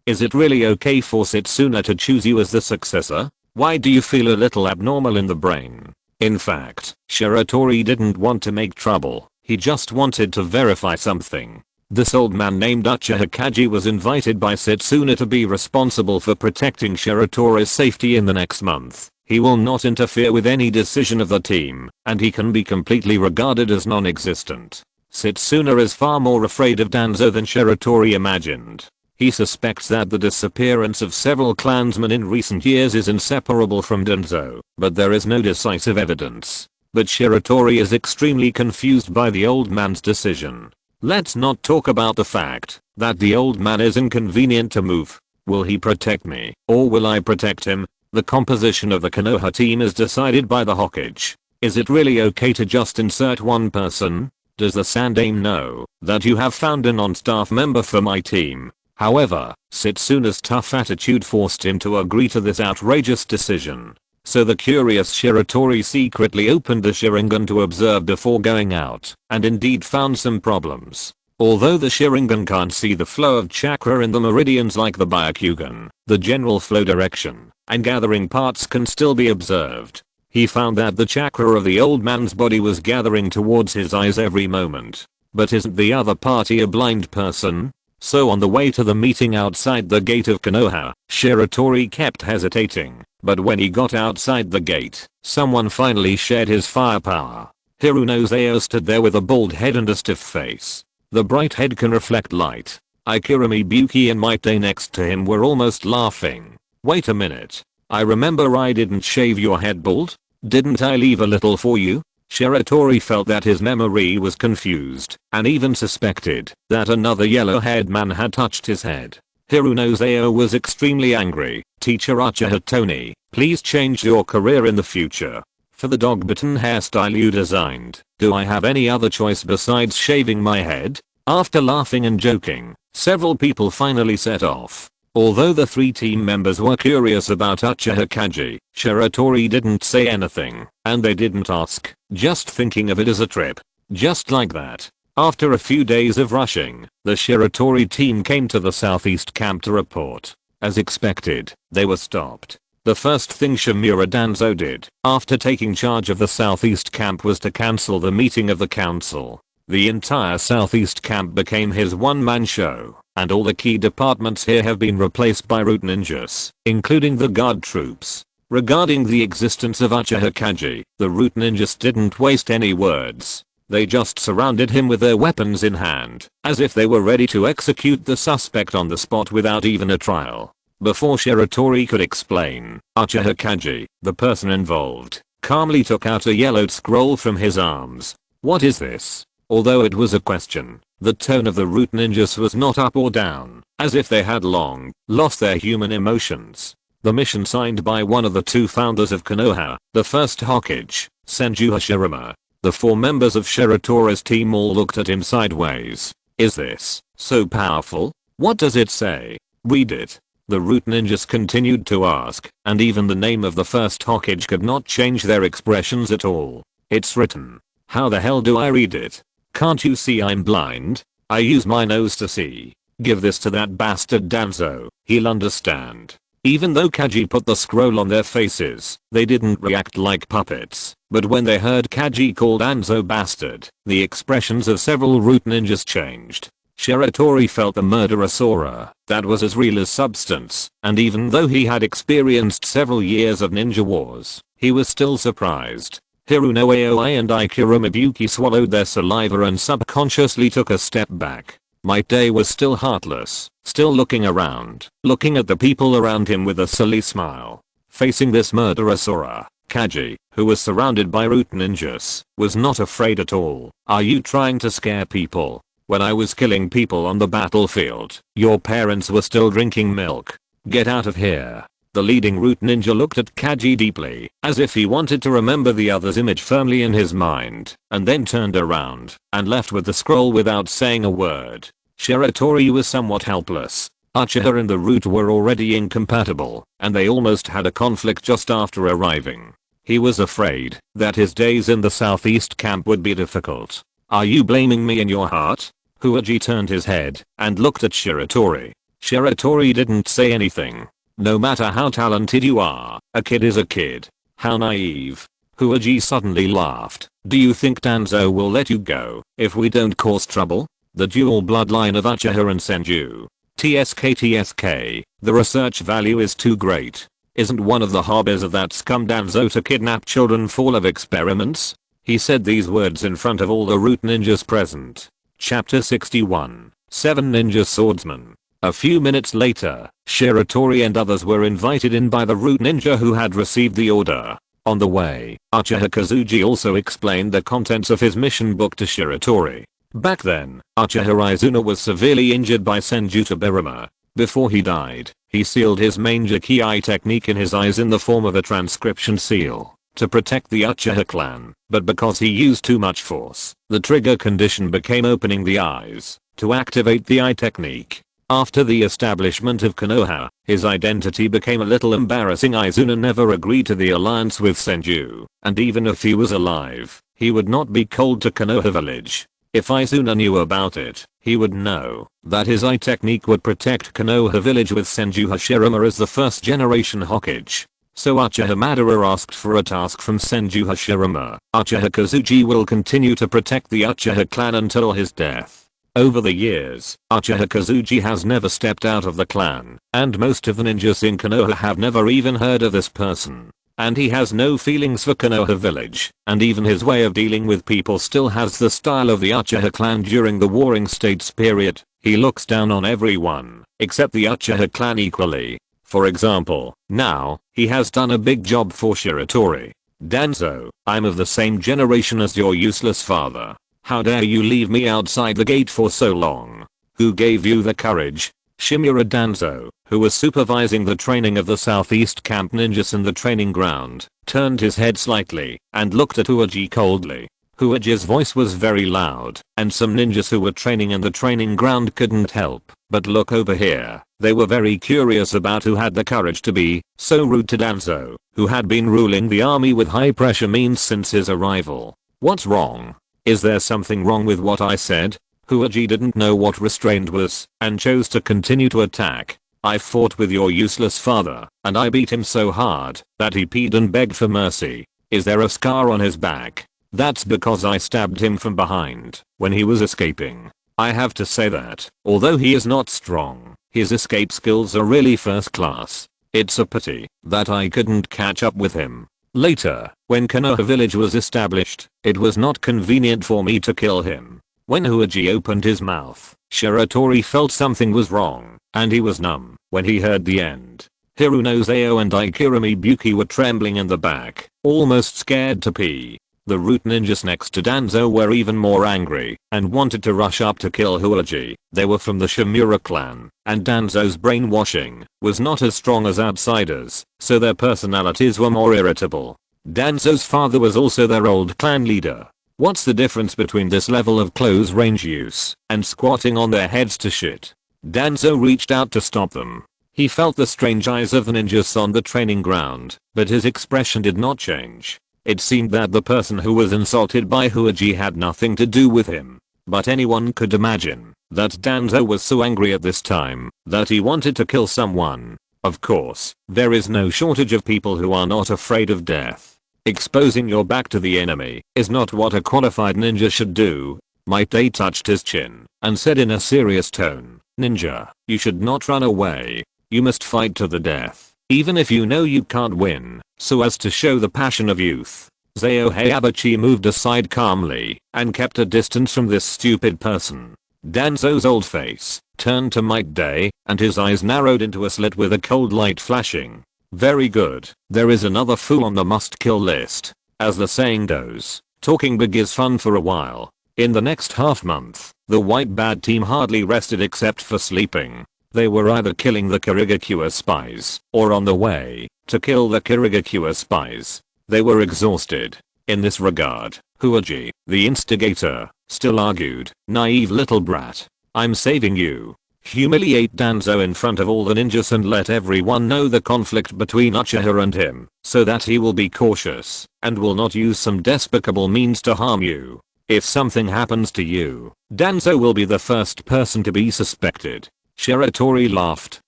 "Is it really okay for Setsuna to choose you as the successor? Why do you feel a little abnormal in the brain?" In fact, Shiratori didn't want to make trouble. He just wanted to verify something. This old man named Uchiha Kaji was invited by Setsuna to be responsible for protecting Shiratori's safety in the next month. He will not interfere with any decision of the team, and he can be completely regarded as non-existent. Setsuna is far more afraid of Danzo than Shiratori imagined. He suspects that the disappearance of several clansmen in recent years is inseparable from Danzo, but there is no decisive evidence. But Shiratori is extremely confused by the old man's decision. Let's not talk about the fact that the old man is inconvenient to move. Will he protect me, or will I protect him? The composition of the Konoha team is decided by the Hokage. Is it really okay to just insert one person? Does the Sandaime know that you have found a non-staff member for my team? However, Setsuna's tough attitude forced him to agree to this outrageous decision. So the curious Shiratori secretly opened the Sharingan to observe before going out, and indeed found some problems. Although the Sharingan can't see the flow of chakra in the meridians like the Byakugan, the general flow direction and gathering parts can still be observed. He found that the chakra of the old man's body was gathering towards his eyes every moment. But isn't the other party a blind person? So on the way to the meeting outside the gate of Konoha, Shiratori kept hesitating, but when he got outside the gate, someone finally shared his firepower. Hiruno stood there with a bald head and a stiff face. The bright head can reflect light. Ikura Mibuki and Maite next to him were almost laughing. Wait a minute. I remember I didn't shave your head bald? Didn't I leave a little for you? Shiratori felt that his memory was confused, and even suspected that another yellow-haired man had touched his head. Hiruno was extremely angry. Teacher Uchiha Tony, please change your career in the future. For the dog-bitten hairstyle you designed, do I have any other choice besides shaving my head? After laughing and joking, several people finally set off. Although the three team members were curious about Uchiha Kaji, Shiratori didn't say anything, and they didn't ask, just thinking of it as a trip. Just like that. After a few days of rushing, the Shiratori team came to the southeast camp to report. As expected, they were stopped. The first thing Shimura Danzo did, after taking charge of the southeast camp, was to cancel the meeting of the council. The entire southeast camp became his one-man show, and all the key departments here have been replaced by root ninjas, including the guard troops. Regarding the existence of Uchiha Kaji, the root ninjas didn't waste any words. They just surrounded him with their weapons in hand, as if they were ready to execute the suspect on the spot without even a trial. Before Shiratori could explain, Uchiha Kaji, the person involved, calmly took out a yellowed scroll from his arms. What is this? Although it was a question, the tone of the root ninjas was not up or down, as if they had long lost their human emotions. The mission signed by one of the two founders of Konoha, the first Hokage, Senju Hashirama. The four members of Shiratori's team all looked at him sideways. Is this so powerful? What does it say? Read it. The root ninjas continued to ask, and even the name of the first Hokage could not change their expressions at all. It's written. How the hell do I read it? Can't you see I'm blind? I use my nose to see. Give this to that bastard Danzo, he'll understand. Even though Kaji put the scroll on their faces, they didn't react like puppets. But when they heard Kaji call Danzo bastard, the expressions of several root ninjas changed. Shiratori felt the murderous aura that was as real as substance, and even though he had experienced several years of ninja wars, he was still surprised. Hiruno Aoi and Ikura Mibuki swallowed their saliva and subconsciously took a step back. Maite was still heartless, still looking around, looking at the people around him with a silly smile. Facing this murderous aura, Kaji, who was surrounded by root ninjas, was not afraid at all. Are you trying to scare people? When I was killing people on the battlefield, your parents were still drinking milk. Get out of here. The leading root ninja looked at Kaji deeply, as if he wanted to remember the other's image firmly in his mind, and then turned around and left with the scroll without saying a word. Shiratori was somewhat helpless. Uchiha and the root were already incompatible, and they almost had a conflict just after arriving. He was afraid that his days in the southeast camp would be difficult. Are you blaming me in your heart? Huaji turned his head and looked at Shiratori. Shiratori didn't say anything. No matter how talented you are, a kid is a kid. How naive. Huaji suddenly laughed. Do you think Danzo will let you go if we don't cause trouble? The dual bloodline of Uchiha and Senju. TSK. The research value is too great. Isn't one of the hobbies of that scum Danzo to kidnap children full of experiments? He said these words in front of all the root ninjas present. Chapter 61. 7 Ninja Swordsmen. A few minutes later, Shiratori and others were invited in by the root ninja who had received the order. On the way, Uchiha Kazuji also explained the contents of his mission book to Shiratori. Back then, Uchiha Izuna was severely injured by Senju Tobirama. Before he died, he sealed his main Jiki technique in his eyes in the form of a transcription seal to protect the Uchiha clan, but because he used too much force, the trigger condition became opening the eyes to activate the eye technique. After the establishment of Konoha, his identity became a little embarrassing. Izuna never agreed to the alliance with Senju, and even if he was alive, he would not be called to Konoha village. If Izuna knew about it, he would know that his eye technique would protect Konoha village with Senju Hashirama as the first generation Hokage. So Uchiha Madara asked for a task from Senju Hashirama. Uchiha Kazuji will continue to protect the Uchiha clan until his death. Over the years, Uchiha Kazuji has never stepped out of the clan, and most of the ninjas in Konoha have never even heard of this person. And he has no feelings for Konoha village, and even his way of dealing with people still has the style of the Uchiha clan during the Warring States period. He looks down on everyone, except the Uchiha clan equally. For example, now, he has done a big job for Shiratori. Danzo, I'm of the same generation as your useless father. How dare you leave me outside the gate for so long? Who gave you the courage? Shimura Danzo, who was supervising the training of the Southeast Camp ninjas in the training ground, turned his head slightly and looked at Uchi coldly. Uchi's voice was very loud, and some ninjas who were training in the training ground couldn't help but look over here. They were very curious about who had the courage to be so rude to Danzo, who had been ruling the army with high pressure means since his arrival. What's wrong? Is there something wrong with what I said? Uchi didn't know what restraint was and chose to continue to attack. I fought with your useless father, and I beat him so hard that he peed and begged for mercy. Is there a scar on his back? That's because I stabbed him from behind when he was escaping. I have to say that, although he is not strong, his escape skills are really first class. It's a pity that I couldn't catch up with him. Later, when Konoha village was established, it was not convenient for me to kill him. When Uchi opened his mouth, Shiratori felt something was wrong, and he was numb when he heard the end. Hiruno Zayo and Ikira Mibuki were trembling in the back, almost scared to pee. The root ninjas next to Danzo were even more angry and wanted to rush up to kill Uchi. They were from the Shimura clan, and Danzo's brainwashing was not as strong as outsiders, so their personalities were more irritable. Danzo's father was also their old clan leader. What's the difference between this level of close range use and squatting on their heads to shit? Danzo reached out to stop them. He felt the strange eyes of the ninjas on the training ground, but his expression did not change. It seemed that the person who was insulted by Uchi had nothing to do with him. But anyone could imagine that Danzo was so angry at this time that he wanted to kill someone. Of course, there is no shortage of people who are not afraid of death. Exposing your back to the enemy is not what a qualified ninja should do. Maite touched his chin and said in a serious tone, "Ninja, you should not run away. You must fight to the death, even if you know you can't win, so as to show the passion of youth." Zayo Hayabuchi moved aside calmly and kept a distance from this stupid person. Danzo's old face turned to Maite, and his eyes narrowed into a slit with a cold light flashing. Very good, there is another fool on the must-kill list. As the saying goes, talking big is fun for a while. In the next half-month, the white bad team hardly rested except for sleeping. They were either killing the Kirigakure spies or on the way to kill the Kirigakure spies. They were exhausted. In this regard, Uchi, the instigator, still argued, "Naive little brat. I'm saving you." Humiliate Danzo in front of all the ninjas and let everyone know the conflict between Uchiha and him, so that he will be cautious and will not use some despicable means to harm you. If something happens to you, Danzo will be the first person to be suspected. Shiratori laughed.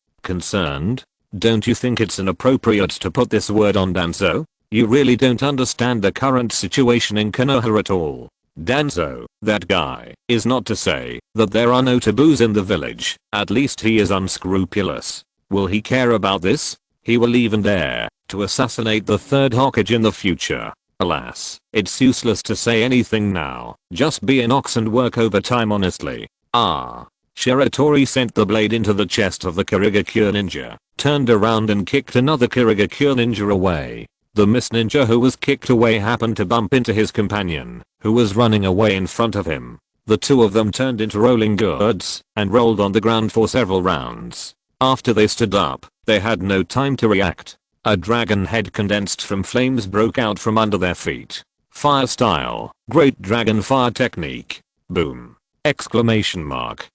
Concerned? Don't you think it's inappropriate to put this word on Danzo? You really don't understand the current situation in Konoha at all. Danzo, that guy, is not to say that there are no taboos in the village, at least he is unscrupulous. Will he care about this? He will even dare to assassinate the third Hokage in the future. Alas, it's useless to say anything now, just be an ox and work overtime honestly. Shiratori sent the blade into the chest of the Kirigakure ninja, turned around and kicked another Kirigakure ninja away. The missed ninja who was kicked away happened to bump into his companion, who was running away in front of him. The two of them turned into rolling gourds and rolled on the ground for several rounds. After they stood up, they had no time to react. A dragon head condensed from flames broke out from under their feet. Fire style, great dragon fire technique. Boom! Exclamation mark.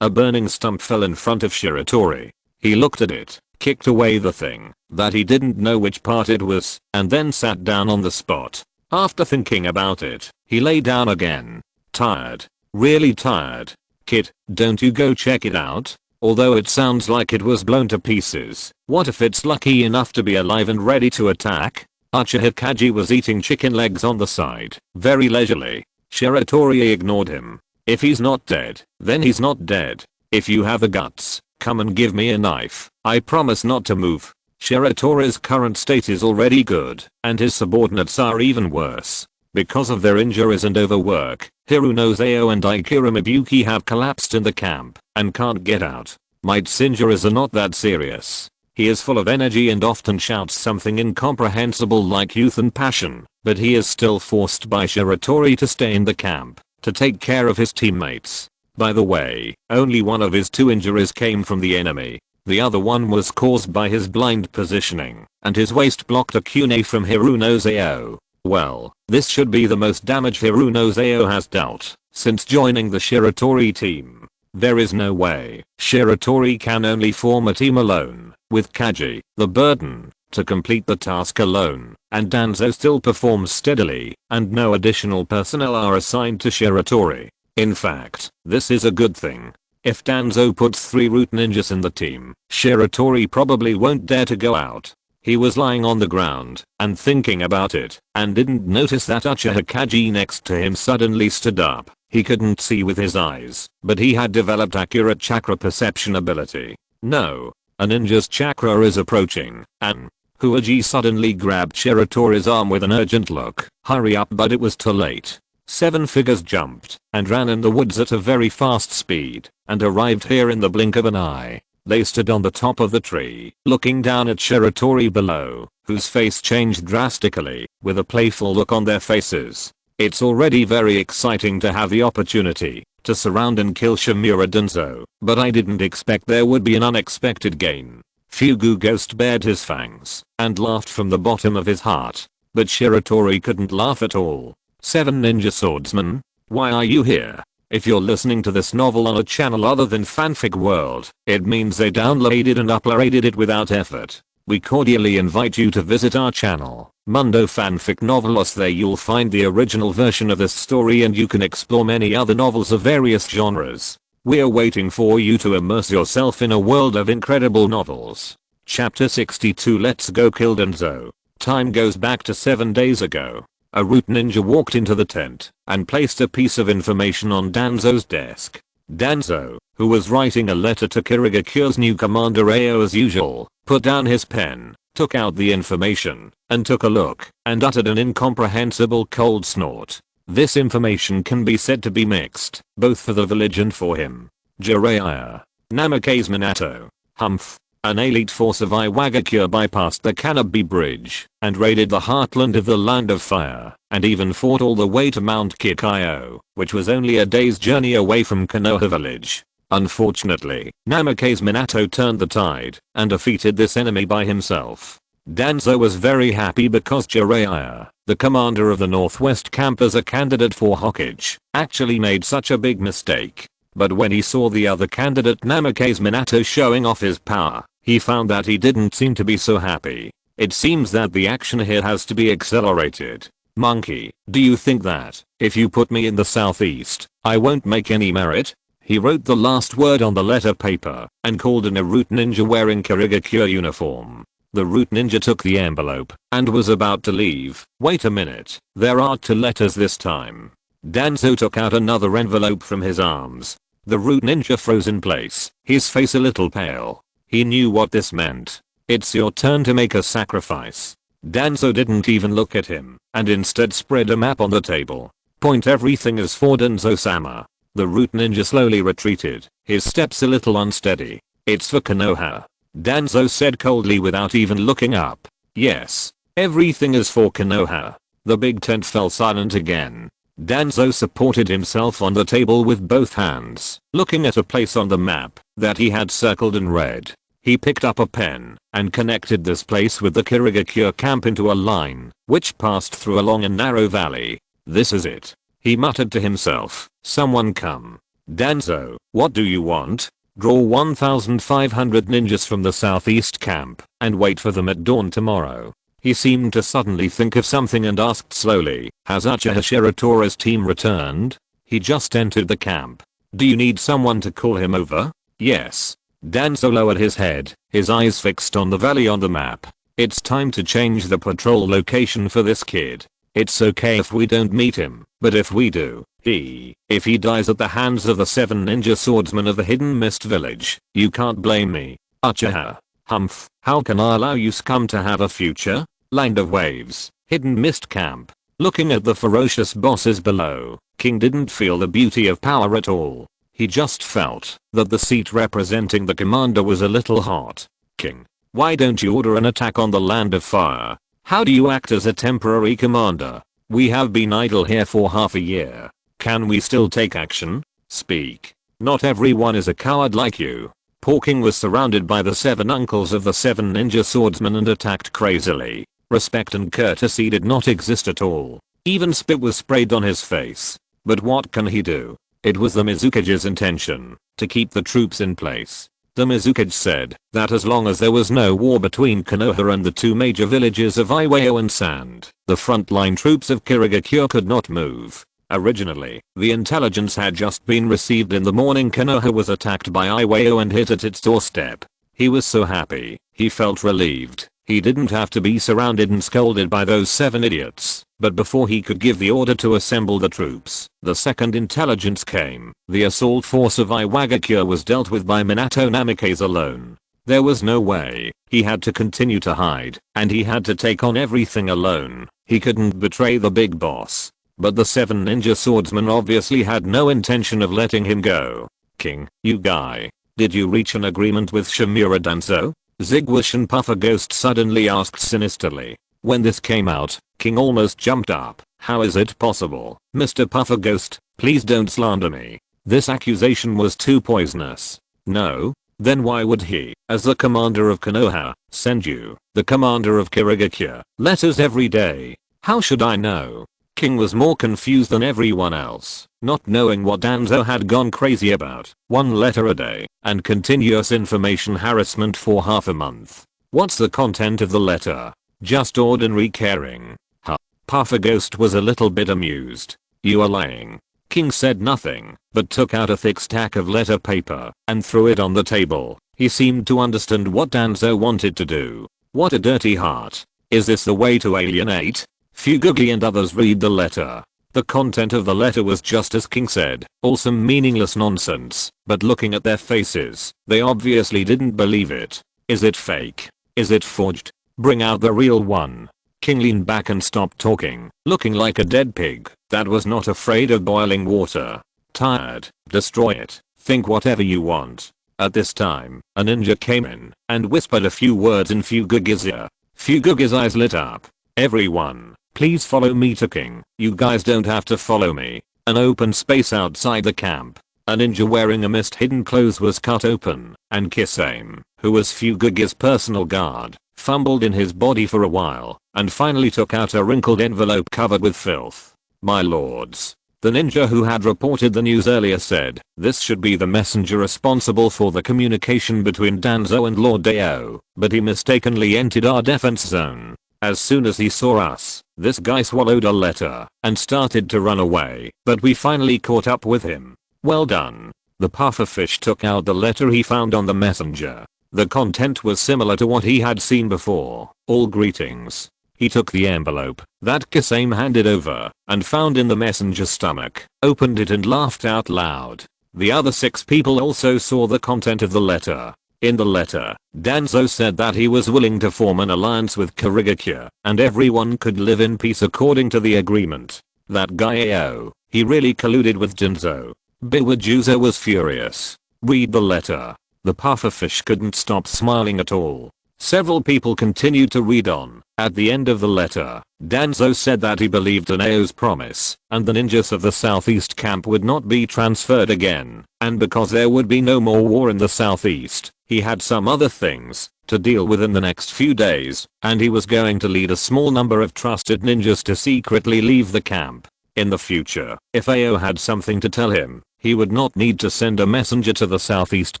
A burning stump fell in front of Shiratori. He looked at it, kicked away the thing that he didn't know which part it was, and then sat down on the spot. After thinking about it, he lay down again. Tired. Really tired. Kid, don't you go check it out? Although it sounds like it was blown to pieces, what if it's lucky enough to be alive and ready to attack? Uchiha Kaji was eating chicken legs on the side, very leisurely. Shiratori ignored him. If he's not dead, then he's not dead. If you have the guts, come and give me a knife. I promise not to move. Shiratori's current state is already good, and his subordinates are even worse. Because of their injuries and overwork, Hiruno and Ikura Mibuki have collapsed in the camp and can't get out. Might's injuries are not that serious. He is full of energy and often shouts something incomprehensible like youth and passion, but he is still forced by Shiratori to stay in the camp to take care of his teammates. By the way, only one of his two injuries came from the enemy. The other one was caused by his blind positioning, and his waist blocked a Kune from Hiruno. Well, this should be the most damage Hiruno has dealt since joining the Shiratori team. There is no way Shiratori can only form a team alone, with Kaji, the burden, to complete the task alone, and Danzo still performs steadily, and no additional personnel are assigned to Shiratori. In fact, this is a good thing. If Danzo puts 3 root ninjas in the team, Shiratori probably won't dare to go out. He was lying on the ground and thinking about it and didn't notice that Uchiha Kaji next to him suddenly stood up. He couldn't see with his eyes, but he had developed accurate chakra perception ability. No, a ninja's chakra is approaching, and Huaji suddenly grabbed Shiratori's arm with an urgent look. Hurry up, but it was too late. 7 figures jumped and ran in the woods at a very fast speed and arrived here in the blink of an eye. They stood on the top of the tree, looking down at Shiratori below, whose face changed drastically, with a playful look on their faces. It's already very exciting to have the opportunity to surround and kill Shimura Danzo, but I didn't expect there would be an unexpected gain. Fugu Ghost bared his fangs and laughed from the bottom of his heart, but Shiratori couldn't laugh at all. 7 ninja swordsmen? Why are you here? If you're listening to this novel on a channel other than Fanfic World, it means they downloaded and uploaded it without effort. We cordially invite you to visit our channel, Mundo Fanfic Novelos. There you'll find the original version of this story and you can explore many other novels of various genres. We're waiting for you to immerse yourself in a world of incredible novels. Chapter 62. Let's go kill Danzo. Time goes back to 7 days ago. A root ninja walked into the tent and placed a piece of information on Danzo's desk. Danzo, who was writing a letter to Kirigakure's new commander Ao as usual, put down his pen, took out the information, and took a look, and uttered an incomprehensible cold snort. This information can be said to be mixed, both for the village and for him. Jiraiya, Namake's Minato, Humph, an elite force of Iwagakure bypassed the Kanabi Bridge and raided the heartland of the Land of Fire, and even fought all the way to Mount Kikyo, which was only a day's journey away from Konoha village. Unfortunately, Namake's Minato turned the tide and defeated this enemy by himself. Danzo was very happy because Jiraiya, the commander of the Northwest camp as a candidate for Hokage, actually made such a big mistake. But when he saw the other candidate Namake's Minato showing off his power, he found that he didn't seem to be so happy. It seems that the action here has to be accelerated. Monkey, do you think that, if you put me in the southeast, I won't make any merit? He wrote the last word on the letter paper and called in a root ninja wearing Kirigakure uniform. The root ninja took the envelope and was about to leave. Wait a minute, there are 2 letters this time. Danzo took out another envelope from his arms. The root ninja froze in place, his face a little pale. He knew what this meant. It's your turn to make a sacrifice. Danzo didn't even look at him, and instead spread a map on the table. Point everything is for Danzo-sama. The root ninja slowly retreated, his steps a little unsteady. It's for Konoha. Danzo said coldly without even looking up. Yes, everything is for Konoha. The big tent fell silent again. Danzo supported himself on the table with both hands, looking at a place on the map that he had circled in red. He picked up a pen and connected this place with the Kirigakure camp into a line, which passed through a long and narrow valley. This is it. He muttered to himself, someone come. Danzo, what do you want? Draw 1,500 ninjas from the southeast camp and wait for them at dawn tomorrow. He seemed to suddenly think of something and asked slowly, has Uchiha Shiratori's team returned? He just entered the camp. Do you need someone to call him over? Yes. Danzo lowered his head, his eyes fixed on the valley on the map. It's time to change the patrol location for this kid. It's okay if we don't meet him, but if we do, if he dies at the hands of the 7 ninja swordsmen of the Hidden Mist village, you can't blame me. Uchiha. Humph, how can I allow you scum to have a future? Line of waves, Hidden Mist camp. Looking at the ferocious bosses below, King didn't feel the beauty of power at all. He just felt that the seat representing the commander was a little hot. King, why don't you order an attack on the land of fire? How do you act as a temporary commander? We have been idle here for half a year. Can we still take action? Speak. Not everyone is a coward like you. Poor King was surrounded by the 7 uncles of the 7 ninja swordsmen and attacked crazily. Respect and courtesy did not exist at all. Even spit was sprayed on his face. But what can he do? It was the Mizukage's intention to keep the troops in place. The Mizukage said that as long as there was no war between Konoha and the 2 major villages of Iwao and Sand, the frontline troops of Kirigakure could not move. Originally, the intelligence had just been received in the morning Konoha was attacked by Iwao and hit at its doorstep. He was so happy, he felt relieved. He didn't have to be surrounded and scolded by those 7 idiots. But before he could give the order to assemble the troops, the second intelligence came. The assault force of Iwagakure was dealt with by Minato Namikaze alone. There was no way. He had to continue to hide, and he had to take on everything alone. He couldn't betray the big boss. But the 7 ninja swordsmen obviously had no intention of letting him go. King, you guy. Did you reach an agreement with Shimura Danzo? Zigwashin Puffer Ghost suddenly asked sinisterly. When this came out, King almost jumped up. How is it possible? Mr. Puffer Ghost, please don't slander me. This accusation was too poisonous. No? Then why would he, as the commander of Konoha, Senju, the commander of Kirigakure, letters every day? How should I know? King was more confused than everyone else, not knowing what Danzo had gone crazy about. 1 letter a day, and continuous information harassment for half a month. What's the content of the letter? Just ordinary caring. Huh. Puffer Ghost was a little bit amused. You are lying. King said nothing, but took out a thick stack of letter paper and threw it on the table. He seemed to understand what Danzo wanted to do. What a dirty heart. Is this the way to alienate? Fugugi and others read the letter. The content of the letter was just as King said, all some meaningless nonsense, but looking at their faces, they obviously didn't believe it. Is it fake? Is it forged? Bring out the real one. King leaned back and stopped talking, looking like a dead pig that was not afraid of boiling water. Tired, destroy it, think whatever you want. At this time, a ninja came in and whispered a few words in Fugugi's ear. Fugugi's eyes lit up. Everyone, please follow me to King. You guys don't have to follow me. An open space outside the camp. A ninja wearing a mist-hidden clothes was cut open, and Kisame, who was Fugugi's personal guard, fumbled in his body for a while, and finally took out a wrinkled envelope covered with filth. My lords. The ninja who had reported the news earlier said, this should be the messenger responsible for the communication between Danzo and Lord Deo, but he mistakenly entered our defense zone. As soon as he saw us, this guy swallowed a letter and started to run away, but we finally caught up with him. Well done. The pufferfish took out the letter he found on the messenger. The content was similar to what he had seen before. All greetings. He took the envelope that Kasame handed over and found in the messenger's stomach, opened it and laughed out loud. The other 6 people also saw the content of the letter. In the letter, Danzo said that he was willing to form an alliance with Kurigakure and everyone could live in peace according to the agreement. That guy Ao, he really colluded with Danzo. Biwajuzo was furious. Read the letter. The pufferfish couldn't stop smiling at all. Several people continued to read on. At the end of the letter, Danzo said that he believed in Ao's promise and the ninjas of the southeast camp would not be transferred again, and because there would be no more war in the southeast, he had some other things to deal with in the next few days, and he was going to lead a small number of trusted ninjas to secretly leave the camp. In the future, if Ao had something to tell him, he would not need to send a messenger to the southeast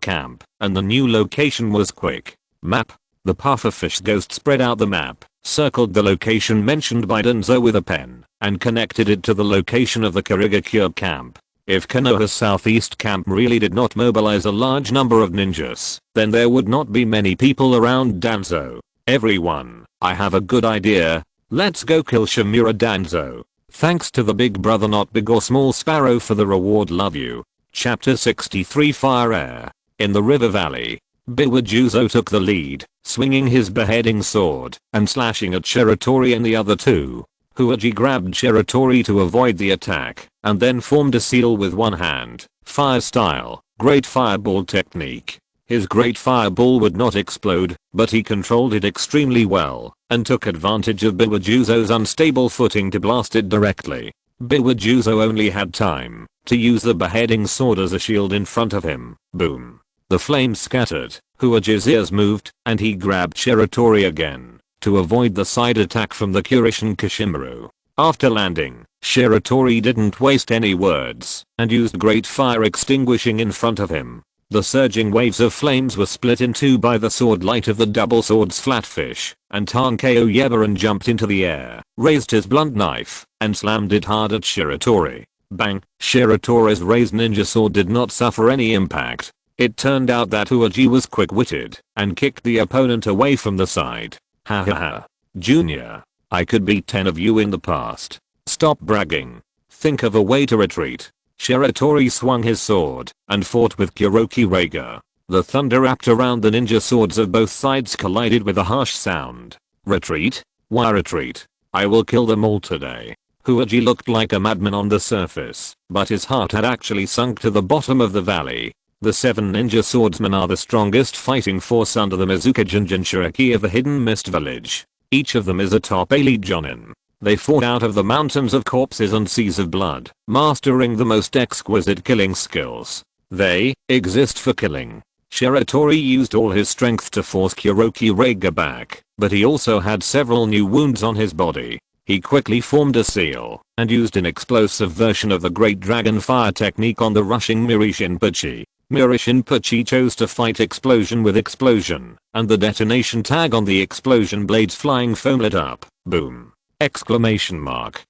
camp, and the new location was quick. Map. The pufferfish ghost spread out the map, circled the location mentioned by Danzo with a pen, and connected it to the location of the Kurigakure camp. If Konoha's southeast camp really did not mobilize a large number of ninjas, then there would not be many people around Danzo. Everyone, I have a good idea. Let's go kill Shimura Danzo. Thanks to the big brother not big or small sparrow for the reward, love you. Chapter 63 Fire Air. In the river valley, Biwajuzo took the lead, swinging his beheading sword and slashing at Shiratori and the other 2. Huaji grabbed Shiratori to avoid the attack and then formed a seal with one hand, fire style, great fireball technique. His great fireball would not explode, but he controlled it extremely well and took advantage of Biwajuzo's unstable footing to blast it directly. Biwajuzo only had time to use the beheading sword as a shield in front of him. Boom. The flames scattered, Huaji's ears moved, and he grabbed Shiratori again to avoid the side attack from the Kurishin Kishimaru. After landing, Shiratori didn't waste any words and used great fire extinguishing in front of him. The surging waves of flames were split in 2 by the sword light of the double sword's flatfish, and Tankeo Yebaran jumped into the air, raised his blunt knife, and slammed it hard at Shiratori. Bang! Shiratori's raised ninja sword did not suffer any impact. It turned out that Huaji was quick-witted and kicked the opponent away from the side. Ha ha ha. Junior, I could beat 10 of you in the past. Stop bragging. Think of a way to retreat. Shiratori swung his sword and fought with Kuroki Reiga. The thunder wrapped around the ninja swords of both sides collided with a harsh sound. Retreat? Why retreat? I will kill them all today. Huaji looked like a madman on the surface, but his heart had actually sunk to the bottom of the valley. The 7 ninja swordsmen are the strongest fighting force under the Mizuka Jinjinshiriki of the Hidden Mist Village. Each of them is a top elite jonin. They fought out of the mountains of corpses and seas of blood, mastering the most exquisite killing skills. They exist for killing. Shiratori used all his strength to force Kuroki Reiga back, but he also had several new wounds on his body. He quickly formed a seal and used an explosive version of the Great Dragon Fire technique on the rushing Mirishinpachi. Mirishinpachi chose to fight explosion with explosion, and the detonation tag on the explosion blade's flying foam lit up. Boom! Exclamation mark.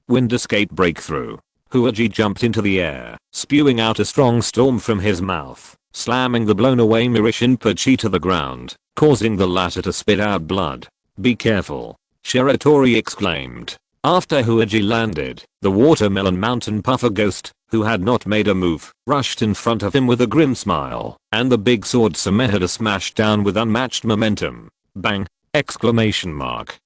Wind escape breakthrough. Huaji jumped into the air, spewing out a strong storm from his mouth, slamming the blown away Mirishinpachi to the ground, causing the latter to spit out blood. Be careful, Shiratori exclaimed. After Huaji landed, the watermelon mountain puffer ghost, who had not made a move, rushed in front of him with a grim smile, and the big sword Samehada smashed down with unmatched momentum. Bang! Exclamation mark.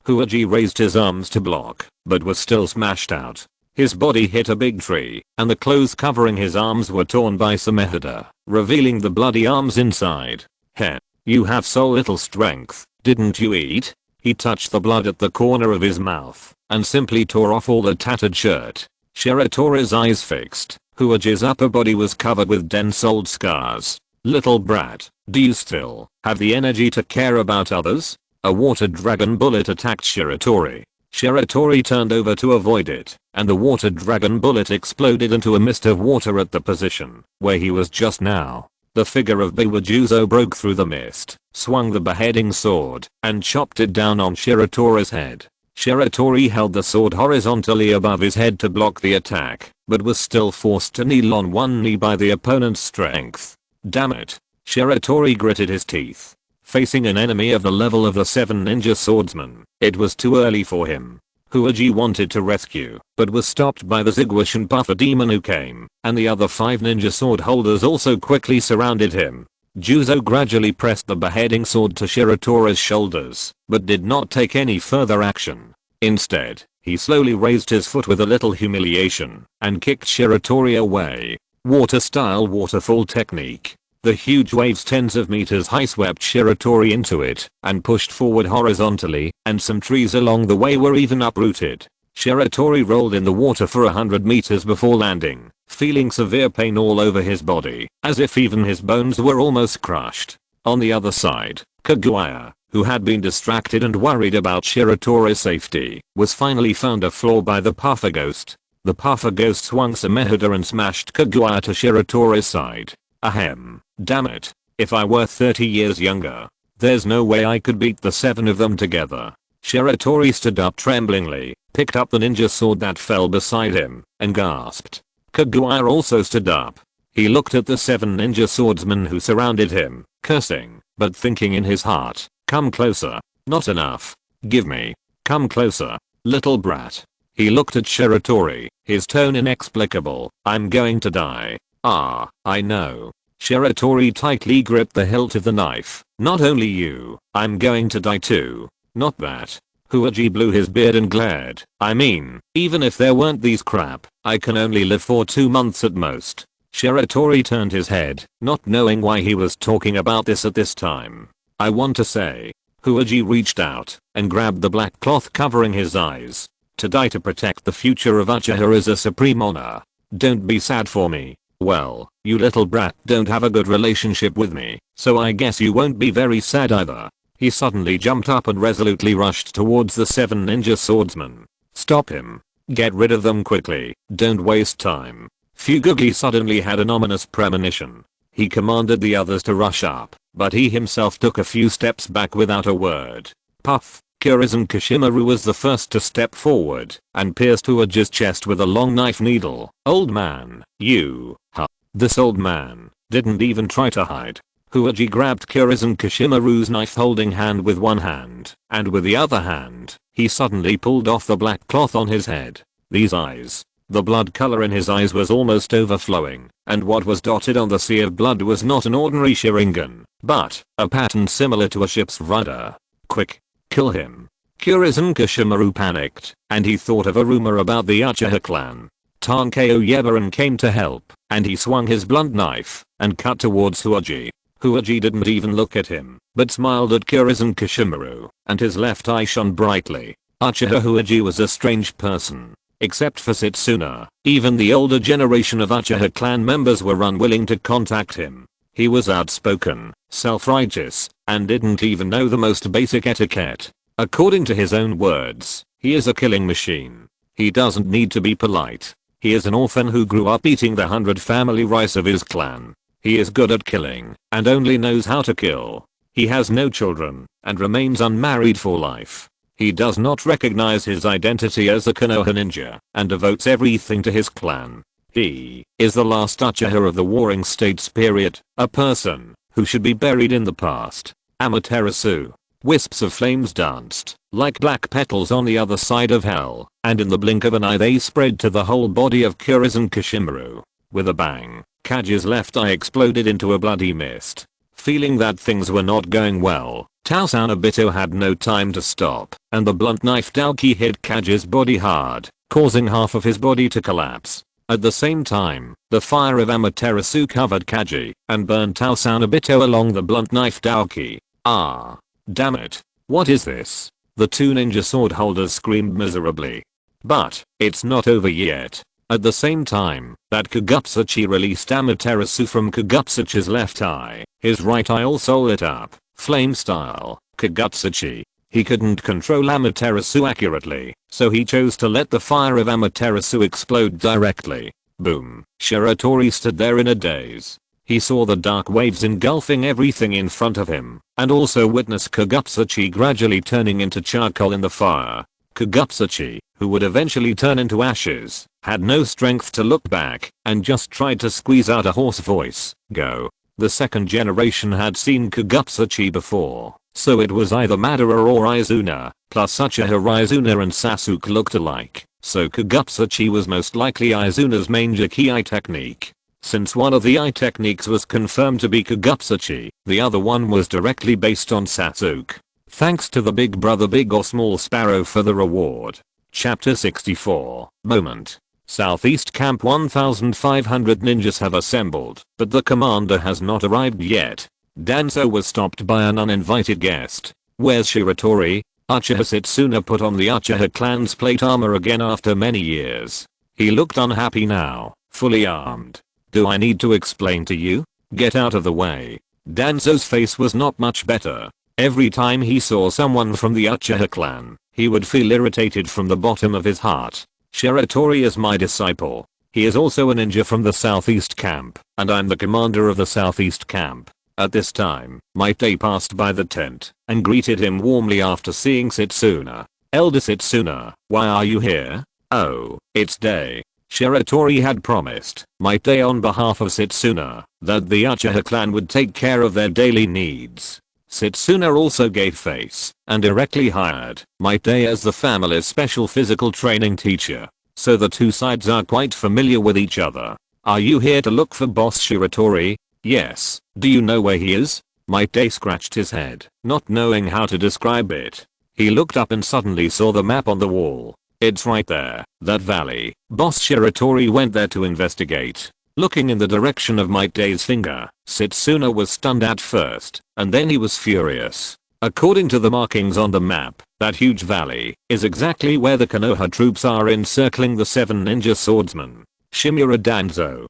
Huaji raised his arms to block, but was still smashed out. His body hit a big tree, and the clothes covering his arms were torn by Samehada, revealing the bloody arms inside. Heh, you have so little strength, didn't you eat? He touched the blood at the corner of his mouth, and simply tore off all the tattered shirt. Shiratori's eyes fixed. Huaji's upper body was covered with dense old scars. Little brat, do you still have the energy to care about others? A water dragon bullet attacked Shiratori. Shiratori turned over to avoid it, and the water dragon bullet exploded into a mist of water at the position where he was just now. The figure of Biwajuzo broke through the mist, swung the beheading sword, and chopped it down on Shiratori's head. Shiratori held the sword horizontally above his head to block the attack, but was still forced to kneel on one knee by the opponent's strength. Damn it. Shiratori gritted his teeth. Facing an enemy of the level of the 7 ninja swordsmen, it was too early for him. Huaji wanted to rescue, but was stopped by the Ziguish and Puffer demon who came, and the other 5 ninja sword holders also quickly surrounded him. Juzo gradually pressed the beheading sword to Shiratori's shoulders, but did not take any further action. Instead, he slowly raised his foot with a little humiliation, and kicked Shiratori away. Water-style waterfall technique. The huge waves tens of meters high swept Shiratori into it, and pushed forward horizontally, and some trees along the way were even uprooted. Shiratori rolled in the water for 100 meters before landing, feeling severe pain all over his body, as if even his bones were almost crushed. On the other side, Kaguya, who had been distracted and worried about Shiratori's safety, was finally found a flaw by the Puffer Ghost. The Puffer Ghost swung Samehada and smashed Kaguya to Shiratori's side. Ahem. Damn it. If I were 30 years younger, there's no way I could beat the 7 of them together. Shiratori stood up tremblingly, picked up the ninja sword that fell beside him, and gasped. Kaguya also stood up. He looked at the 7 ninja swordsmen who surrounded him, cursing, but thinking in his heart, come closer. Not enough. Give me. Come closer. Little brat. He looked at Shiratori, his tone inexplicable. I'm going to die. Ah, I know. Shiratori tightly gripped the hilt of the knife. Not only you, I'm going to die too. Not that. Huaji blew his beard and glared. I mean, even if there weren't these crap, I can only live for 2 months at most. Shiratori turned his head, not knowing why he was talking about this at this time. I want to say. Huaji reached out and grabbed the black cloth covering his eyes. To die to protect the future of Uchiha is a supreme honor. Don't be sad for me. Well, you little brat don't have a good relationship with me, so I guess you won't be very sad either. He suddenly jumped up and resolutely rushed towards the 7 ninja swordsmen. Stop him. Get rid of them quickly. Don't waste time. Fugugi suddenly had an ominous premonition. He commanded the others to rush up, but he himself took a few steps back without a word. Puff. Kurizen Kishimaru was the first to step forward and pierced Huaji's chest with a long knife needle. Old man, you, huh? This old man didn't even try to hide. Huaji grabbed Kurizen Kishimaru's knife holding hand with one hand, and with the other hand, he suddenly pulled off the black cloth on his head. These eyes. The blood color in his eyes was almost overflowing, and what was dotted on the sea of blood was not an ordinary Sharingan, but a pattern similar to a ship's rudder. Quick. Kill him. Kurizen Kishimaru panicked, and he thought of a rumor about the Uchiha clan. Tankeo Yebaran came to help, and he swung his blunt knife and cut towards Huaji. Huaji didn't even look at him, but smiled at Kurizen Kishimaru, and his left eye shone brightly. Uchiha Huaji was a strange person. Except for Setsuna, even the older generation of Uchiha clan members were unwilling to contact him. He was outspoken, self-righteous, and didn't even know the most basic etiquette. According to his own words, he is a killing machine. He doesn't need to be polite. He is an orphan who grew up eating the 100 family rice of his clan. He is good at killing, and only knows how to kill. He has no children, and remains unmarried for life. He does not recognize his identity as a Konoha ninja, and devotes everything to his clan. He is the last Uchiha of the Warring States period, a person who should be buried in the past. Amaterasu. Wisps of flames danced, like black petals on the other side of hell, and in the blink of an eye they spread to the whole body of Kurizen Kishimaru. With a bang, Kaji's left eye exploded into a bloody mist. Feeling that things were not going well, Taosan Obito had no time to stop, and the blunt knife Daoki hit Kaji's body hard, causing half of his body to collapse. At the same time, the fire of Amaterasu covered Kaji and burned Taosan Obito along the blunt knife Daoki. Ah. Damn it. What is this? The 2 ninja sword holders screamed miserably. But, it's not over yet. At the same time that Kagutsuchi released Amaterasu from Kagutsuchi's left eye, his right eye also lit up, flame style. Kagutsuchi. He couldn't control Amaterasu accurately, so he chose to let the fire of Amaterasu explode directly. Boom. Shiratori stood there in a daze. He saw the dark waves engulfing everything in front of him, and also witnessed Kagutsuchi gradually turning into charcoal in the fire. Kagutsuchi, who would eventually turn into ashes, had no strength to look back, and just tried to squeeze out a hoarse voice. Go. The second generation had seen Kagutsuchi before, so it was either Madara or Izuna, plus Uchiha Izuna and Sasuke looked alike, so Kagutsuchi was most likely Izuna's main Jiki technique. Since one of the eye techniques was confirmed to be Kagutsuchi, the other one was directly based on Sasuke. Thanks to the Big Brother Big or Small Sparrow for the reward. Chapter 64. Moment. Southeast Camp 1500 ninjas have assembled, but the commander has not arrived yet. Danzo was stopped by an uninvited guest. Where's Shiratori? Uchiha Setsuna put on the Uchiha clan's plate armor again after many years. He looked unhappy now, fully armed. Do I need to explain to you? Get out of the way. Danzo's face was not much better. Every time he saw someone from the Uchiha clan, he would feel irritated from the bottom of his heart. Shiratori is my disciple. He is also a ninja from the Southeast Camp, and I'm the commander of the Southeast Camp. At this time, Might Day passed by the tent and greeted him warmly after seeing Setsuna. Elder Setsuna, why are you here? Oh, it's Day. Shiratori had promised Might Day on behalf of Setsuna that the Uchiha clan would take care of their daily needs. Setsuna also gave face and directly hired Might Day as the family's special physical training teacher, so the two sides are quite familiar with each other. Are you here to look for Boss Shiratori? Yes. Do you know where he is? Might Day scratched his head, not knowing how to describe it. He looked up and suddenly saw the map on the wall. It's right there, that valley. Boss Shiratori went there to investigate. Looking in the direction of Might Day's finger, Setsuna was stunned at first, and then he was furious. According to the markings on the map, that huge valley is exactly where the Konoha troops are encircling the 7 ninja swordsmen. Shimura Danzo.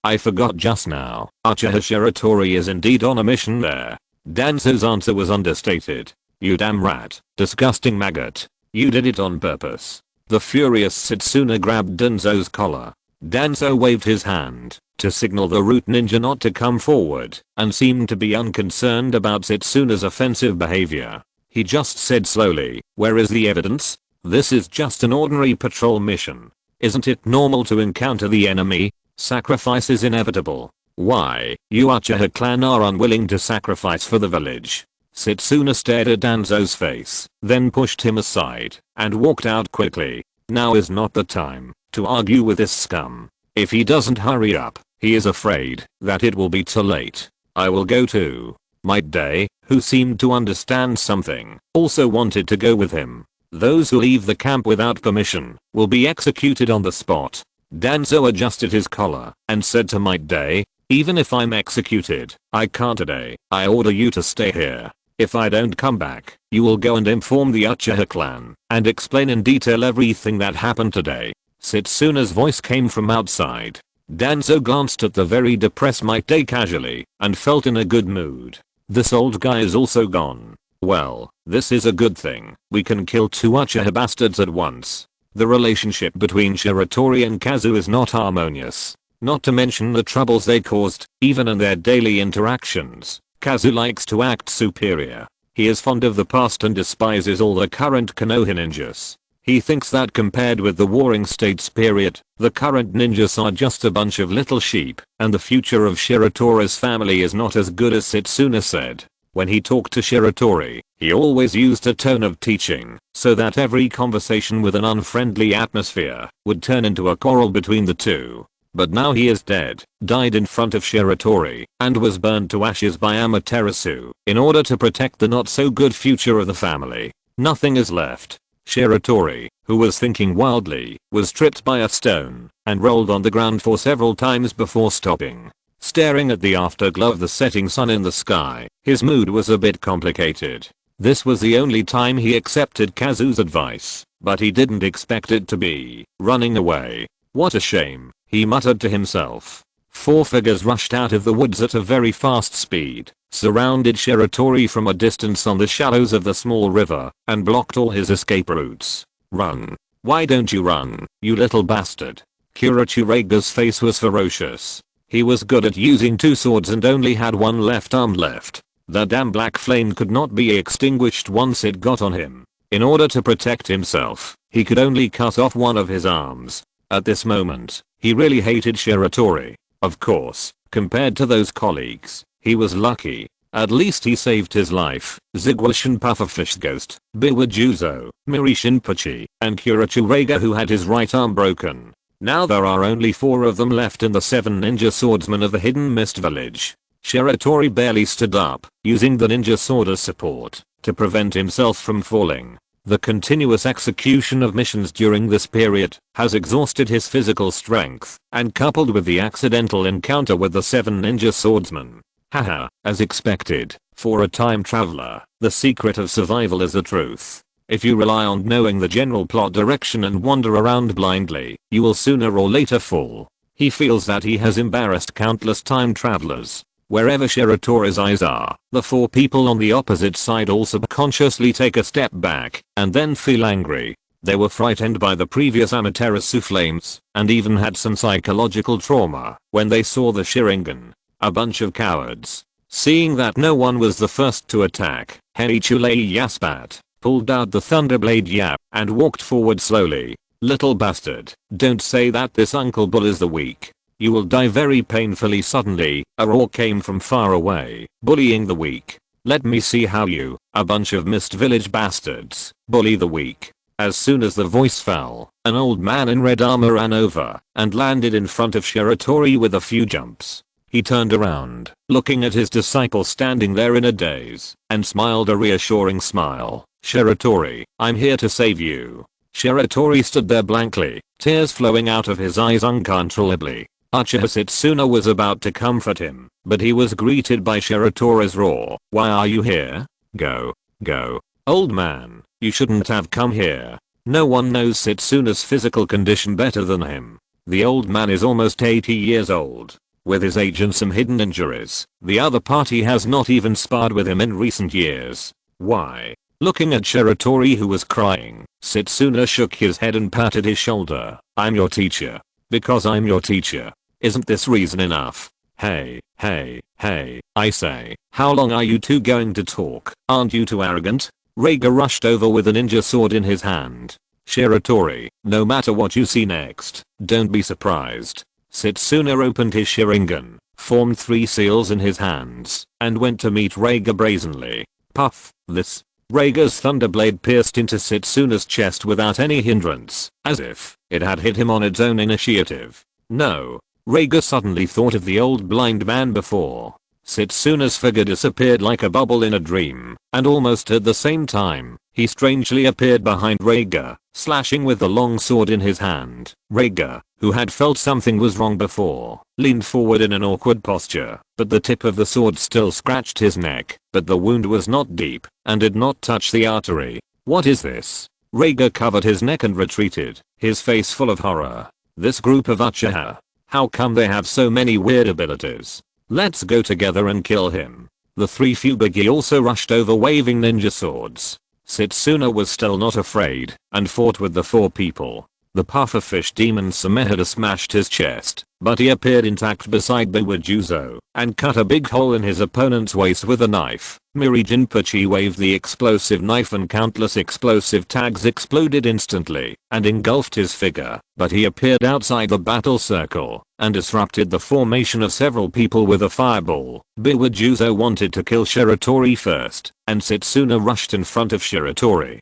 I forgot just now. Uchiha Shiratori is indeed on a mission there. Danzo's answer was understated. You damn rat. Disgusting maggot. You did it on purpose. The furious Setsuna grabbed Danzo's collar. Danzo waved his hand to signal the root ninja not to come forward and seemed to be unconcerned about Setsuna's offensive behavior. He just said slowly, where is the evidence? This is just an ordinary patrol mission. Isn't it normal to encounter the enemy? Sacrifice is inevitable. Why, you Uchiha clan are unwilling to sacrifice for the village. Setsuna stared at Danzo's face, then pushed him aside and walked out quickly. Now is not the time to argue with this scum. If he doesn't hurry up, he is afraid that it will be too late. I will go too. Might Day, who seemed to understand something, also wanted to go with him. Those who leave the camp without permission will be executed on the spot. Danzo adjusted his collar and said to Might Day, even if I'm executed, I can't today. I order you to stay here. If I don't come back, you will go and inform the Uchiha clan and explain in detail everything that happened today. Setsuna's voice came from outside. Danzo glanced at the very depressed Might Day casually and felt in a good mood. This old guy is also gone. Well, this is a good thing. We can kill 2 Uchiha bastards at once. The relationship between Shiratori and Kazu is not harmonious. Not to mention the troubles they caused, even in their daily interactions. Kazu likes to act superior. He is fond of the past and despises all the current Konoha ninjas. He thinks that compared with the Warring States period, the current ninjas are just a bunch of little sheep, and the future of Shiratori's family is not as good as Setsuna said. When he talked to Shiratori, he always used a tone of teaching, so that every conversation with an unfriendly atmosphere would turn into a quarrel between the two. But now he is dead, died in front of Shiratori, and was burned to ashes by Amaterasu, in order to protect the not so good future of the family. Nothing is left. Shiratori, who was thinking wildly, was tripped by a stone and rolled on the ground for several times before stopping. Staring at the afterglow of the setting sun in the sky, his mood was a bit complicated. This was the only time he accepted Kazu's advice, but he didn't expect it to be running away. What a shame, he muttered to himself. 4 figures rushed out of the woods at a very fast speed, surrounded Shiratori from a distance on the shallows of the small river, and blocked all his escape routes. Run. Why don't you run, you little bastard? Kurachiraga's face was ferocious. He was good at using 2 swords and only had 1 left arm left. The damn black flame could not be extinguished once it got on him. In order to protect himself, he could only cut off 1 of his arms. At this moment, he really hated Shiratori. Of course, Compared to those colleagues, he was lucky. At least he saved his life. Zigwashin Pufferfish Ghost, Biwajuzo, Miri Shinpochi, and Kurachu Reiga, who had his right arm broken. Now there are only 4 of them left in the 7 ninja swordsmen of the Hidden Mist Village. Shiratori barely stood up, using the ninja sword as support, to prevent himself from falling. The continuous execution of missions during this period has exhausted his physical strength, and coupled with the accidental encounter with the 7 ninja swordsmen. Haha, as expected, for a time traveler, the secret of survival is the truth. If you rely on knowing the general plot direction and wander around blindly, you will sooner or later fall. He feels that he has embarrassed countless time travelers. Wherever Shiratori's eyes are, the 4 people on the opposite side all subconsciously take a step back, and then feel angry. They were frightened by the previous Amaterasu flames, and even had some psychological trauma when they saw the Sharingan. A bunch of cowards. Seeing that no one was the first to attack, Heichulei Yaspat pulled out the Thunderblade Yap and walked forward slowly. Little bastard, don't say that this Uncle Bull is the weak. You will die very painfully suddenly. A roar came from far away, bullying the weak. Let me see how you, a bunch of Mist Village bastards, bully the weak. As soon as the voice fell, an old man in red armor ran over and landed in front of Shiratori with a few jumps. He turned around, looking at his disciple standing there in a daze, and smiled a reassuring smile. Shiratori, I'm here to save you. Shiratori stood there blankly, tears flowing out of his eyes uncontrollably. Uchiha Setsuna was about to comfort him, but he was greeted by Shiratori's roar. Why are you here? Go. Go. Old man, you shouldn't have come here. No one knows Setsuna's physical condition better than him. The old man is almost 80 years old. With his age and some hidden injuries, the other party has not even sparred with him in recent years. Why? Looking at Shiratori, who was crying, Setsuna shook his head and patted his shoulder. I'm your teacher. Because I'm your teacher. Isn't this reason enough? Hey, I say, how long are you two going to talk? Aren't you too arrogant? Reiga rushed over with a ninja sword in his hand. Shiratori, no matter what you see next, don't be surprised. Setsuna opened his Sharingan, formed 3 seals in his hands, and went to meet Reiga brazenly. Puff, this. Reiga's thunderblade pierced into Setsuna's chest without any hindrance, as if it had hit him on its own initiative. No. Reiga suddenly thought of the old blind man before. Setsuna's figure disappeared like a bubble in a dream, and almost at the same time, he strangely appeared behind Reiga, slashing with the long sword in his hand. Reiga, who had felt something was wrong before, leaned forward in an awkward posture, but the tip of the sword still scratched his neck, but the wound was not deep, and did not touch the artery. What is this? Reiga covered his neck and retreated, his face full of horror. This group of Uchiha. How come they have so many weird abilities? Let's go together and kill him. The 3 Fubigi also rushed over waving ninja swords. Setsuna was still not afraid, and fought with the 4 people. The pufferfish demon Samehada smashed his chest, but he appeared intact beside Biwajuzo, and cut a big hole in his opponent's waist with a knife. Miri Jinpachi waved the explosive knife and countless explosive tags exploded instantly, and engulfed his figure, but he appeared outside the battle circle, and disrupted the formation of several people with a fireball. Biwajuzo wanted to kill Shiratori first, and Setsuna rushed in front of Shiratori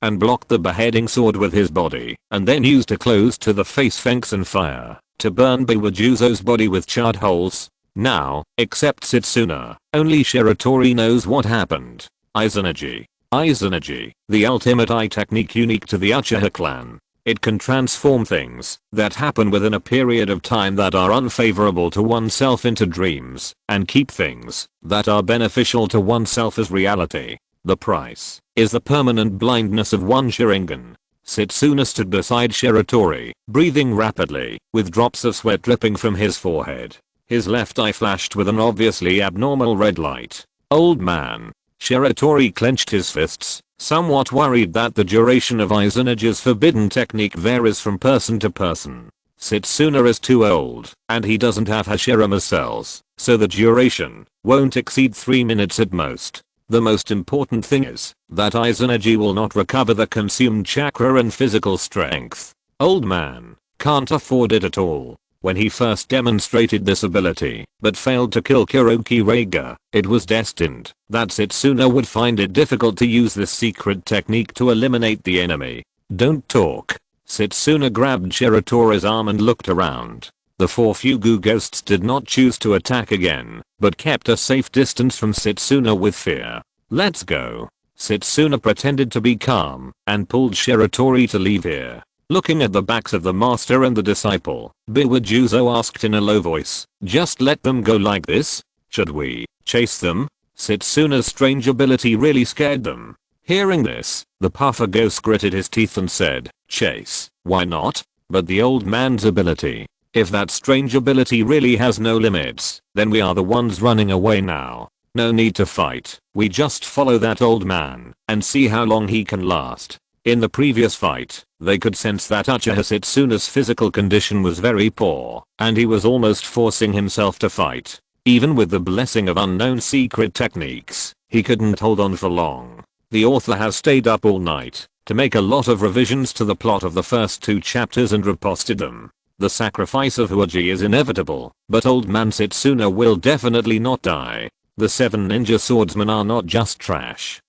and blocked the beheading sword with his body, and then used a close to the face fence and fire to burn Biwajuzo's body with charred holes. Now, except Setsuna, only Shiratori knows what happened. Eyes energy. Eyes energy, the ultimate eye technique unique to the Uchiha clan. It can transform things that happen within a period of time that are unfavorable to oneself into dreams, and keep things that are beneficial to oneself as reality. The price is the permanent blindness of one Sharingan. Setsuna stood beside Shiratori, breathing rapidly, with drops of sweat dripping from his forehead. His left eye flashed with an obviously abnormal red light. Old man. Shiratori clenched his fists, somewhat worried that the duration of Aizunage's forbidden technique varies from person to person. Setsuna is too old, and he doesn't have Hashirama cells, so the duration won't exceed 3 minutes at most. The most important thing is that Aizunaji will not recover the consumed chakra and physical strength. Old man, can't afford it at all. when he first demonstrated this ability, but failed to kill Kuroki Reiga, it was destined that Setsuna would find it difficult to use this secret technique to eliminate the enemy. Don't talk. Setsuna grabbed Shiratori's arm and looked around. The 4 Fugu ghosts did not choose to attack again, but kept a safe distance from Setsuna with fear. Let's go. Setsuna pretended to be calm and pulled Shiratori to leave here. Looking at the backs of the master and the disciple, Biwajuzo asked in a low voice, just let them go like this? Should we chase them? Setsuna's strange ability really scared them. Hearing this, the puffer ghost gritted his teeth and said, chase, why not? But the old man's ability. If that strange ability really has no limits, then we are the ones running away now. No need to fight, we just follow that old man and see how long he can last. In the previous fight, they could sense that Uchiha Setsuna's physical condition was very poor, and he was almost forcing himself to fight. Even with the blessing of unknown secret techniques, he couldn't hold on for long. The author has stayed up all night to make a lot of revisions to the plot of the first 2 chapters and reposted them. The sacrifice of Uchi is inevitable, but old man Setsuna will definitely not die. The 7 ninja swordsmen are not just trash.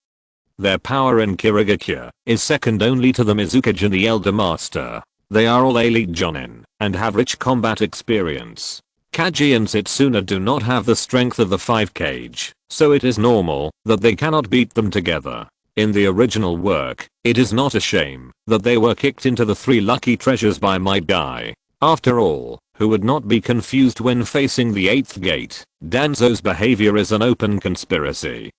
Their power in Kirigakure is second only to the Mizukage and the Elder Master. They are all elite jonin and have rich combat experience. Kaji and Setsuna do not have the strength of the 5 Kage, so it is normal that they cannot beat them together. In the original work, it is not a shame that they were kicked into the 3 lucky treasures by my guy. After all, who would not be confused when facing the 8th gate? Danzo's behavior is an open conspiracy.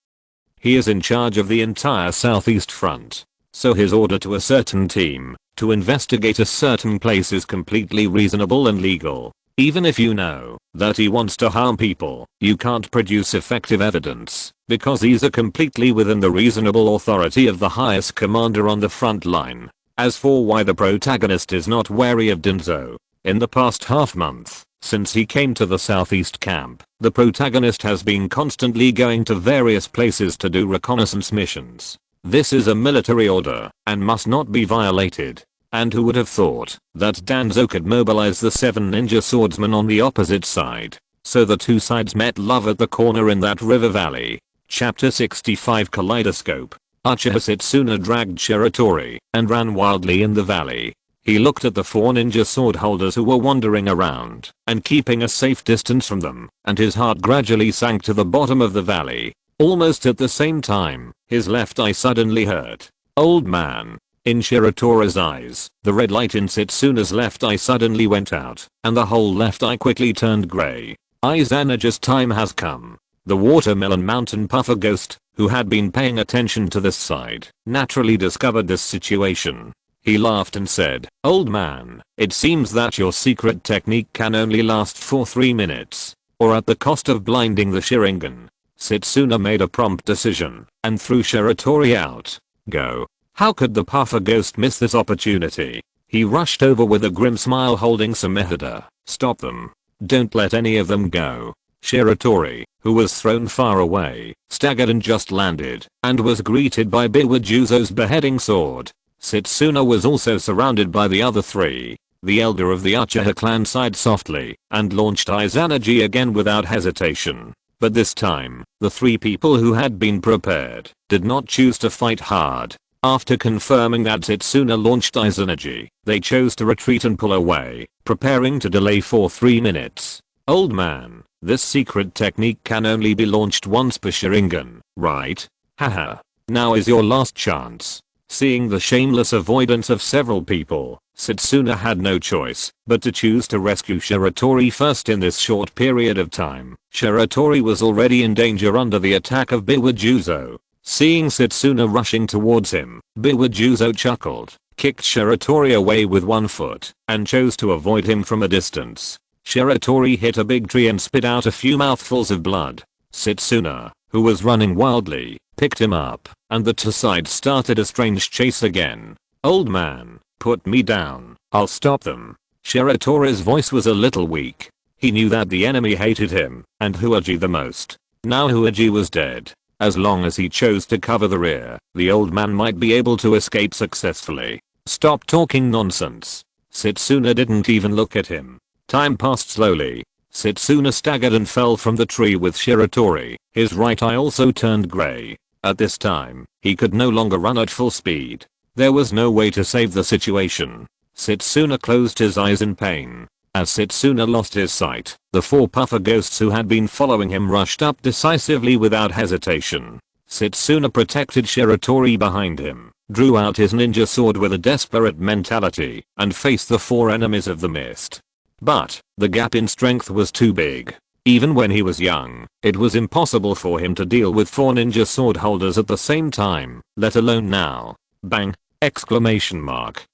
He is in charge of the entire southeast front, so his order to a certain team to investigate a certain place is completely reasonable and legal. Even if you know that he wants to harm people, you can't produce effective evidence, because these are completely within the reasonable authority of the highest commander on the front line. As for why the protagonist is not wary of Danzo, in the past half month, since he came to the southeast camp, the protagonist has been constantly going to various places to do reconnaissance missions. This is a military order and must not be violated. And who would have thought that Danzo could mobilize the 7 ninja swordsmen on the opposite side? So the 2 sides met love at the corner in that river valley. Chapter 65 Kaleidoscope. Uchiha Setsuna dragged Shiratori and ran wildly in the valley. He looked at the 4 ninja sword holders who were wandering around and keeping a safe distance from them, and his heart gradually sank to the bottom of the valley. Almost at the same time, his left eye suddenly hurt. Old man. In Shiratori's eyes, the red light in Setsuna's left eye suddenly went out, and the whole left eye quickly turned grey. Izanaja's time has come. The watermelon mountain puffer ghost, who had been paying attention to this side, naturally discovered this situation. He laughed and said, old man, it seems that your secret technique can only last for 3 minutes, or at the cost of blinding the Sharingan. Setsuna made a prompt decision and threw Shiratori out. Go. How could the puffer ghost miss this opportunity? He rushed over with a grim smile holding Samehada. Stop them. Don't let any of them go. Shiratori, who was thrown far away, staggered and just landed, and was greeted by Biwajuzo's beheading sword. Setsuna was also surrounded by the other 3. The elder of the Uchiha clan sighed softly and launched Izanaji again without hesitation. But this time, the 3 people who had been prepared did not choose to fight hard. After confirming that Setsuna launched Izanaji, they chose to retreat and pull away, preparing to delay for 3 minutes. Old man, this secret technique can only be launched once per Sharingan, right? Haha. Now is your last chance. Seeing the shameless avoidance of several people, Setsuna had no choice but to choose to rescue Shiratori first in this short period of time. Shiratori was already in danger under the attack of Biwajuzo. Seeing Setsuna rushing towards him, Biwajuzo chuckled, kicked Shiratori away with 1 foot, and chose to avoid him from a distance. Shiratori hit a big tree and spit out a few mouthfuls of blood. Setsuna, who was running wildly, picked him up, and the 2 sides started a strange chase again. Old man, put me down, I'll stop them. Shiratori's voice was a little weak. He knew that the enemy hated him, and Huaji the most. Now Huaji was dead. As long as he chose to cover the rear, the old man might be able to escape successfully. Stop talking nonsense. Setsuna didn't even look at him. Time passed slowly. Setsuna staggered and fell from the tree with Shiratori. His right eye also turned grey. At this time, he could no longer run at full speed. There was no way to save the situation. Setsuna closed his eyes in pain. As Setsuna lost his sight, the 4 puffer ghosts who had been following him rushed up decisively without hesitation. Setsuna protected Shiratori behind him, drew out his ninja sword with a desperate mentality, and faced the 4 enemies of the mist. But, the gap in strength was too big. Even when he was young, it was impossible for him to deal with 4 ninja sword holders at the same time, let alone now. Bang! Exclamation mark.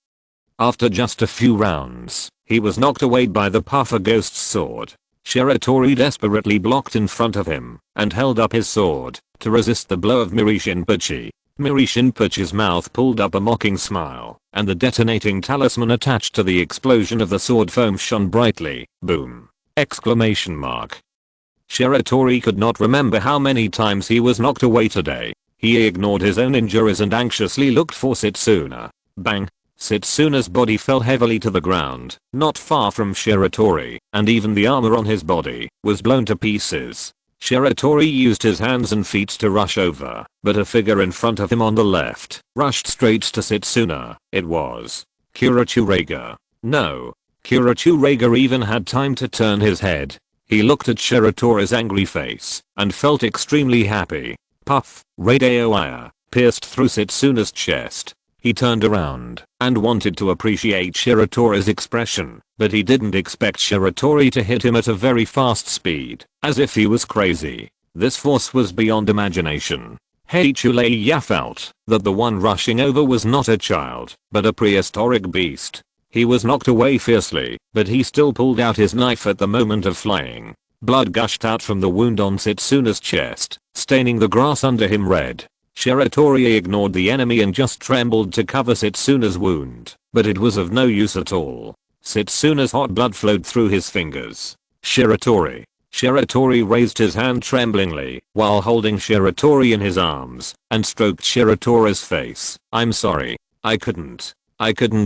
After just a few rounds, he was knocked away by the puffer ghost's sword. Shiratori desperately blocked in front of him, and held up his sword, to resist the blow of Mirishinpachi. Mirishinpachi's mouth pulled up a mocking smile, and the detonating talisman attached to the explosion of the sword foam shone brightly. Boom! Exclamation mark. Shiratori could not remember how many times he was knocked away today. He ignored his own injuries and anxiously looked for Setsuna. Bang! Setsuna's body fell heavily to the ground, not far from Shiratori, and even the armor on his body was blown to pieces. Shiratori used his hands and feet to rush over, but a figure in front of him on the left rushed straight to Setsuna. It was Kurachuraiga. No. Kurachuraiga even had time to turn his head. He looked at Shiratori's angry face and felt extremely happy. Puff! Radioia pierced through Setsuna's chest. He turned around and wanted to appreciate Shiratori's expression, but he didn't expect Shiratori to hit him at a very fast speed, as if he was crazy. This force was beyond imagination. Heichulei felt that the one rushing over was not a child, but a prehistoric beast. He was knocked away fiercely, but he still pulled out his knife at the moment of flying. Blood gushed out from the wound on Setsuna's chest, staining the grass under him red. Shiratori ignored the enemy and just trembled to cover Setsuna's wound, but it was of no use at all. Setsuna's hot blood flowed through his fingers. Shiratori. Shiratori raised his hand tremblingly while holding Shiratori in his arms and stroked Shiratori's face. I'm sorry. I couldn't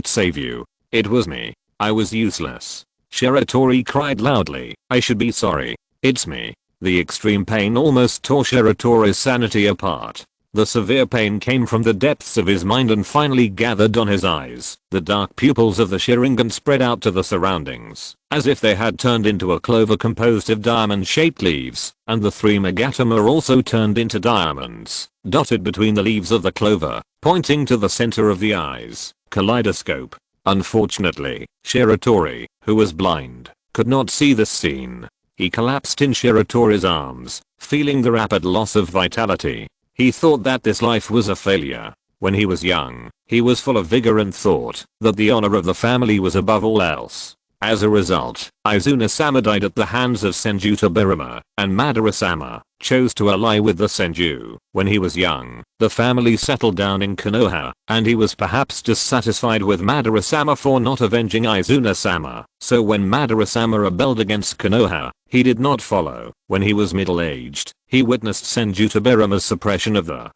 save you. It was me. I was useless. Shiratori cried loudly. I should be sorry. It's me. The extreme pain almost tore Shiratori's sanity apart. The severe pain came from the depths of his mind and finally gathered on his eyes. The dark pupils of the Sharingan spread out to the surroundings, as if they had turned into a clover composed of diamond-shaped leaves, and the 3 Megatama also turned into diamonds, dotted between the leaves of the clover, pointing to the center of the eyes. Kaleidoscope. Unfortunately, Shiratori, who was blind, could not see this scene. He collapsed in Shiratori's arms, feeling the rapid loss of vitality. He thought that this life was a failure. When he was young, he was full of vigor and thought that the honor of the family was above all else. As a result, Izuna-sama died at the hands of Senju Tobirama, and Madara-sama chose to ally with the Senju. When he was young, the family settled down in Konoha, and he was perhaps dissatisfied with Madara-sama for not avenging Izuna-sama. So when Madara-sama rebelled against Konoha, he did not follow. When he was middle-aged, he witnessed Senju Tobirama's suppression of the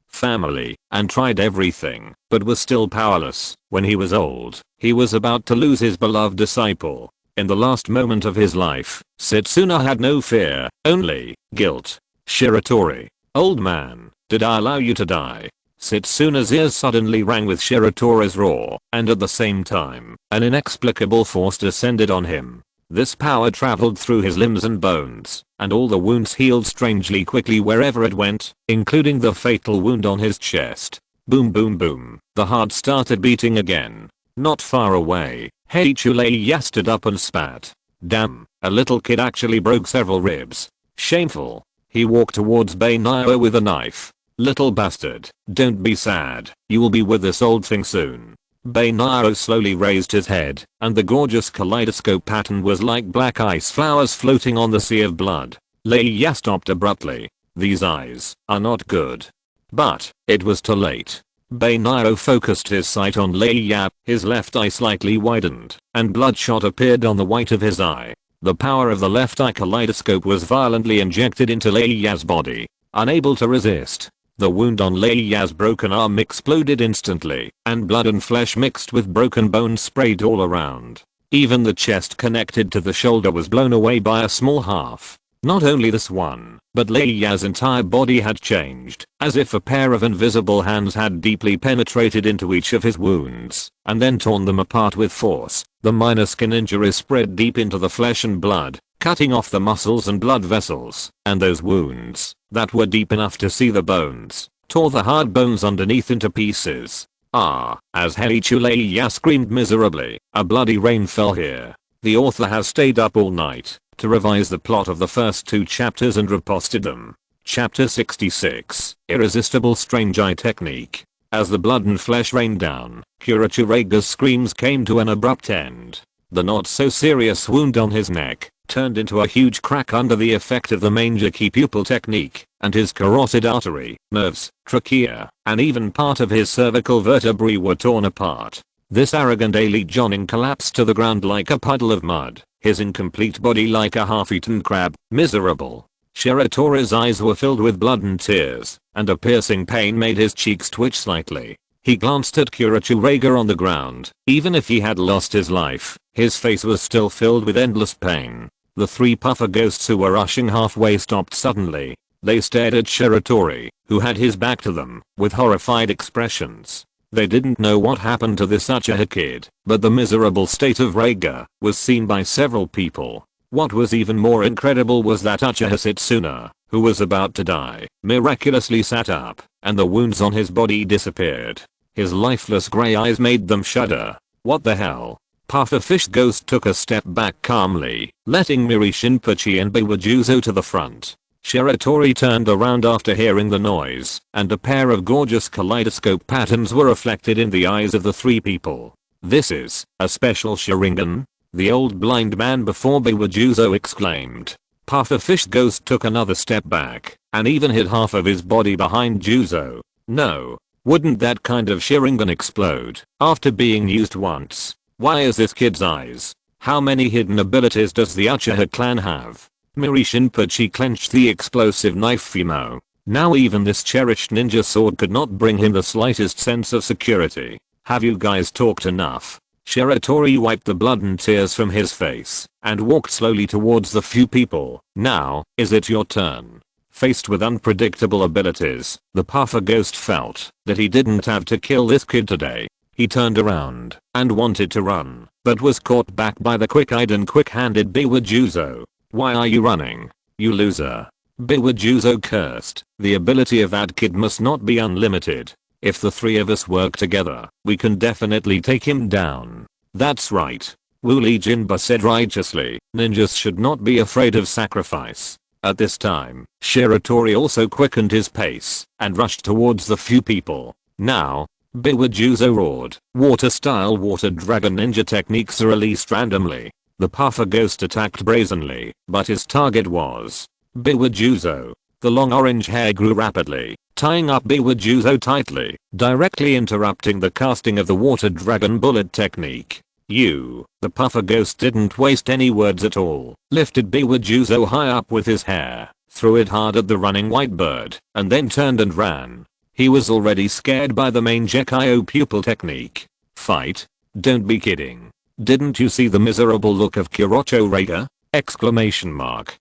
family, and tried everything, but was still powerless. When he was old, he was about to lose his beloved disciple. In the last moment of his life, Setsuna had no fear, only guilt. Shiratori. Old man, did I allow you to die? Setsuna's ears suddenly rang with Shiratori's roar, and at the same time, an inexplicable force descended on him. This power traveled through his limbs and bones, and all the wounds healed strangely quickly wherever it went, including the fatal wound on his chest. Boom boom boom, the heart started beating again. Not far away, Heichulei stood up and spat. Damn, a little kid actually broke several ribs. Shameful. He walked towards Bainio with a knife. Little bastard, don't be sad, you will be with this old thing soon. Bainio slowly raised his head, and the gorgeous kaleidoscope pattern was like black ice flowers floating on the sea of blood. Leia stopped abruptly. These eyes are not good. But, it was too late. Bainio focused his sight on Leia, his left eye slightly widened, and bloodshot appeared on the white of his eye. The power of the left eye kaleidoscope was violently injected into Leia's body. Unable to resist, the wound on Leia's broken arm exploded instantly, and blood and flesh mixed with broken bones sprayed all around. Even the chest connected to the shoulder was blown away by a small half. Not only this one, but Lei Ya's entire body had changed, as if a pair of invisible hands had deeply penetrated into each of his wounds, and then torn them apart with force. The minor skin injuries spread deep into the flesh and blood, cutting off the muscles and blood vessels, and those wounds, that were deep enough to see the bones, tore the hard bones underneath into pieces. Ah, as Heiichi Lei Ya screamed miserably, a bloody rain fell here. The author has stayed up all night to revise the plot of the first 2 chapters and reposted them. Chapter 66, Irresistible Strange Eye Technique. As the blood and flesh rained down, Shiratori's screams came to an abrupt end. The not so serious wound on his neck turned into a huge crack under the effect of the Mangeki pupil technique, and his carotid artery, nerves, trachea, and even part of his cervical vertebrae were torn apart. This arrogant elite Jonin collapsed to the ground like a puddle of mud, his incomplete body like a half-eaten crab, miserable. Shiratori's eyes were filled with blood and tears, and a piercing pain made his cheeks twitch slightly. He glanced at Shiratori on the ground. Even if he had lost his life, his face was still filled with endless pain. The 3 puffer ghosts who were rushing halfway stopped suddenly. They stared at Shiratori, who had his back to them, with horrified expressions. They didn't know what happened to this Uchiha kid, but the miserable state of Reiga was seen by several people. What was even more incredible was that Uchiha Setsuna, who was about to die, miraculously sat up, and the wounds on his body disappeared. His lifeless grey eyes made them shudder. What the hell? Pufferfish Ghost took a step back calmly, letting Miri Shinpachi and Biwajuzo to the front. Shiratori turned around after hearing the noise, and a pair of gorgeous kaleidoscope patterns were reflected in the eyes of the 3 people. This is a special Sharingan? The old blind man before Biwajuzo exclaimed. Pufferfish Ghost took another step back, and even hid half of his body behind Juzo. No. Wouldn't that kind of Sharingan explode after being used once? Why is this kid's eyes? How many hidden abilities does the Uchiha clan have? Miri Shinpachi clenched the explosive knife Fimo. Now even this cherished ninja sword could not bring him the slightest sense of security. Have you guys talked enough? Shiratori wiped the blood and tears from his face and walked slowly towards the few people. Now, is it your turn? Faced with unpredictable abilities, the puffer ghost felt that he didn't have to kill this kid today. He turned around and wanted to run, but was caught back by the quick-eyed and quick-handed Biwajuzo. Why are you running? You loser. Biwajuzo cursed. The ability of that kid must not be unlimited. If the 3 of us work together, we can definitely take him down. That's right. Wooly Jinba said righteously. Ninjas should not be afraid of sacrifice. At this time, Shiratori also quickened his pace and rushed towards the few people. Now, Biwajuzo roared. Water-style water dragon ninja techniques are released randomly. The puffer ghost attacked brazenly, but his target was Biwajuzo. The long orange hair grew rapidly, tying up Biwajuzo tightly, directly interrupting the casting of the water dragon bullet technique. The puffer ghost didn't waste any words at all, lifted Biwajuzo high up with his hair, threw it hard at the running white bird, and then turned and ran. He was already scared by the main Gekio pupil technique. Fight? Don't be kidding. Didn't you see the miserable look of Shiratori? Exclamation mark.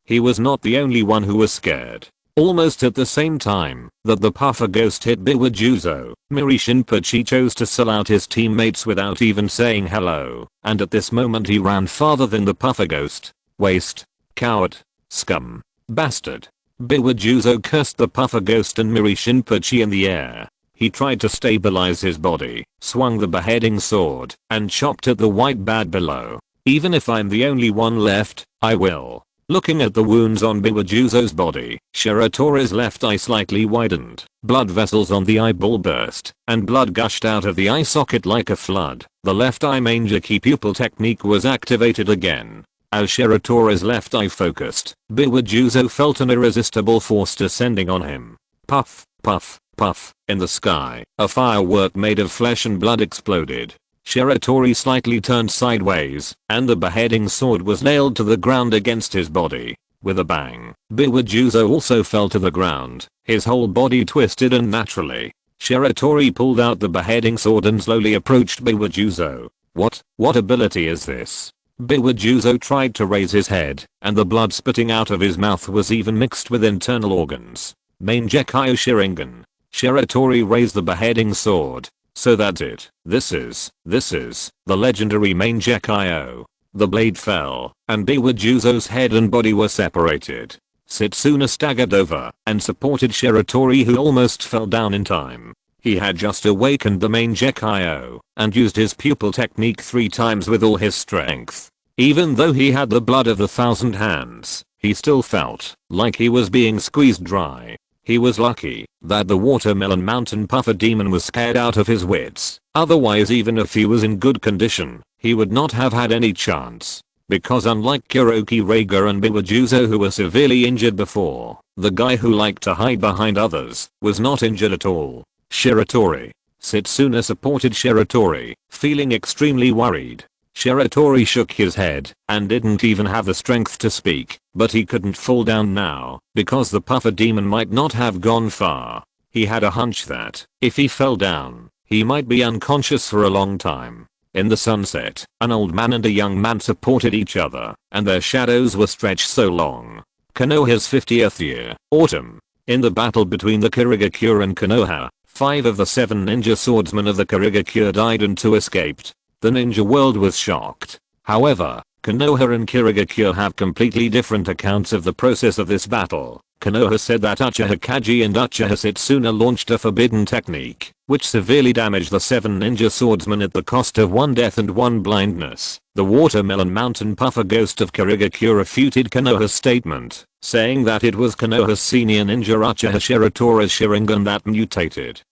He was not the only one who was scared. Almost at the same time that the puffer ghost hit Biwajuzo, Miri Shinpachi chose to sell out his teammates without even saying hello, and at this moment he ran farther than the puffer ghost. Waste. Coward. Scum. Bastard. Biwajuzo cursed the puffer ghost and Miri Shinpachi in the air. He tried to stabilize his body, swung the beheading sword, and chopped at the white bat below. Even if I'm the only one left, I will. Looking at the wounds on Biwajuzo's body, Shiratori's left eye slightly widened, blood vessels on the eyeball burst, and blood gushed out of the eye socket like a flood. The left eye Mangeki pupil technique was activated again. As Shiratori's left eye focused, Biwajuzo felt an irresistible force descending on him. Puff, puff, puff. In the sky, a firework made of flesh and blood exploded. Shiratori slightly turned sideways, and the beheading sword was nailed to the ground against his body. With a bang, Biwajuzo also fell to the ground, his whole body twisted unnaturally. Shiratori pulled out the beheading sword and slowly approached Biwajuzo. What ability is this? Biwajuzo tried to raise his head, and the blood spitting out of his mouth was even mixed with internal organs. Main Gekio Sharingan. Shiratori raised the beheading sword. So that's it. This is the legendary main Gekio. The blade fell, and Biwajuzo's head and body were separated. Setsuna staggered over and supported Shiratori, who almost fell down in time. He had just awakened the main Gekio and used his pupil technique 3 times with all his strength. Even though he had the blood of 1,000 hands, he still felt like he was being squeezed dry. He was lucky that the watermelon mountain puffer demon was scared out of his wits. Otherwise, even if he was in good condition, he would not have had any chance. Because unlike Kuroki Reiga and Biwajuzo, who were severely injured before, the guy who liked to hide behind others was not injured at all. Shiratori. Setsuna supported Shiratori, feeling extremely worried. Shiratori shook his head and didn't even have the strength to speak, but he couldn't fall down now because the puffer demon might not have gone far. He had a hunch that if he fell down, he might be unconscious for a long time. In the sunset, an old man and a young man supported each other, and their shadows were stretched so long. Konoha's 50th year, autumn. In the battle between the Kirigakure and Konoha, 5 of the 7 ninja swordsmen of the Kirigakure died and 2 escaped. The ninja world was shocked. However, Konoha and Kirigakure have completely different accounts of the process of this battle. Konoha said that Uchiha Kaji and Uchiha Setsuna launched a forbidden technique, which severely damaged the 7 ninja swordsmen at the cost of 1 death and 1 blindness. The watermelon mountain puffer ghost of Kirigakure refuted Konoha's statement, saying that it was Konoha's senior ninja Uchiha Shiratori's Sharingan that mutated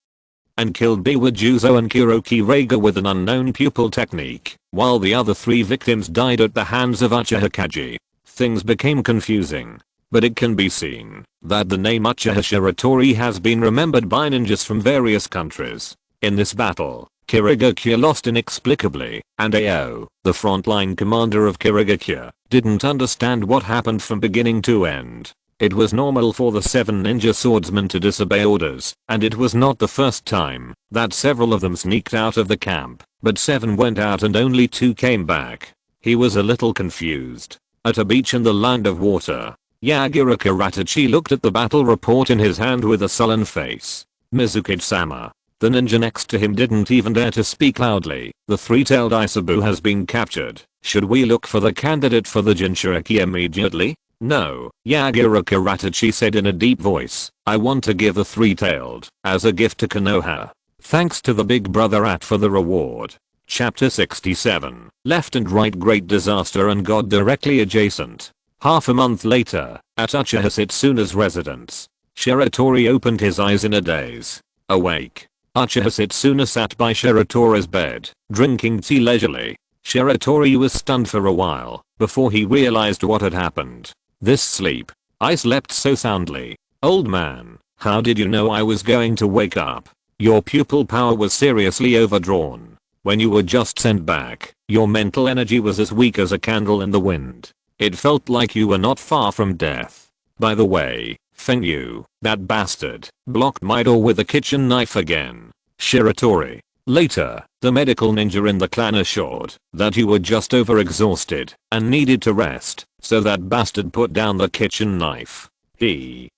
and killed Biwajuzo and Kuroki Reiga with an unknown pupil technique, while the other 3 victims died at the hands of Uchiha Kaji. Things became confusing, but it can be seen that the name Uchiha Shiratori has been remembered by ninjas from various countries. In this battle, Kirigakure lost inexplicably, and Ao, the frontline commander of Kirigakure, didn't understand what happened from beginning to end. It was normal for the 7 ninja swordsmen to disobey orders, and it was not the first time that several of them sneaked out of the camp, but 7 went out and only 2 came back. He was a little confused. At a beach in the land of water, Yagura Karatachi looked at the battle report in his hand with a sullen face. Mizukage-sama. The ninja next to him didn't even dare to speak loudly. The 3-tailed Isabu has been captured. Should we look for the candidate for the Jinchuriki immediately? No, Yagura Karatachi said in a deep voice. I want to give the 3-tailed as a gift to Konoha. Thanks to the big brother at for the reward. Chapter 67. Left and right great disaster and God directly adjacent. Half a month later, at Uchiha Setsuna's residence, Shiratori opened his eyes in a daze. Awake. Uchiha Setsuna sat by Shiratori's bed, drinking tea leisurely. Shiratori was stunned for a while before he realized what had happened. This sleep. I slept so soundly. Old man, how did you know I was going to wake up? Your pupil power was seriously overdrawn. When you were just sent back, your mental energy was as weak as a candle in the wind. It felt like you were not far from death. By the way, Fengyu, that bastard, blocked my door with a kitchen knife again. Shiratori. Later, the medical ninja in the clan assured that you were just overexhausted and needed to rest, so that bastard put down the kitchen knife.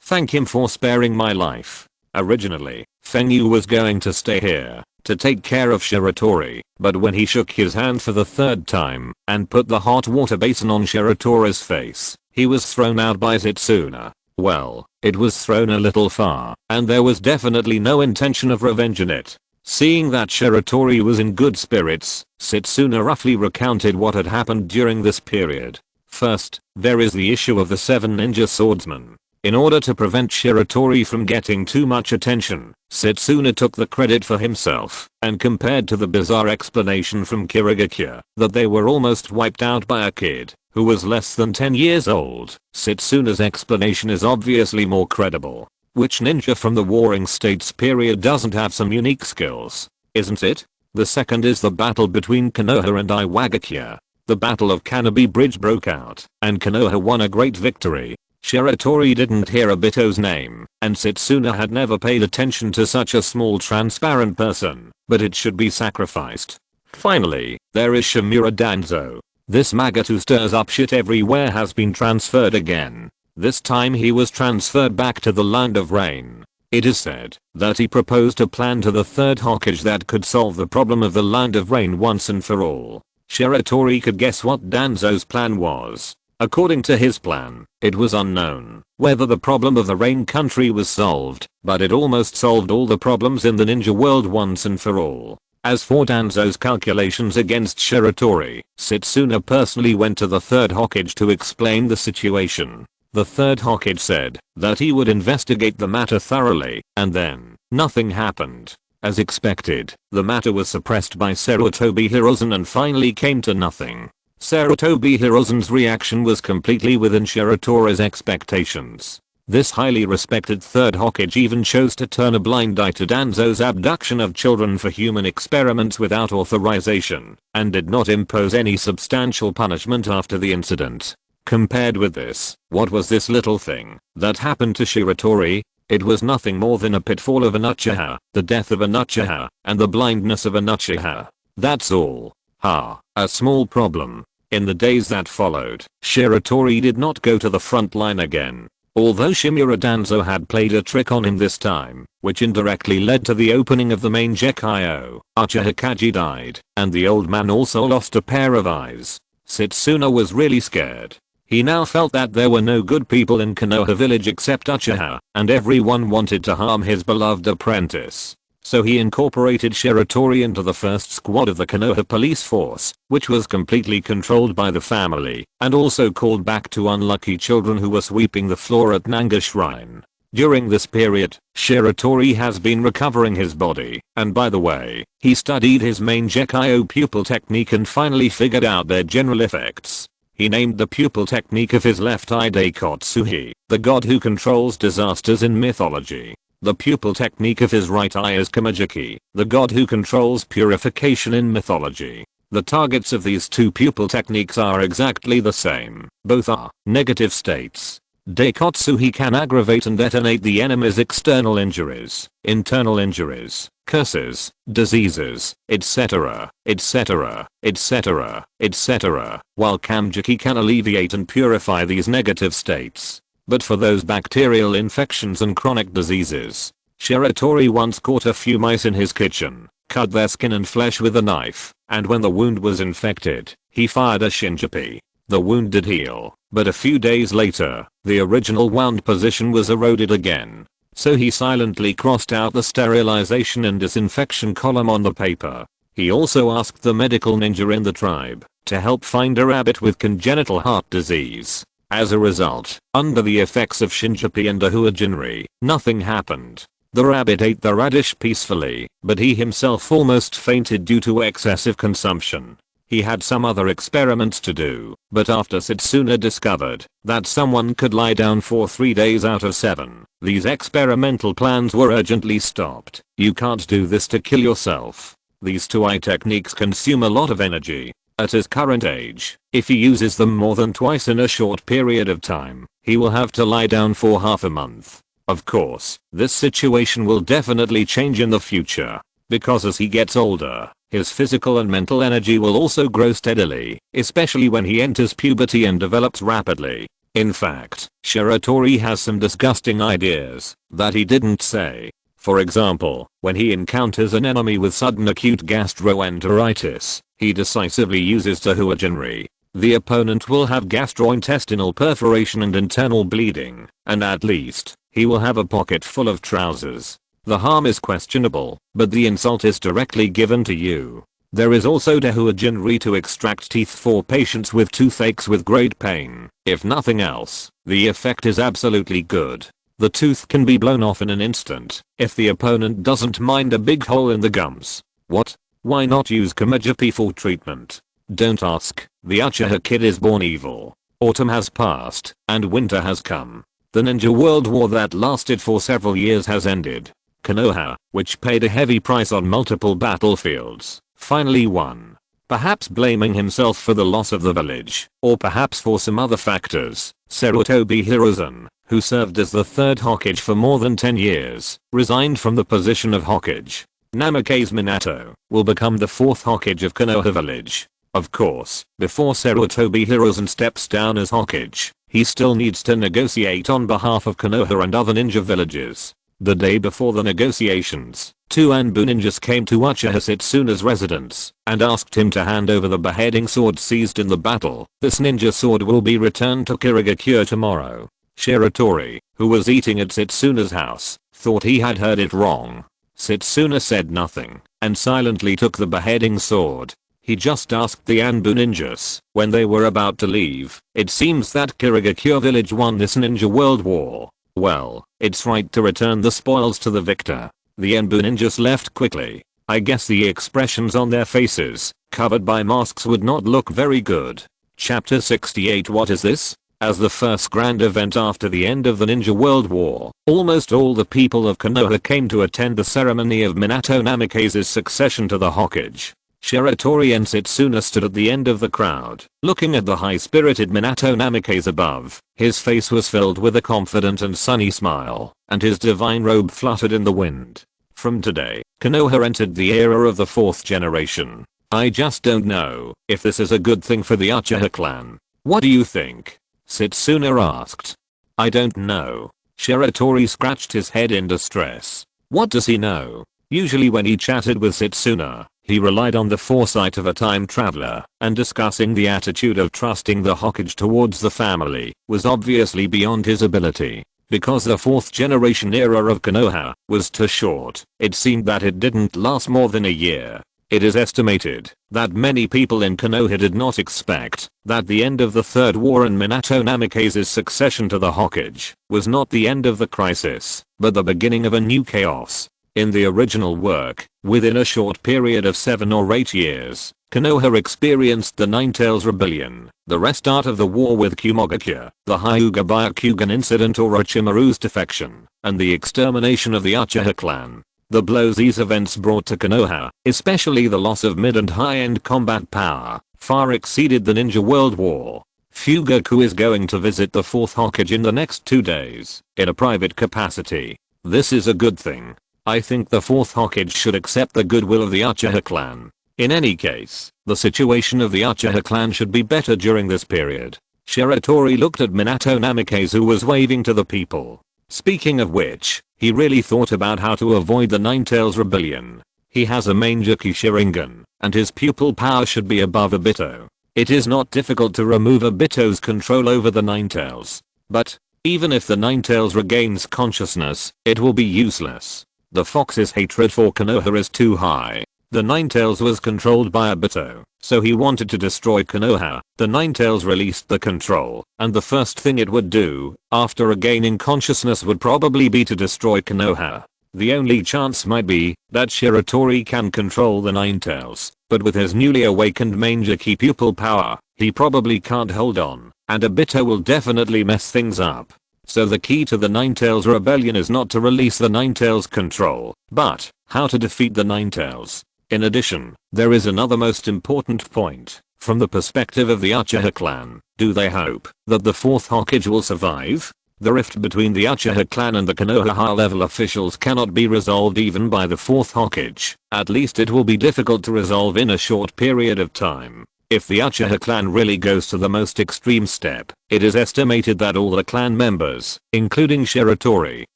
Thank him for sparing my life. Originally, Fengyu was going to stay here to take care of Shiratori, but when he shook his hand for the 3rd time and put the hot water basin on Shiratori's face, he was thrown out by Setsuna. Well, it was thrown a little far, and there was definitely no intention of revenge in it. Seeing that Shiratori was in good spirits, Setsuna roughly recounted what had happened during this period. First, there is the issue of the 7 ninja swordsmen. In order to prevent Shiratori from getting too much attention, Setsuna took the credit for himself and compared to the bizarre explanation from Kirigakure that they were almost wiped out by a kid who was less than 10 years old. Setsuna's explanation is obviously more credible. Which ninja from the Warring States period doesn't have some unique skills? Isn't it? The second is the battle between Konoha and Iwagakure. The Battle of Kanobi Bridge broke out, and Konoha won a great victory. Shiratori didn't hear Obito's name, and Setsuna had never paid attention to such a small transparent person, but it should be sacrificed. Finally, there is Shimura Danzo. This maggot who stirs up shit everywhere has been transferred again. This time he was transferred back to the Land of Rain. It is said that he proposed a plan to the third Hokage that could solve the problem of the Land of Rain once and for all. Shiratori could guess what Danzo's plan was. According to his plan, it was unknown whether the problem of the Rain Country was solved, but it almost solved all the problems in the ninja world once and for all. As for Danzo's calculations against Shiratori, Setsuna personally went to the third Hokage to explain the situation. The third Hokage said that he would investigate the matter thoroughly, and then, nothing happened. As expected, the matter was suppressed by Sarutobi Hiruzen and finally came to nothing. Sarutobi Hiruzen's reaction was completely within Shiratori's expectations. This highly respected third Hokage even chose to turn a blind eye to Danzo's abduction of children for human experiments without authorization, and did not impose any substantial punishment after the incident. Compared with this, what was this little thing that happened to Shiratori? It was nothing more than a pitfall of an Uchiha, the death of an Uchiha, and the blindness of an Uchiha. That's all. A small problem. In the days that followed, Shiratori did not go to the front line again. Although Shimura Danzo had played a trick on him this time, which indirectly led to the opening of the main Gekio, Uchiha Kaji died, and the old man also lost a pair of eyes. Setsuna was really scared. He now felt that there were no good people in Konoha village except Uchiha, and everyone wanted to harm his beloved apprentice. So he incorporated Shiratori into the first squad of the Konoha police force, which was completely controlled by the family, and also called back to unlucky children who were sweeping the floor at Nanga Shrine. During this period, Shiratori has been recovering his body, and by the way, he studied his main Gekio pupil technique and finally figured out their general effects. He named the pupil technique of his left eye Daikotsuhi, the god who controls disasters in mythology. The pupil technique of his right eye is Kamajiki, the god who controls purification in mythology. The targets of these two pupil techniques are exactly the same. Both are negative states. Daikotsuhi can aggravate and detonate the enemy's external injuries, internal injuries, curses, diseases, etc., etc., etc., etc., while Kamajiki can alleviate and purify these negative states. But for those bacterial infections and chronic diseases, Shiratori once caught a few mice in his kitchen, cut their skin and flesh with a knife, and when the wound was infected, he fired a Shinjupi. The wound did heal, but a few days later, the original wound position was eroded again. So he silently crossed out the sterilization and disinfection column on the paper. He also asked the medical ninja in the tribe to help find a rabbit with congenital heart disease. As a result, under the effects of Shinjupi and Ahuajinri, nothing happened. The rabbit ate the radish peacefully, but he himself almost fainted due to excessive consumption. He had some other experiments to do, but after Setsuna discovered that someone could lie down for 3 days out of 7, these experimental plans were urgently stopped. You can't do this to kill yourself. These two eye techniques consume a lot of energy. At his current age, if he uses them more than twice in a short period of time, he will have to lie down for half a month. Of course, this situation will definitely change in the future, because as he gets older, his physical and mental energy will also grow steadily, especially when he enters puberty and develops rapidly. In fact, Shiratori has some disgusting ideas that he didn't say. For example, when he encounters an enemy with sudden acute gastroenteritis, he decisively uses Ahuajinri. The opponent will have gastrointestinal perforation and internal bleeding, and at least, he will have a pocket full of trousers. The harm is questionable, but the insult is directly given to you. There is also Ahuajinri to extract teeth for patients with toothaches with great pain. If nothing else, the effect is absolutely good. The tooth can be blown off in an instant if the opponent doesn't mind a big hole in the gums. What? Why not use Kamajiki for treatment? Don't ask. The Uchiha kid is born evil. Autumn has passed, and winter has come. The ninja world war that lasted for several years has ended. Konoha, which paid a heavy price on multiple battlefields, finally won. Perhaps blaming himself for the loss of the village, or perhaps for some other factors, Sarutobi Hiruzen, who served as the third Hokage for more than 10 years, resigned from the position of Hokage. Namake's Minato will become the 4th Hokage of Konoha village. Of course, before Shiratori Hiruzen steps down as Hokage, he still needs to negotiate on behalf of Konoha and other ninja villages. The day before the negotiations, 2 Anbu ninjas came to Uchiha Setsuna's residence and asked him to hand over the beheading sword seized in the battle. This ninja sword will be returned to Kirigakure tomorrow. Shiratori, who was eating at Setsuna's house, thought he had heard it wrong. Setsuna said nothing and silently took the beheading sword. He just asked the Anbu ninjas when they were about to leave. It seems that Kirigakure village won this ninja world war. Well, it's right to return the spoils to the victor. The Anbu ninjas left quickly. I guess the expressions on their faces, covered by masks, would not look very good. Chapter 68. What is this? As the first grand event after the end of the Ninja World War, almost all the people of Konoha came to attend the ceremony of Minato Namake's succession to the Hokage. Shiratori and Setsuna stood at the end of the crowd, looking at the high-spirited Minato Namake above. His face was filled with a confident and sunny smile, and his divine robe fluttered in the wind. From today, Konoha entered the era of the 4th generation. I just don't know if this is a good thing for the Uchiha clan. What do you think? Setsuna asked. I don't know. Shiratori scratched his head in distress. What does he know? Usually when he chatted with Setsuna, he relied on the foresight of a time traveler, and discussing the attitude of trusting the Hokage towards the family was obviously beyond his ability. Because the 4th generation era of Konoha was too short, it seemed that it didn't last more than a year. It is estimated that many people in Konoha did not expect that the end of the Third War and Minato Namake's succession to the Hokage was not the end of the crisis, but the beginning of a new chaos. In the original work, within a short period of 7 or 8 years, Konoha experienced the Ninetales Rebellion, the restart of the war with Kumogakure, the Hyuga Byakugan incident or Orochimaru's defection, and the extermination of the Uchiha clan. The blows these events brought to Konoha, especially the loss of mid and high-end combat power, far exceeded the Ninja World War. Fugaku is going to visit the 4th Hokage in the next 2 days, in a private capacity. This is a good thing. I think the 4th Hokage should accept the goodwill of the Uchiha clan. In any case, the situation of the Uchiha clan should be better during this period. Shiratori looked at Minato Namake, who was waving to the people. Speaking of which, he really thought about how to avoid the Ninetales Rebellion. He has a Mangekyou Sharingan, and his pupil power should be above Obito. It is not difficult to remove Obito's control over the Ninetales. But, even if the Ninetales regains consciousness, it will be useless. The Fox's hatred for Konoha is too high. The Ninetales was controlled by Obito, so he wanted to destroy Konoha. The Ninetales released the control, and the first thing it would do, after regaining consciousness, would probably be to destroy Konoha. The only chance might be that Shiratori can control the Ninetales, but with his newly awakened Mangekyou pupil power, he probably can't hold on, and Obito will definitely mess things up. So the key to the Ninetales Rebellion is not to release the Ninetales control, but how to defeat the Ninetales. In addition, there is another most important point. From the perspective of the Uchiha clan, do they hope that the 4th Hokage will survive? The rift between the Uchiha clan and the Konoha high-level officials cannot be resolved even by the 4th Hokage. At least it will be difficult to resolve in a short period of time. If the Uchiha clan really goes to the most extreme step, it is estimated that all the clan members, including Shiratori,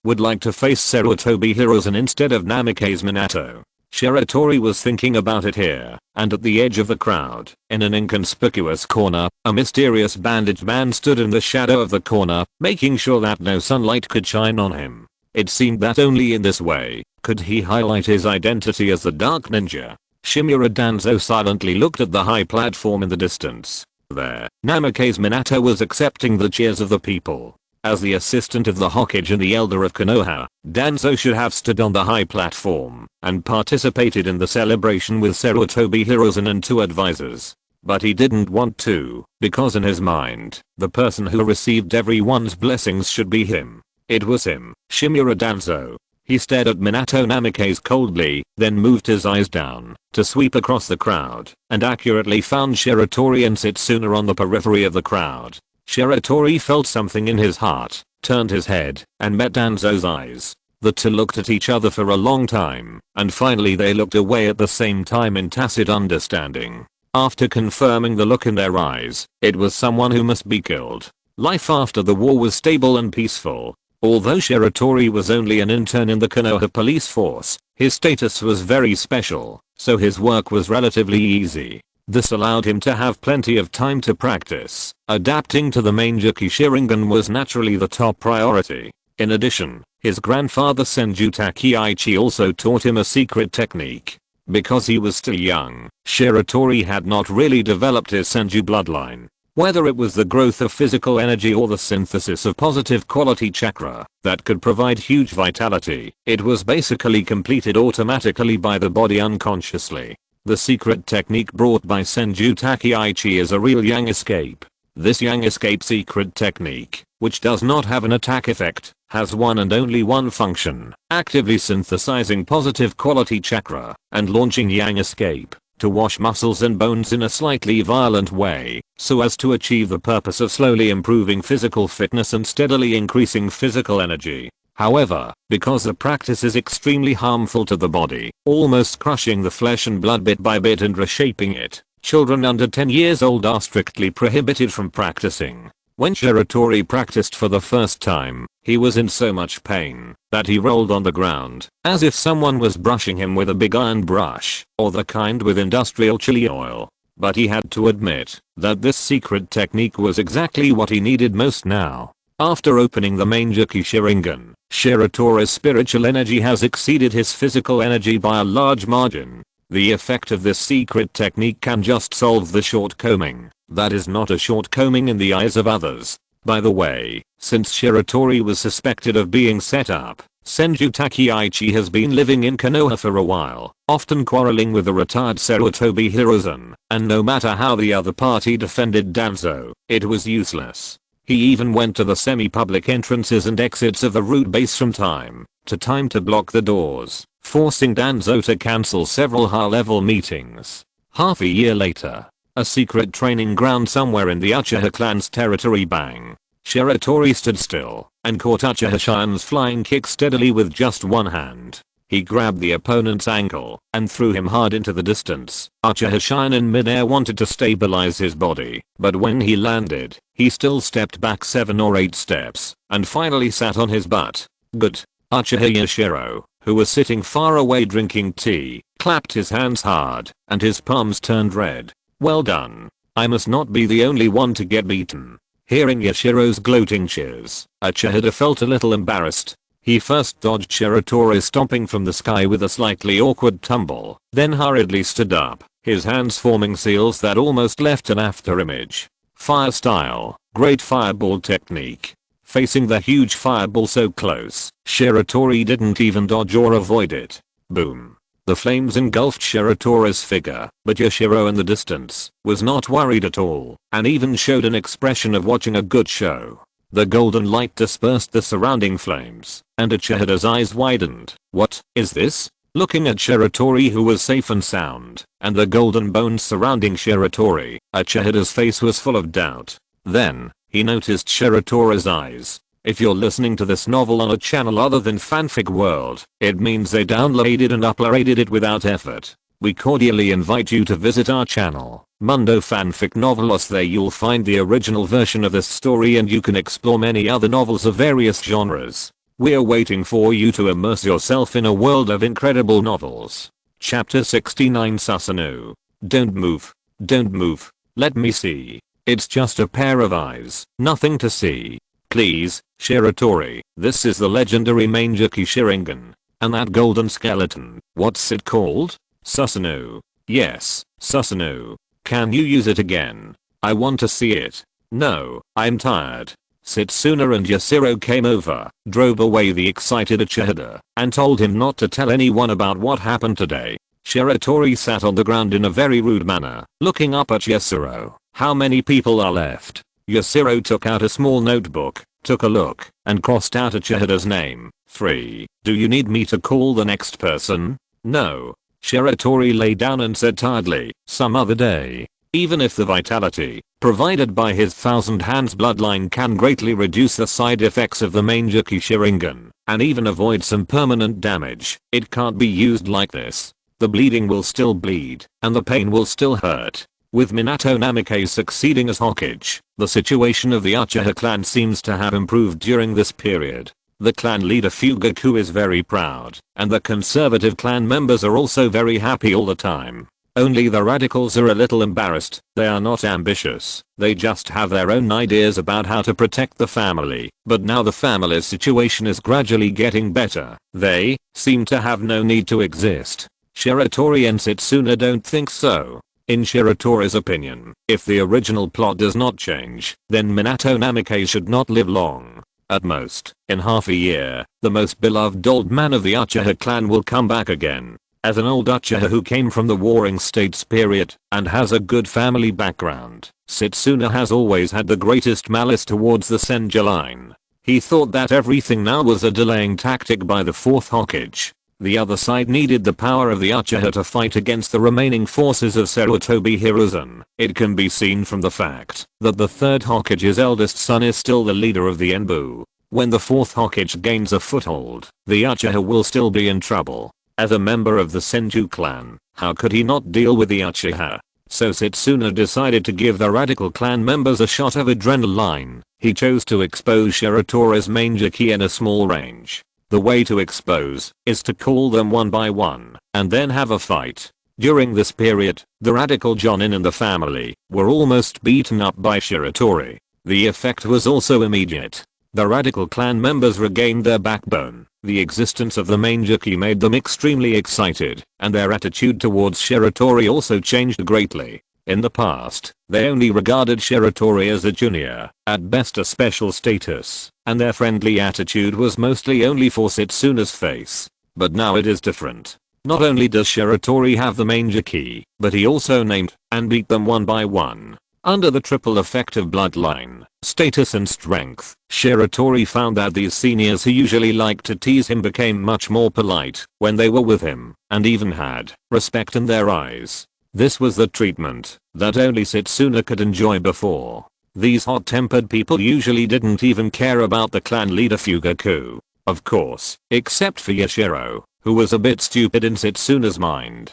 would like to face Shiratori Hiruzen instead of Namake's Minato. Shiratori was thinking about it here, and at the edge of the crowd, in an inconspicuous corner, a mysterious bandaged man stood in the shadow of the corner, making sure that no sunlight could shine on him. It seemed that only in this way could he highlight his identity as the Dark Ninja. Shimura Danzo silently looked at the high platform in the distance. There, Namake's Minato was accepting the cheers of the people. As the assistant of the Hokage and the elder of Konoha, Danzo should have stood on the high platform and participated in the celebration with Shiratori Hiruzen and 2 advisors. But he didn't want to, because in his mind, the person who received everyone's blessings should be him. It was him, Shimura Danzo. He stared at Minato Namake coldly, then moved his eyes down to sweep across the crowd, and accurately found Shiratori and Setsuna on the periphery of the crowd. Shiratori felt something in his heart, turned his head, and met Danzo's eyes. The two looked at each other for a long time, and finally they looked away at the same time in tacit understanding. After confirming the look in their eyes, it was someone who must be killed. Life after the war was stable and peaceful. Although Shiratori was only an intern in the Konoha police force, his status was very special, so his work was relatively easy. This allowed him to have plenty of time to practice. Adapting to the Mangekyou Sharingan was naturally the top priority. In addition, his grandfather Senju Takeichi also taught him a secret technique. Because he was still young, Shiratori had not really developed his Senju bloodline. Whether it was the growth of physical energy or the synthesis of positive quality chakra that could provide huge vitality, it was basically completed automatically by the body unconsciously. The secret technique brought by Senju Takeichi is a real yang escape. This yang escape secret technique, which does not have an attack effect, has one and only one function: actively synthesizing positive quality chakra and launching yang escape to wash muscles and bones in a slightly violent way, so as to achieve the purpose of slowly improving physical fitness and steadily increasing physical energy. However, because the practice is extremely harmful to the body, almost crushing the flesh and blood bit by bit and reshaping it, children under 10 years old are strictly prohibited from practicing. When Shiratori practiced for the first time, he was in so much pain that he rolled on the ground, as if someone was brushing him with a big iron brush, or the kind with industrial chili oil. But he had to admit that this secret technique was exactly what he needed most now. After opening the Mangekyou Sharingan, Shiratori's spiritual energy has exceeded his physical energy by a large margin. The effect of this secret technique can just solve the shortcoming. That is not a shortcoming in the eyes of others. By the way, since Shiratori was suspected of being set up, Senju Takeichi has been living in Konoha for a while, often quarreling with the retired Sarutobi Hiruzen, and no matter how the other party defended Danzo, it was useless. He even went to the semi-public entrances and exits of the root base from time to time to block the doors, forcing Danzo to cancel several high-level meetings. Half a year later, a secret training ground somewhere in the Uchiha clan's territory, bang. Shiratori stood still and caught Uchiha Shin's flying kick steadily with just one hand. He grabbed the opponent's ankle and threw him hard into the distance. Uchiha Shin in midair wanted to stabilize his body, but when he landed, he still stepped back 7 or 8 steps and finally sat on his butt. Good. Uchiha Yashiro, who was sitting far away drinking tea, clapped his hands hard and his palms turned red. Well done. I must not be the only one to get beaten. Hearing Yashiro's gloating cheers, Uchiha felt a little embarrassed. He first dodged Shiratori stomping from the sky with a slightly awkward tumble, then hurriedly stood up, his hands forming seals that almost left an afterimage. Fire style, great fireball technique. Facing the huge fireball so close, Shiratori didn't even dodge or avoid it. Boom. The flames engulfed Shiratori's figure, but Yashiro in the distance was not worried at all and even showed an expression of watching a good show. The golden light dispersed the surrounding flames, and Uchiha's eyes widened. What is this? Looking at Shiratori, who was safe and sound, and the golden bones surrounding Shiratori, Uchiha's face was full of doubt. Then, he noticed Shiratori's eyes. If you're listening to this novel on a channel other than Fanfic World, it means they downloaded and uploaded it without effort. We cordially invite you to visit our channel, Mundo Fanfic Novelos. There you'll find the original version of this story and you can explore many other novels of various genres. We're waiting for you to immerse yourself in a world of incredible novels. Chapter 69 Susanoo. Don't move. Don't move. Let me see. It's just a pair of eyes. Nothing to see. Please, Shiratori, this is the legendary Mangekyou Sharingan. And that golden skeleton, what's it called? Susanoo. Yes, Susanoo. Can you use it again? I want to see it. No, I'm tired. Setsuna and Yashiro came over, drove away the excited Uchiha, and told him not to tell anyone about what happened today. Shiratori sat on the ground in a very rude manner, looking up at Yashiro. How many people are left? Yashiro took out a small notebook, took a look, and crossed out Uchiha's name. 3. Do you need me to call the next person? No. Shiratori lay down and said tiredly, some other day. Even if the vitality provided by his thousand hands bloodline can greatly reduce the side effects of the Manjaki Sharingan and even avoid some permanent damage, it can't be used like this. The bleeding will still bleed and the pain will still hurt. With Minato Namikaze succeeding as Hokage, the situation of the Uchiha clan seems to have improved during this period. The clan leader Fugaku is very proud, and the conservative clan members are also very happy all the time. Only the radicals are a little embarrassed. They are not ambitious, they just have their own ideas about how to protect the family. But now the family's situation is gradually getting better. They seem to have no need to exist. Shiratori and Setsuna don't think so. In Shiratori's opinion, if the original plot does not change, then Minato Namikaze should not live long. At most, in half a year, the most beloved old man of the Uchiha clan will come back again. As an old Uchiha who came from the Warring States period and has a good family background, Setsuna has always had the greatest malice towards the Senju line. He thought that everything now was a delaying tactic by the 4th Hokage. The other side needed the power of the Uchiha to fight against the remaining forces of Sarutobi Hiruzen. It can be seen from the fact that the 3rd Hokage's eldest son is still the leader of the Enbu. When the 4th Hokage gains a foothold, the Uchiha will still be in trouble. As a member of the Senju clan, how could he not deal with the Uchiha? So Setsuna decided to give the radical clan members a shot of adrenaline. He chose to expose Shiratori's Manjaki in a small range. The way to expose is to call them one by one and then have a fight. During this period, the radical Jonin and the family were almost beaten up by Shiratori. The effect was also immediate. The radical clan members regained their backbone. The existence of the Manjaki made them extremely excited, and their attitude towards Shiratori also changed greatly. In the past, they only regarded Shiratori as a junior, at best a special status, and their friendly attitude was mostly only for Setsuna's face. But now it is different. Not only does Shiratori have the Manjaki, but he also named and beat them one by one. Under the triple effect of bloodline, status and strength, Shiratori found that these seniors who usually liked to tease him became much more polite when they were with him, and even had respect in their eyes. This was the treatment that only Setsuna could enjoy before. These hot-tempered people usually didn't even care about the clan leader Fugaku. Of course, except for Yashiro, who was a bit stupid in Setsuna's mind.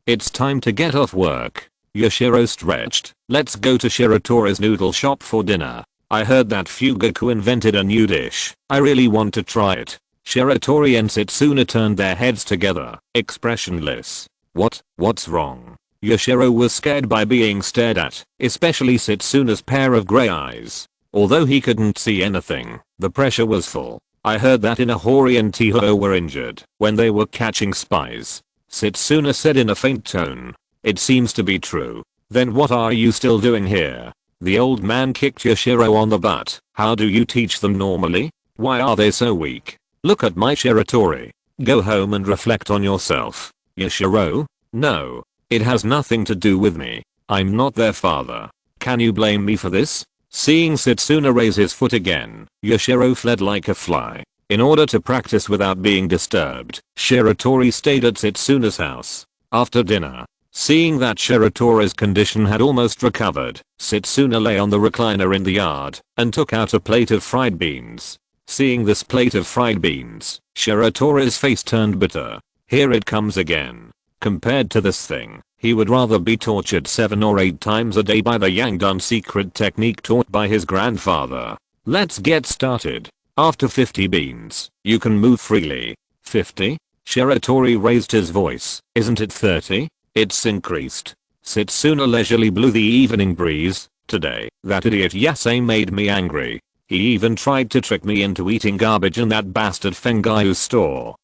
It's time to get off work. Yashiro stretched. Let's go to Shiratori's noodle shop for dinner. I heard that Fugaku invented a new dish. I really want to try it. Shiratori and Setsuna turned their heads together, expressionless. What's wrong? Yashiro was scared by being stared at, especially Setsuna's pair of grey eyes. Although he couldn't see anything, the pressure was full. I heard that Inahori and Tiho were injured when they were catching spies. Setsuna said in a faint tone. It seems to be true. Then what are you still doing here? The old man kicked Yashiro on the butt. How do you teach them normally? Why are they so weak? Look at my Shiratori. Go home and reflect on yourself. Yashiro? No. It has nothing to do with me. I'm not their father. Can you blame me for this? Seeing Setsuna raise his foot again, Yashiro fled like a fly. In order to practice without being disturbed, Shiratori stayed at Setsuna's house. After dinner, seeing that Shiratori's condition had almost recovered, Setsuna lay on the recliner in the yard and took out a plate of fried beans. Seeing this plate of fried beans, Shiratori's face turned bitter. Here it comes again. Compared to this thing, he would rather be tortured 7 or 8 times a day by the Yangdun secret technique taught by his grandfather. Let's get started. After 50 beans, you can move freely. 50? Shiratori raised his voice. Isn't it 30? It's increased. Setsuna leisurely blew the evening breeze. Today, that idiot Yasei made me angry. He even tried to trick me into eating garbage in that bastard Fengai's store.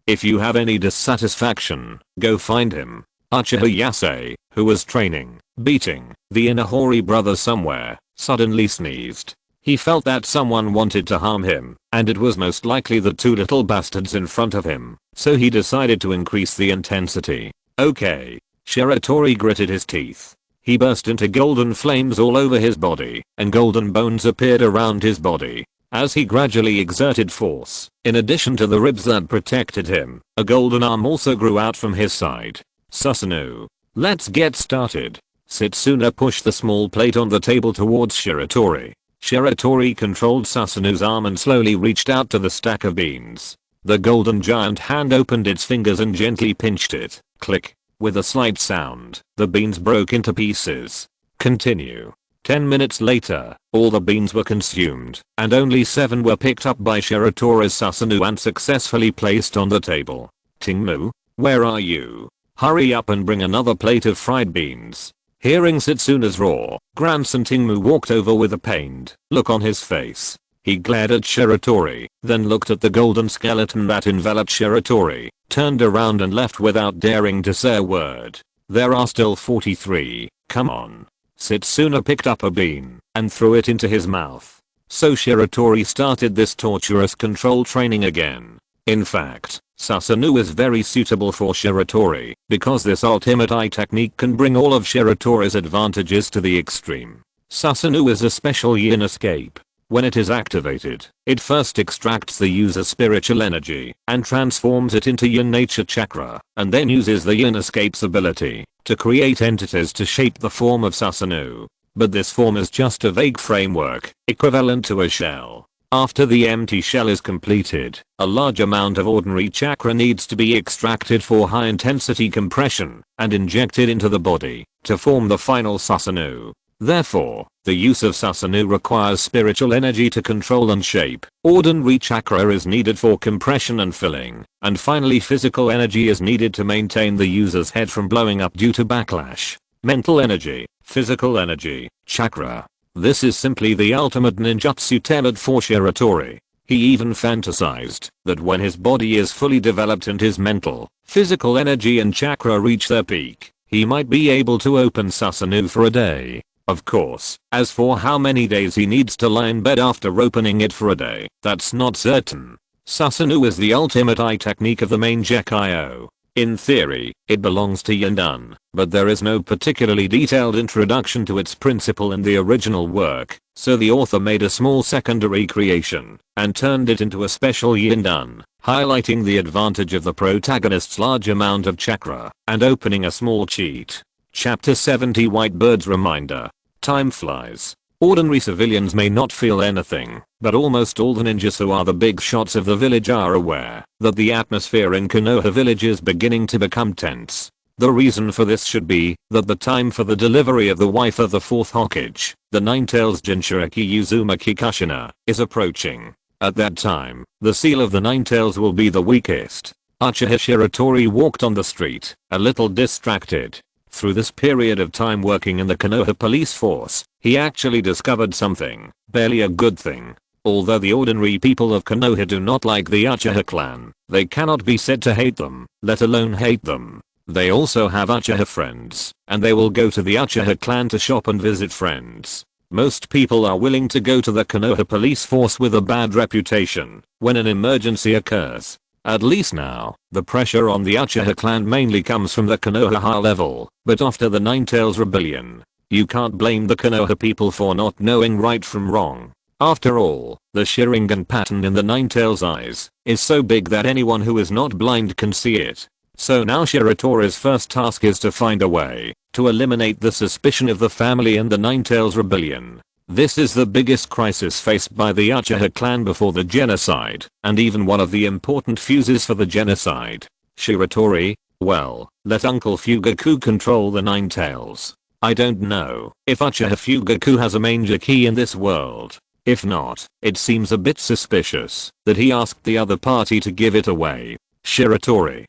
If you have any dissatisfaction, go find him. Uchiha Yasei, who was training, beating, the Inahori brother somewhere, suddenly sneezed. He felt that someone wanted to harm him, and it was most likely the 2 little bastards in front of him, so he decided to increase the intensity. Okay. Shiratori gritted his teeth. He burst into golden flames all over his body, and golden bones appeared around his body. As he gradually exerted force, in addition to the ribs that protected him, a golden arm also grew out from his side. Susanoo. Let's get started. Setsuna pushed the small plate on the table towards Shiratori. Shiratori controlled Susanu's arm and slowly reached out to the stack of beans. The golden giant hand opened its fingers and gently pinched it. Click. With a slight sound, the beans broke into pieces. Continue. 10 minutes later, all the beans were consumed, and only 7 were picked up by Shiratori's Susanu and successfully placed on the table. Tingmu, where are you? Hurry up and bring another plate of fried beans. Hearing Setsuna's roar, grandson Tingmu walked over with a pained look on his face. He glared at Shiratori, then looked at the golden skeleton that enveloped Shiratori, turned around and left without daring to say a word. There are still 43, come on. Setsuna picked up a bean and threw it into his mouth. So Shiratori started this torturous control training again. In fact, Susanu is very suitable for Shiratori because this ultimate eye technique can bring all of Shiratori's advantages to the extreme. Susanu is a special yin escape. When it is activated, it first extracts the user's spiritual energy and transforms it into yin nature chakra, and then uses the yin escape's ability to create entities to shape the form of Susanu. But this form is just a vague framework, equivalent to a shell. After the empty shell is completed, a large amount of ordinary chakra needs to be extracted for high intensity compression and injected into the body to form the final Susanu. Therefore, the use of Susanu requires spiritual energy to control and shape. Ordinary chakra is needed for compression and filling, and finally physical energy is needed to maintain the user's head from blowing up due to backlash. Mental energy, physical energy, chakra. This is simply the ultimate ninjutsu tailored for Shiratori. He even fantasized that when his body is fully developed and his mental, physical energy and chakra reach their peak, he might be able to open Susanu for a day. Of course, as for how many days he needs to lie in bed after opening it for a day, that's not certain. Susanu is the ultimate eye technique of the main Gekio. In theory, it belongs to Yundan, but there is no particularly detailed introduction to its principle in the original work, so the author made a small secondary creation and turned it into a special Yundan, highlighting the advantage of the protagonist's large amount of chakra and opening a small cheat. Chapter 70 White Bird's Reminder. Time flies. Ordinary civilians may not feel anything, but almost all the ninjas who are the big shots of the village are aware that the atmosphere in Konoha village is beginning to become tense. The reason for this should be that the time for the delivery of the wife of the 4th Hokage, the Ninetales Jinchuriki Uzumaki Kushina, is approaching. At that time, the seal of the Ninetales will be the weakest. Uchiha Shiratori walked on the street, a little distracted. Through this period of time working in the Konoha police force, he actually discovered something, barely a good thing. Although the ordinary people of Konoha do not like the Uchiha clan, they cannot be said to hate them, let alone hate them. They also have Uchiha friends, and they will go to the Uchiha clan to shop and visit friends. Most people are willing to go to the Konoha police force with a bad reputation when an emergency occurs. At least now, the pressure on the Uchiha clan mainly comes from the Konoha high level, but after the Ninetales rebellion, you can't blame the Konoha people for not knowing right from wrong. After all, the Sharingan pattern in the Ninetales' eyes is so big that anyone who is not blind can see it. So now Shiratori's first task is to find a way to eliminate the suspicion of the family in the Ninetales rebellion. This is the biggest crisis faced by the Uchiha clan before the genocide, and even one of the important fuses for the genocide. Shiratori, well, let Uncle Fugaku control the Ninetales. I don't know if Uchiha Fugaku has a manger key in this world. If not, it seems a bit suspicious that he asked the other party to give it away. Shiratori.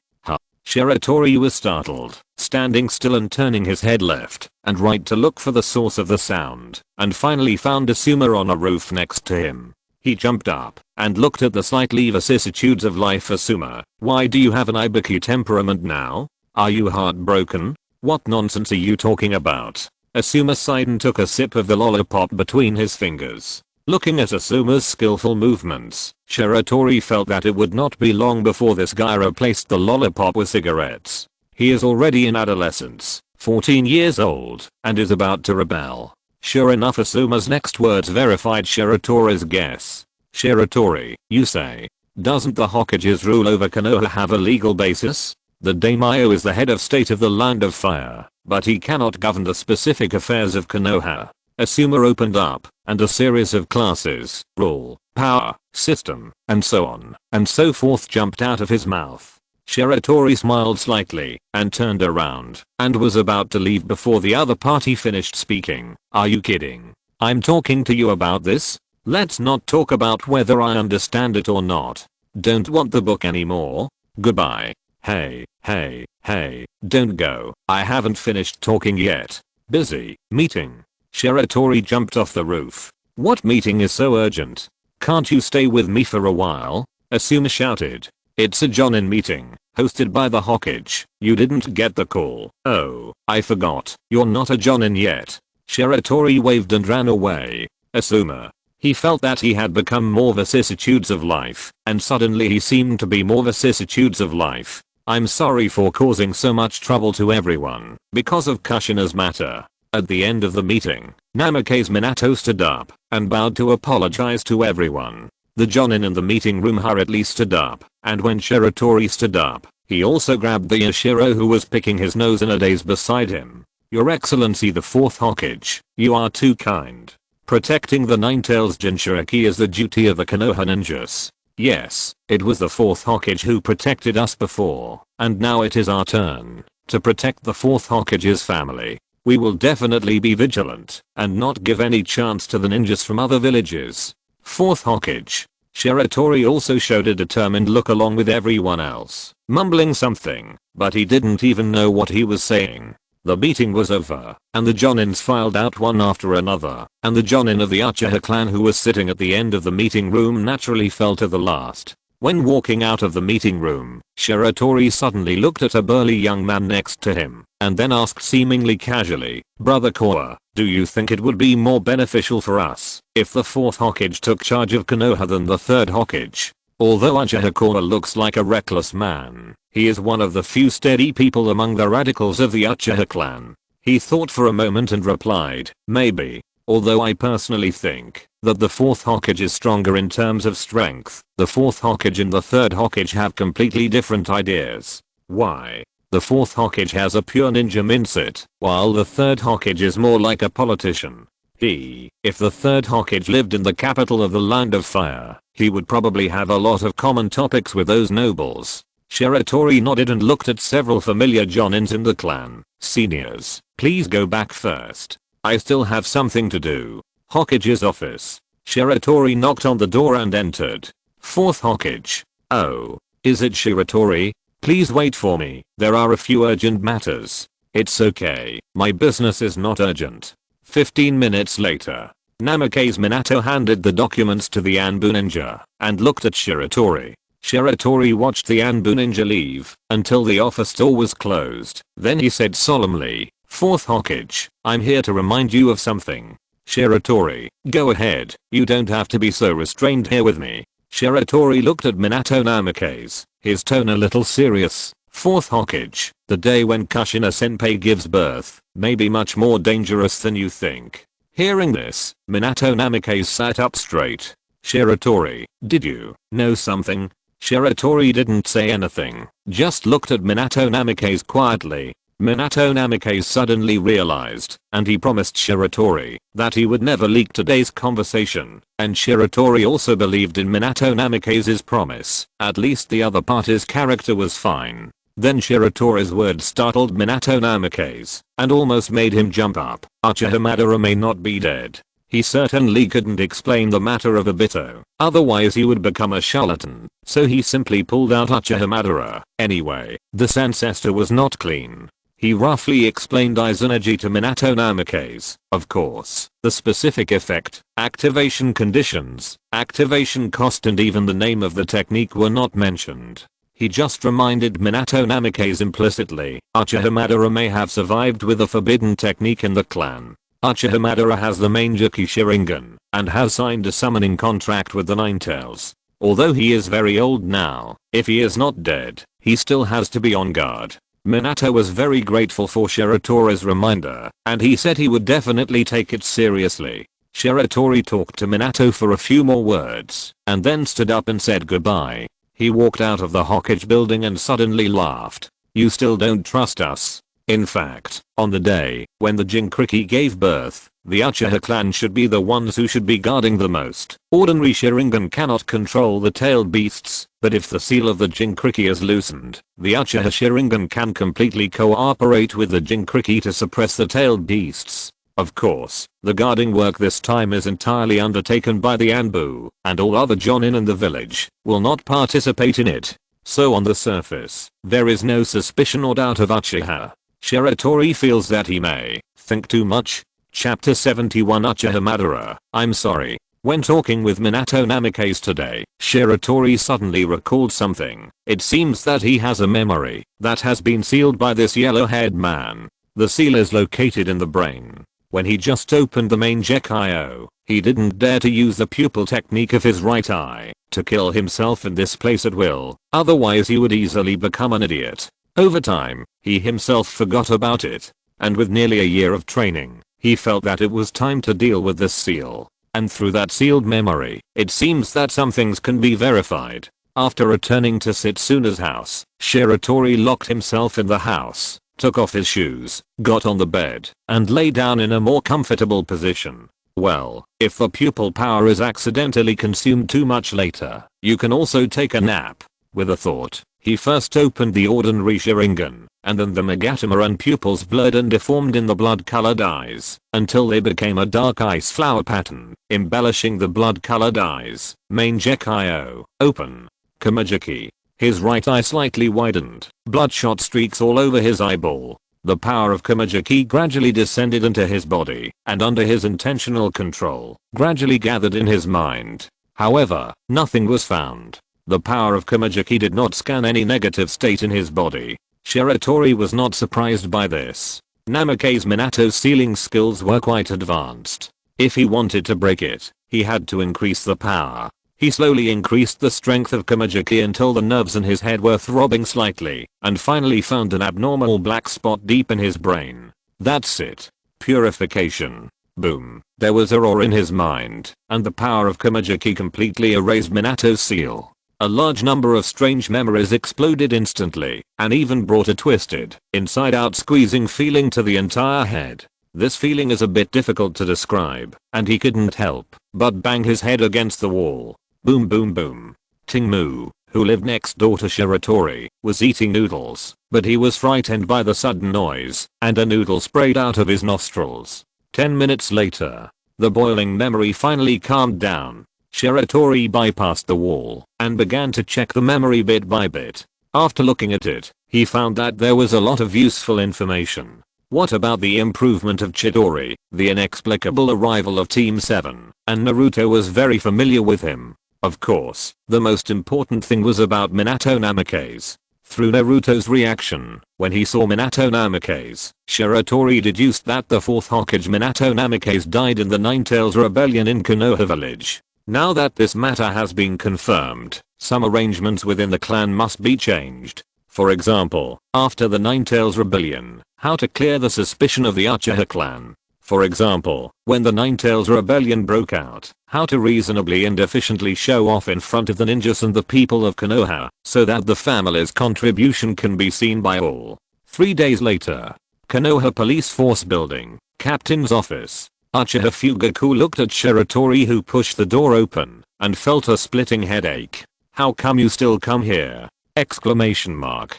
Shiratori was startled, standing still and turning his head left and right to look for the source of the sound, and finally found Asuma on a roof next to him. He jumped up and looked at the slightly vicissitudes of life. Asuma, why do you have an Ibuki temperament now? Are you heartbroken? What nonsense are you talking about? Asuma sighed and took a sip of the lollipop between his fingers. Looking at Asuma's skillful movements, Shiratori felt that it would not be long before this guy replaced the lollipop with cigarettes. He is already in adolescence, 14 years old, and is about to rebel. Sure enough, Asuma's next words verified Shiratori's guess. Shiratori, you say? Doesn't the Hokage's rule over Konoha have a legal basis? The daimyo is the head of state of the Land of Fire, but he cannot govern the specific affairs of Konoha. Asuma opened up, and a series of classes, rule, power, system, and so on and so forth jumped out of his mouth. Shiratori smiled slightly and turned around and was about to leave before the other party finished speaking. Are you kidding? I'm talking to you about this? Let's not talk about whether I understand it or not. Don't want the book anymore. Goodbye. Hey, don't go. I haven't finished talking yet. Busy. Meeting. Shiratori jumped off the roof. What meeting is so urgent? Can't you stay with me for a while? Asuma shouted. It's a Jonin meeting, hosted by the Hokage. You didn't get the call. Oh, I forgot. You're not a Jonin yet. Shiratori waved and ran away. Asuma. He felt that he had become more vicissitudes of life, and suddenly he seemed to be more vicissitudes of life. I'm sorry for causing so much trouble to everyone, because of Kushina's matter. At the end of the meeting, Namake's Minato stood up and bowed to apologize to everyone. The Jonin in the meeting room hurriedly stood up, and when Shiratori stood up, he also grabbed the Yashiro who was picking his nose in a daze beside him. Your Excellency the 4th Hokage, you are too kind. Protecting the Nine-Tails Jinchuriki is the duty of the Konoha ninjas. Yes, it was the 4th Hokage who protected us before, and now it is our turn to protect the 4th Hokage's family. We will definitely be vigilant and not give any chance to the ninjas from other villages. 4th Hokage. Shiratori also showed a determined look along with everyone else, mumbling something, but he didn't even know what he was saying. The meeting was over, and the Jonins filed out one after another, and the Jonin of the Uchiha clan who was sitting at the end of the meeting room naturally fell to the last. When walking out of the meeting room, Shiratori suddenly looked at a burly young man next to him, and then asked seemingly casually, Brother Koa, do you think it would be more beneficial for us if the 4th Hokage took charge of Konoha than the 3rd Hokage? Although Uchiha Koa looks like a reckless man, he is one of the few steady people among the radicals of the Uchiha clan. He thought for a moment and replied, maybe. Although I personally think that the 4th Hokage is stronger in terms of strength, the 4th Hokage and the 3rd Hokage have completely different ideas. Why? The 4th Hokage has a pure ninja mindset, while the 3rd Hokage is more like a politician. If the 3rd Hokage lived in the capital of the Land of Fire, he would probably have a lot of common topics with those nobles. Shiratori nodded and looked at several familiar Jonins in the clan. Seniors, please go back first. I still have something to do. Hokage's office. Shiratori knocked on the door and entered. 4th Hokage. Oh, is it Shiratori? Please wait for me. There are a few urgent matters. It's okay. My business is not urgent. 15 minutes later. Namake's Minato handed the documents to the Anbu ninja and looked at Shiratori. Shiratori watched the Anbu ninja leave until the office door was closed. Then he said solemnly, 4th Hokage, I'm here to remind you of something. Shiratori, go ahead, you don't have to be so restrained here with me. Shiratori looked at Minato Namake's, his tone a little serious. 4th Hokage, the day when Kushina Senpai gives birth may be much more dangerous than you think. Hearing this, Minato Namake sat up straight. Shiratori, did you know something? Shiratori didn't say anything, just looked at Minato Namake quietly. Minato Namake suddenly realized, and he promised Shiratori that he would never leak today's conversation, and Shiratori also believed in Minato Namake's promise. At least the other party's character was fine. Then Shiratori's words startled Minato Namake's, and almost made him jump up. Uchiha Madara may not be dead. He certainly couldn't explain the matter of Obito, otherwise he would become a charlatan, so he simply pulled out Uchiha Madara. Anyway, this ancestor was not clean. He roughly explained Izanagi to Minato Namake's. Of course, the specific effect, activation conditions, activation cost and even the name of the technique were not mentioned. He just reminded Minato Namake's implicitly, Uchiha Madara may have survived with a forbidden technique in the clan. Uchiha Madara has the Mangekyou Sharingan, and has signed a summoning contract with the Nine-Tails. Although he is very old now, if he is not dead, he still has to be on guard. Minato was very grateful for Shiratori's reminder, and he said he would definitely take it seriously. Shiratori talked to Minato for a few more words, and then stood up and said goodbye. He walked out of the Hokage building and suddenly laughed. You still don't trust us? In fact, on the day when the Jinchuriki gave birth, the Uchiha clan should be the ones who should be guarding the most. Ordinary Sharingan cannot control the tailed beasts, but if the seal of the Jinchuriki is loosened, the Uchiha Sharingan can completely cooperate with the Jinchuriki to suppress the tailed beasts. Of course, the guarding work this time is entirely undertaken by the Anbu, and all other Jonin in the village will not participate in it. So on the surface, there is no suspicion or doubt of Uchiha. Shiratori feels that he may think too much. Chapter 71 Uchiha Madara. I'm sorry. When talking with Minato Namikaze today, Shiratori suddenly recalled something. It seems that he has a memory that has been sealed by this yellow-haired man. The seal is located in the brain. When he just opened the main Gekio, he didn't dare to use the pupil technique of his right eye to kill himself in this place at will, otherwise he would easily become an idiot. Over time, he himself forgot about it, and with nearly a year of training, he felt that it was time to deal with this seal. And through that sealed memory, it seems that some things can be verified. After returning to Setsuna's house, Shiratori locked himself in the house, took off his shoes, got on the bed, and lay down in a more comfortable position. Well, if the pupil power is accidentally consumed too much later, you can also take a nap. With a thought, he first opened the ordinary Sharingan, and then the Magatama and pupils blurred and deformed in the blood-colored eyes, until they became a dark ice flower pattern, embellishing the blood-colored eyes. Main Gekio, open. Kamajiki. His right eye slightly widened, bloodshot streaks all over his eyeball. The power of Kamajiki gradually descended into his body, and under his intentional control, gradually gathered in his mind. However, nothing was found. The power of Kamajiki did not scan any negative state in his body. Shiratori was not surprised by this. Namikaze Minato's sealing skills were quite advanced. If he wanted to break it, he had to increase the power. He slowly increased the strength of Kamajiki until the nerves in his head were throbbing slightly, and finally found an abnormal black spot deep in his brain. That's it. Purification. Boom. There was a roar in his mind, and the power of Kamajiki completely erased Minato's seal. A large number of strange memories exploded instantly, and even brought a twisted, inside-out squeezing feeling to the entire head. This feeling is a bit difficult to describe, and he couldn't help but bang his head against the wall. Boom boom boom. Tingmu, who lived next door to Shiratori, was eating noodles, but he was frightened by the sudden noise, and a noodle sprayed out of his nostrils. 10 minutes later, the boiling memory finally calmed down. Shiratori bypassed the wall and began to check the memory bit by bit. After looking at it, he found that there was a lot of useful information. What about the improvement of Chidori, the inexplicable arrival of Team 7, and Naruto was very familiar with him. Of course, the most important thing was about Minato Namikaze. Through Naruto's reaction, when he saw Minato Namikaze, Shiratori deduced that the 4th Hokage Minato Namikaze died in the Ninetales Rebellion in Konoha village. Now that this matter has been confirmed, some arrangements within the clan must be changed. For example, after the Ninetales Rebellion, how to clear the suspicion of the Uchiha clan. For example, when the Ninetales Rebellion broke out, how to reasonably and efficiently show off in front of the ninjas and the people of Konoha, so that the family's contribution can be seen by all. 3 days later, Konoha Police Force Building, Captain's Office. Uchiha Fugaku looked at Shiratori, who pushed the door open, and felt a splitting headache. "How come you still come here?" Exclamation mark.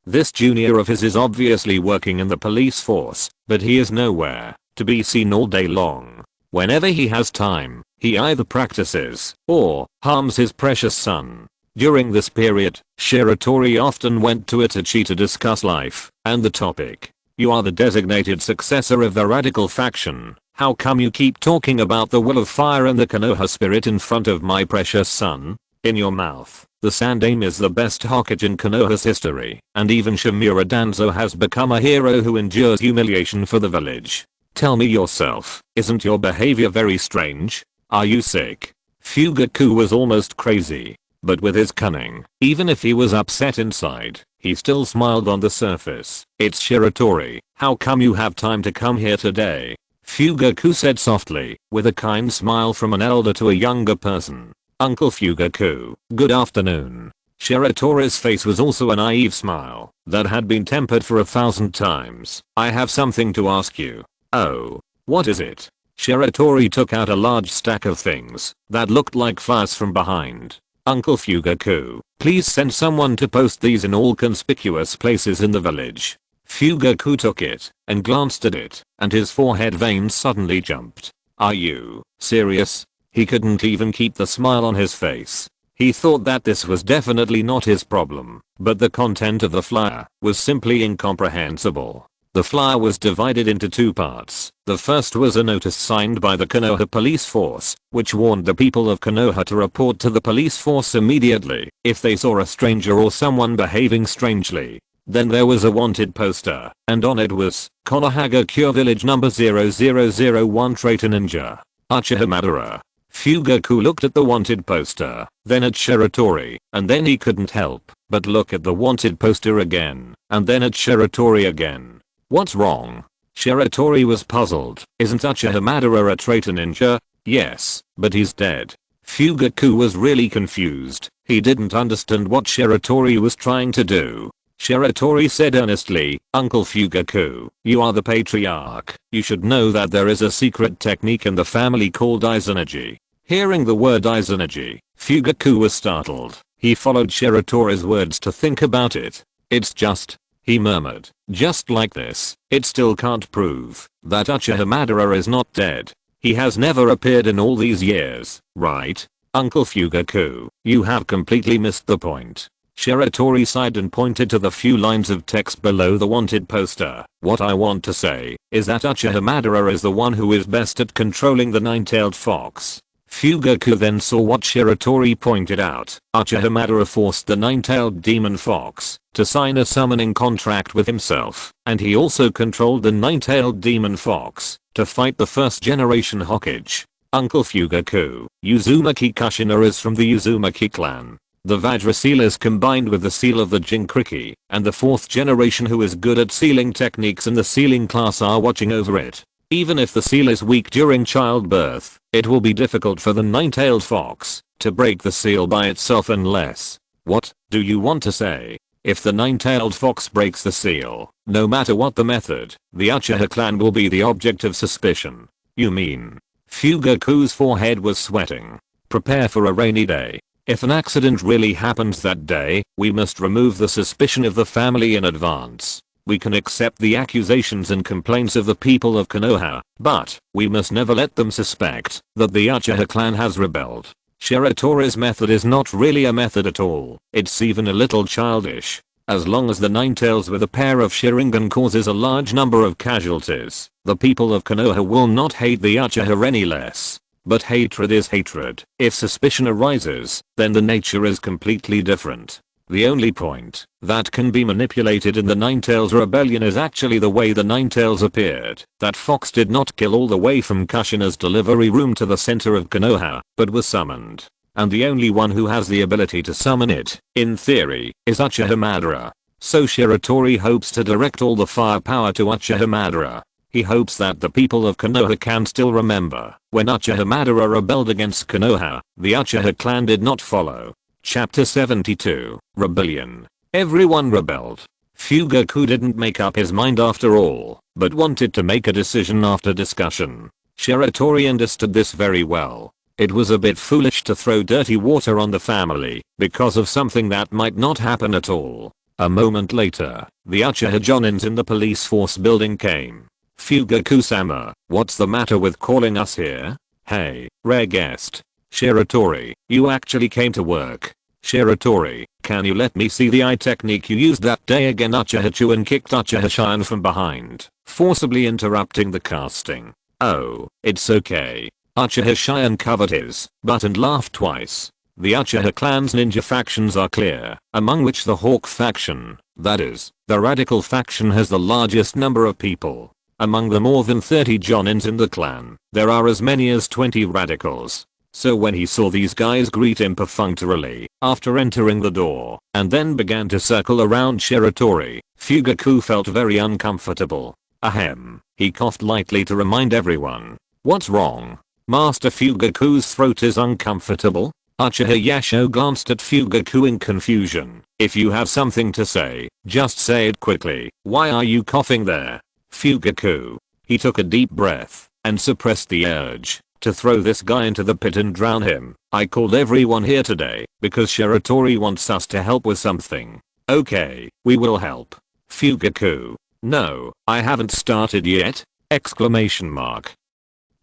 This junior of his is obviously working in the police force, but he is nowhere to be seen all day long. Whenever he has time, he either practices or harms his precious son. During this period, Shiratori often went to Itachi to discuss life and the topic. "You are the designated successor of the radical faction. How come you keep talking about the will of fire and the Konoha spirit in front of my precious son? In your mouth, the Sandaime is the best Hokage in Konoha's history, and even Shimura Danzo has become a hero who endures humiliation for the village. Tell me yourself, isn't your behavior very strange? Are you sick?" Fugaku was almost crazy, but with his cunning, even if he was upset inside, he still smiled on the surface. "It's Shiratori, how come you have time to come here today?" Fugaku said softly, with a kind smile from an elder to a younger person. "Uncle Fugaku, good afternoon." Shiratori's face was also a naive smile that had been tempered for 1,000 times. I have something to ask you. Oh. What is it? Shiratori took out a large stack of things that looked like flyers from behind. Uncle Fugaku, please send someone to post these in all conspicuous places in the village. Fugaku took it and glanced at it, and his forehead veins suddenly jumped. Are you serious? He couldn't even keep the smile on his face. He thought that this was definitely not his problem, but the content of the flyer was simply incomprehensible. The flyer was divided into two parts. The first was a notice signed by the Konoha police force, which warned the people of Konoha to report to the police force immediately if they saw a stranger or someone behaving strangely. Then there was a wanted poster, and on it was, Konohagakure Village number 0001 Traitor Ninja. Uchiha Madara. Fugaku looked at the wanted poster, then at Shiratori, and then he couldn't help but look at the wanted poster again, and then at Shiratori again. What's wrong? Shiratori was puzzled. Isn't Uchiha Madara a traitor ninja? Yes, but he's dead. Fugaku was really confused. He didn't understand what Shiratori was trying to do. Shiratori said earnestly, Uncle Fugaku, you are the patriarch. You should know that there is a secret technique in the family called Izanagi. Hearing the word Izanagi, Fugaku was startled. He followed Shiratori's words to think about it. It's just, he murmured, just like this, it still can't prove that Uchiha Madara is not dead. He has never appeared in all these years, right? Uncle Fugaku, you have completely missed the point. Shiratori sighed and pointed to the few lines of text below the wanted poster. What I want to say is that Uchiha Madara is the one who is best at controlling the nine-tailed fox. Fugaku then saw what Shiratori pointed out. Uchiha Madara forced the nine-tailed demon fox to sign a summoning contract with himself, and he also controlled the nine-tailed demon fox to fight the first generation Hokage. Uncle Fugaku, Uzumaki Kushina is from the Uzumaki clan. The Vajra seal is combined with the seal of the Jinkriki, and the fourth generation who is good at sealing techniques in the sealing class are watching over it. Even if the seal is weak during childbirth, it will be difficult for the nine-tailed fox to break the seal by itself unless... What do you want to say? If the nine-tailed fox breaks the seal, no matter what the method, the Uchiha clan will be the object of suspicion. You mean? Fugaku's forehead was sweating. Prepare for a rainy day. If an accident really happens that day, we must remove the suspicion of the family in advance. We can accept the accusations and complaints of the people of Konoha, but we must never let them suspect that the Uchiha clan has rebelled. Shiratori's method is not really a method at all. It's even a little childish. As long as the Ninetales with a pair of Sharingan causes a large number of casualties, the people of Konoha will not hate the Uchiha any less. But hatred is hatred. If suspicion arises, then the nature is completely different. The only point that can be manipulated in the Ninetales rebellion is actually the way the Ninetales appeared. That fox did not kill all the way from Kushina's delivery room to the center of Konoha, but was summoned. And the only one who has the ability to summon it, in theory, is Uchiha Madara. So Shiratori hopes to direct all the firepower to Uchiha Madara. He hopes that the people of Konoha can still remember when Uchiha Madara rebelled against Konoha, the Uchiha clan did not follow. Chapter 72, Rebellion. Everyone rebelled. Fugaku didn't make up his mind after all, but wanted to make a decision after discussion. Shiratori understood this very well. It was a bit foolish to throw dirty water on the family because of something that might not happen at all. A moment later, the Uchiha Jonins in the police force building came. Fugaku-sama, what's the matter with calling us here? Hey, rare guest. Shiratori, you actually came to work. Shiratori, can you let me see the eye technique you used that day again? Uchiha Chuan kicked Uchiha Shion from behind, forcibly interrupting the casting. Oh, it's okay. Uchiha Shion covered his butt and laughed twice. The Uchiha clan's ninja factions are clear, among which the Hawk faction, that is, the radical faction, has the largest number of people. Among the more than 30 Jonins in the clan, there are as many as 20 radicals. So when he saw these guys greet him perfunctorily after entering the door and then began to circle around Shiratori, Fugaku felt very uncomfortable. Ahem. He coughed lightly to remind everyone. What's wrong? Master Fugaku's throat is uncomfortable? Uchiha Yasho glanced at Fugaku in confusion. If you have something to say, just say it quickly. Why are you coughing there? Fugaku. He took a deep breath and suppressed the urge to throw this guy into the pit and drown him. I called everyone here today because Shiratori wants us to help with something. Okay, we will help. Fugaku. No, I haven't started yet! Exclamation mark.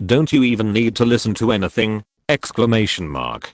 Don't you even need to listen to anything! Exclamation mark.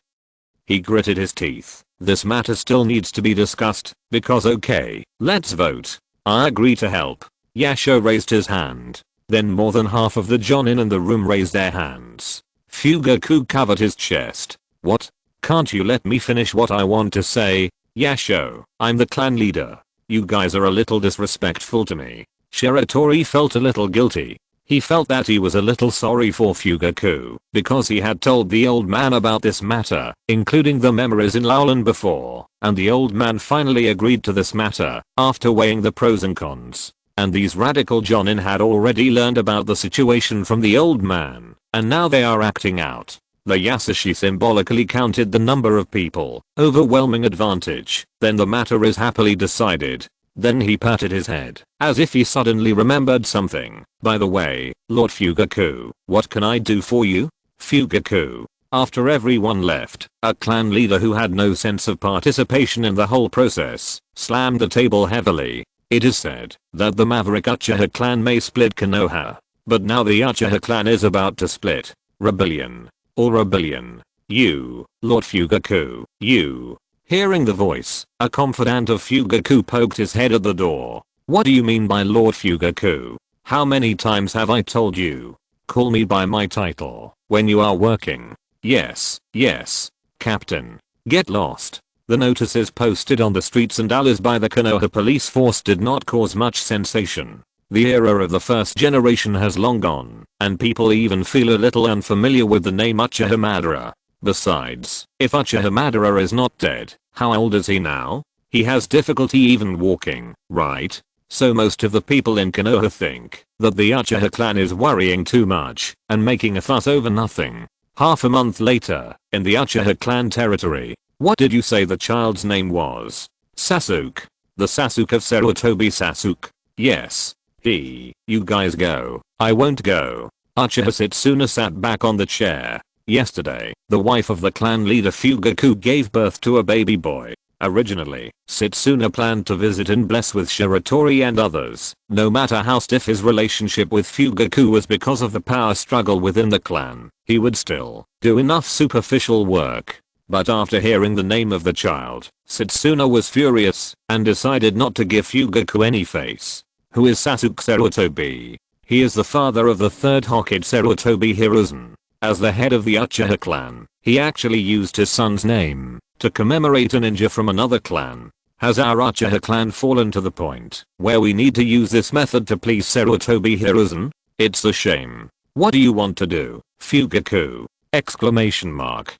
He gritted his teeth. This matter still needs to be discussed, because okay, let's vote. I agree to help. Yasho raised his hand. Then more than half of the jonin in the room raised their hands. Fugaku covered his chest. What? Can't you let me finish what I want to say? Yasho, I'm the clan leader. You guys are a little disrespectful to me. Shiratori felt a little guilty. He felt that he was a little sorry for Fugaku because he had told the old man about this matter, including the memories in Lowland before, and the old man finally agreed to this matter after weighing the pros and cons. And these radical jonin had already learned about the situation from the old man, and now they are acting out. The Yasushi symbolically counted the number of people, overwhelming advantage, then the matter is happily decided. Then he patted his head, as if he suddenly remembered something. By the way, Lord Fugaku, what can I do for you? Fugaku. After everyone left, a clan leader who had no sense of participation in the whole process, slammed the table heavily. It is said that the Maverick Uchiha clan may split Konoha. But now the Uchiha clan is about to split. Rebellion. Or rebellion. You, Lord Fugaku, you. Hearing the voice, a confidant of Fugaku poked his head at the door. What do you mean by Lord Fugaku? How many times have I told you? Call me by my title when you are working. Yes, yes, Captain. Get lost. The notices posted on the streets and alleys by the Konoha police force did not cause much sensation. The era of the first generation has long gone, and people even feel a little unfamiliar with the name Uchiha Madara. Besides, if Uchiha Madara is not dead, how old is he now? He has difficulty even walking, right? So most of the people in Konoha think that the Uchiha clan is worrying too much and making a fuss over nothing. Half a month later, in the Uchiha clan territory, what did you say the child's name was? Sasuke. The Sasuke of Sarutobi Sasuke. Yes. You guys go. I won't go. Uchiha Setsuna sat back on the chair. Yesterday, the wife of the clan leader Fugaku gave birth to a baby boy. Originally, Setsuna planned to visit and bless with Shiratori and others. No matter how stiff his relationship with Fugaku was because of the power struggle within the clan, he would still do enough superficial work. But after hearing the name of the child, Setsuna was furious and decided not to give Fugaku any face. Who is Sasuke Sarutobi? He is the father of the third Hokage Sarutobi Hiruzen. As the head of the Uchiha clan, he actually used his son's name to commemorate a ninja from another clan. Has our Uchiha clan fallen to the point where we need to use this method to please Sarutobi Hiruzen? It's a shame. What do you want to do, Fugaku? Exclamation mark.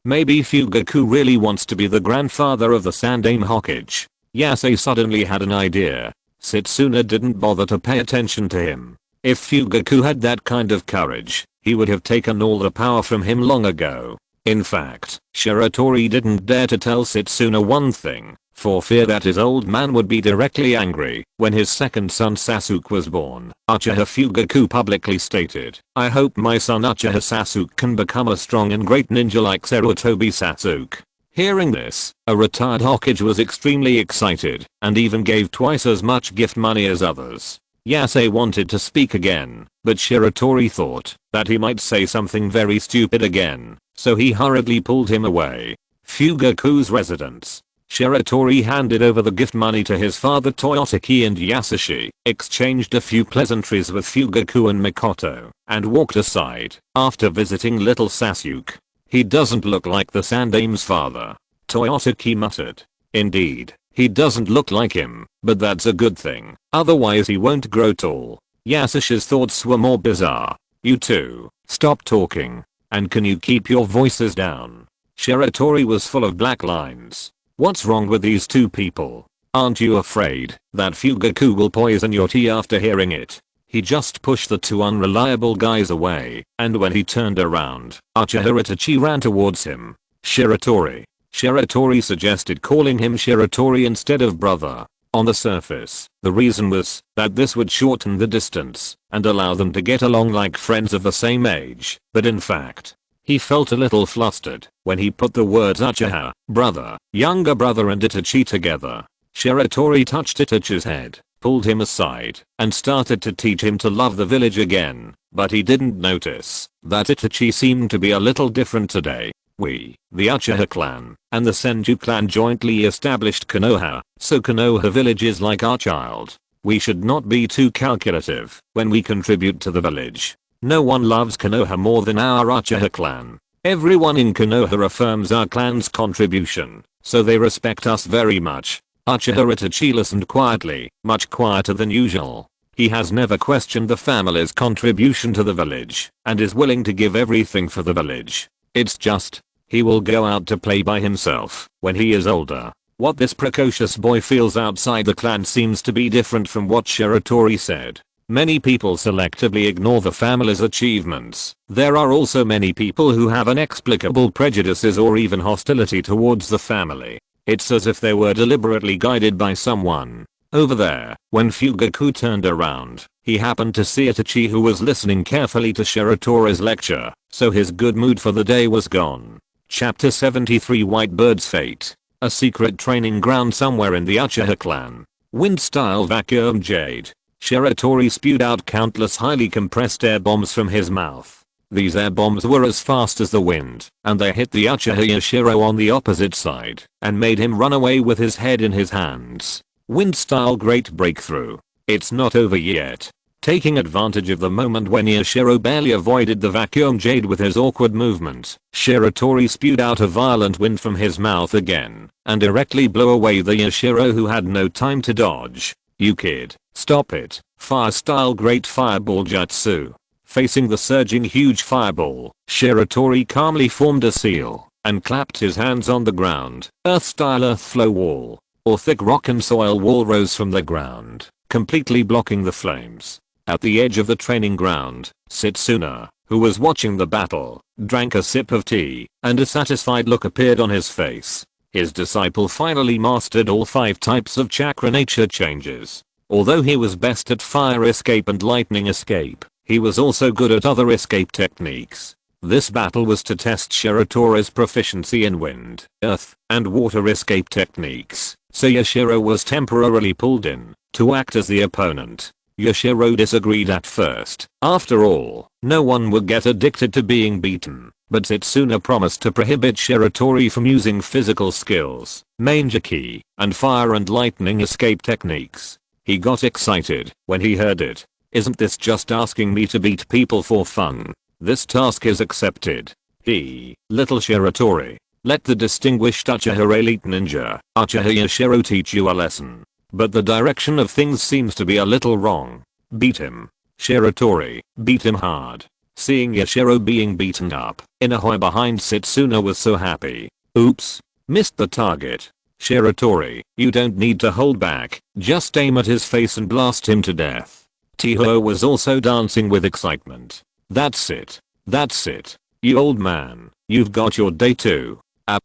Maybe Fugaku really wants to be the grandfather of the Sandaime Hokage. Yasei suddenly had an idea. Setsuna didn't bother to pay attention to him. If Fugaku had that kind of courage, he would have taken all the power from him long ago. In fact, Shiratori didn't dare to tell Setsuna one thing, for fear that his old man would be directly angry. When his second son Sasuke was born, Uchiha Fugaku publicly stated, I hope my son Uchiha Sasuke can become a strong and great ninja like Sarutobi Sasuke. Hearing this, a retired Hokage was extremely excited and even gave twice as much gift money as others. Yasei wanted to speak again, but Shiratori thought that he might say something very stupid again, so he hurriedly pulled him away. Fugaku's residence. Shiratori handed over the gift money to his father Toyotoki and Yasushi, exchanged a few pleasantries with Fugaku and Mikoto, and walked aside after visiting little Sasuke. He doesn't look like the Sandaime's father, Toyotoki muttered. Indeed, he doesn't look like him, but that's a good thing, otherwise he won't grow tall. Yasushi's thoughts were more bizarre. You two, stop talking, and can you keep your voices down? Shiratori was full of black lines. What's wrong with these two people? Aren't you afraid that Fugaku will poison your tea after hearing it? He just pushed the two unreliable guys away, and when he turned around, Uchiha Itachi ran towards him. Shiratori. Shiratori suggested calling him Shiratori instead of brother. On the surface, the reason was that this would shorten the distance and allow them to get along like friends of the same age, but in fact, he felt a little flustered when he put the words Uchiha, brother, younger brother and Itachi together. Shiratori touched Itachi's head, pulled him aside, and started to teach him to love the village again, but he didn't notice that Itachi seemed to be a little different today. We, the Uchiha clan, and the Senju clan jointly established Konoha, so Konoha village is like our child. We should not be too calculative when we contribute to the village. No one loves Konoha more than our Uchiha clan. Everyone in Konoha affirms our clan's contribution, so they respect us very much. Uchiha Itachi listened quietly, much quieter than usual. He has never questioned the family's contribution to the village, and is willing to give everything for the village. It's just, he will go out to play by himself when he is older. What this precocious boy feels outside the clan seems to be different from what Shiratori said. Many people selectively ignore the family's achievements. There are also many people who have inexplicable prejudices or even hostility towards the family. It's as if they were deliberately guided by someone. Over there, when Fugaku turned around, he happened to see Itachi, who was listening carefully to Shiratori's lecture, so his good mood for the day was gone. Chapter 73 White Bird's Fate. A secret training ground somewhere in the Uchiha clan. Wind-style vacuum jade. Shiratori spewed out countless highly compressed air bombs from his mouth. These air bombs were as fast as the wind, and they hit the Uchiha Yashiro on the opposite side, and made him run away with his head in his hands. Wind-style great breakthrough. It's not over yet. Taking advantage of the moment when Yashiro barely avoided the vacuum jade with his awkward movement, Shiratori spewed out a violent wind from his mouth again, and directly blew away the Yashiro, who had no time to dodge. You kid, stop it. Fire-style great fireball jutsu. Facing the surging huge fireball, Shiratori calmly formed a seal, and clapped his hands on the ground. Earth-style earth flow wall, or thick rock and soil wall, rose from the ground, completely blocking the flames. At the edge of the training ground, Setsuna, who was watching the battle, drank a sip of tea, and a satisfied look appeared on his face. His disciple finally mastered all 5 types of chakra nature changes. Although he was best at fire escape and lightning escape, he was also good at other escape techniques. This battle was to test Shiratori's proficiency in wind, earth, and water escape techniques, so Yashiro was temporarily pulled in to act as the opponent. Yashiro disagreed at first. After all, no one would get addicted to being beaten, but Setsuna promised to prohibit Shiratori from using physical skills, Manjaki, and fire and lightning escape techniques. He got excited when he heard it. Isn't this just asking me to beat people for fun? This task is accepted. Little Shiratori. Let the distinguished Uchiha elite ninja, Uchiha Yashiro, teach you a lesson. But the direction of things seems to be a little wrong. Beat him. Shiratori, beat him hard. Seeing Yashiro being beaten up, Inoue behind Setsuna was so happy. Oops. Missed the target. Shiratori, you don't need to hold back, just aim at his face and blast him to death. Tiho was also dancing with excitement. That's it. That's it. You old man, you've got your day too.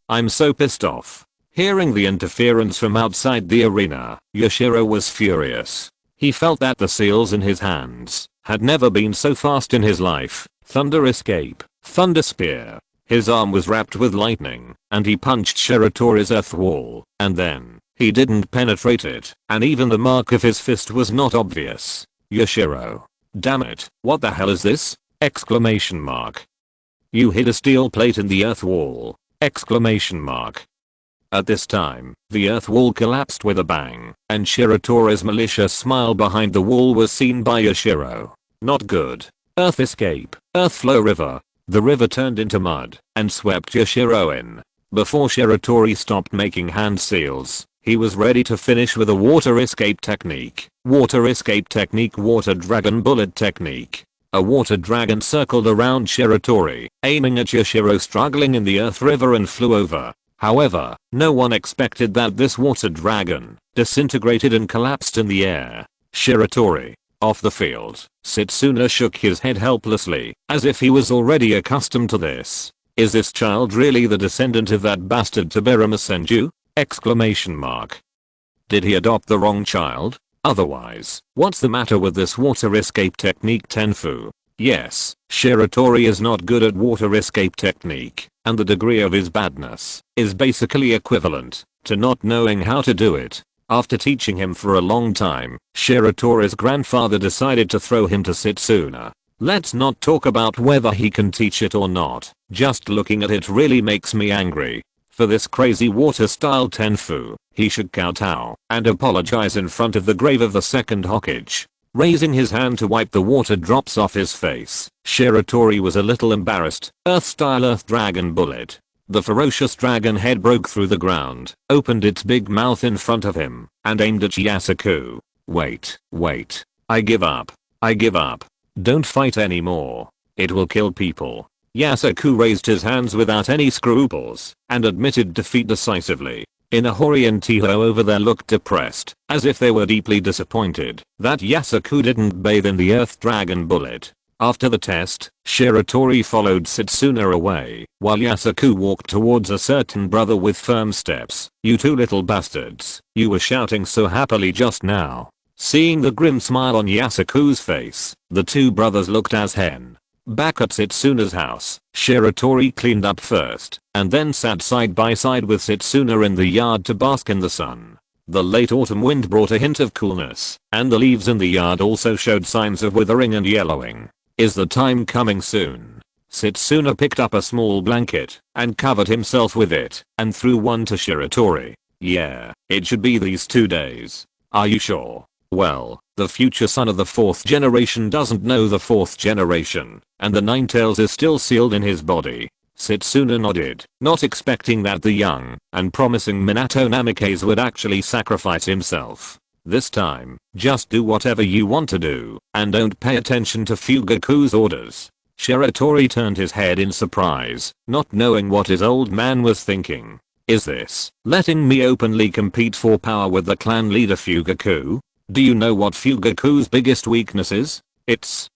I'm so pissed off. Hearing the interference from outside the arena, Yashiro was furious. He felt that the seals in his hands had never been so fast in his life. Thunder escape, thunder spear. His arm was wrapped with lightning, and he punched Shiratori's earth wall, and then, he didn't penetrate it, and even the mark of his fist was not obvious. Yashiro. Damn it, what the hell is this? Exclamation mark. You hit a steel plate in the earth wall. Exclamation mark. At this time, the earth wall collapsed with a bang, and Shiratori's malicious smile behind the wall was seen by Yashiro. Not good. Earth escape, earth flow river. The river turned into mud and swept Yashiro in. Before Shiratori stopped making hand seals, he was ready to finish with a water escape technique. Water escape technique, water dragon bullet technique. A water dragon circled around Shiratori, aiming at Yashiro struggling in the earth river, and flew over. However, no one expected that this water dragon disintegrated and collapsed in the air. Shiratori. Off the field, Setsuna shook his head helplessly, as if he was already accustomed to this. Is this child really the descendant of that bastard Tobirama Senju? Exclamation mark. Did he adopt the wrong child? Otherwise, what's the matter with this water escape technique Tenfu? Yes, Shiratori is not good at water escape technique, and the degree of his badness is basically equivalent to not knowing how to do it. After teaching him for a long time, Shiratori's grandfather decided to throw him to Setsuna. Let's not talk about whether he can teach it or not, just looking at it really makes me angry. For this crazy water style Tenfu, he should kowtow and apologize in front of the grave of the second Hokage. Raising his hand to wipe the water drops off his face, Shiratori was a little embarrassed. Earth-style Earth Dragon Bullet. The ferocious dragon head broke through the ground, opened its big mouth in front of him, and aimed at Yasuko. Wait. I give up. Don't fight anymore. It will kill people. Yasuko raised his hands without any scruples, and admitted defeat decisively. Inahori and Tiho over there looked depressed, as if they were deeply disappointed that Yasuko didn't bathe in the Earth Dragon Bullet. After the test, Shiratori followed Setsuna away, while Yasuko walked towards a certain brother with firm steps. You two little bastards, you were shouting so happily just now. Seeing the grim smile on Yasuko's face, the two brothers looked as hen. Back at Setsuna's house, Shiratori cleaned up first, and then sat side by side with Setsuna in the yard to bask in the sun. The late autumn wind brought a hint of coolness, and the leaves in the yard also showed signs of withering and yellowing. Is the time coming soon? Setsuna picked up a small blanket, and covered himself with it, and threw one to Shiratori. Yeah, it should be these 2 days. Are you sure? Well, the future son of the 4th generation doesn't know the 4th generation, and the Ninetales is still sealed in his body. Setsuna nodded, not expecting that the young and promising Minato Namikaze would actually sacrifice himself. This time, just do whatever you want to do, and don't pay attention to Fugaku's orders. Shiratori turned his head in surprise, not knowing what his old man was thinking. Is this letting me openly compete for power with the clan leader Fugaku? Do you know what Fugaku's biggest weakness is? It's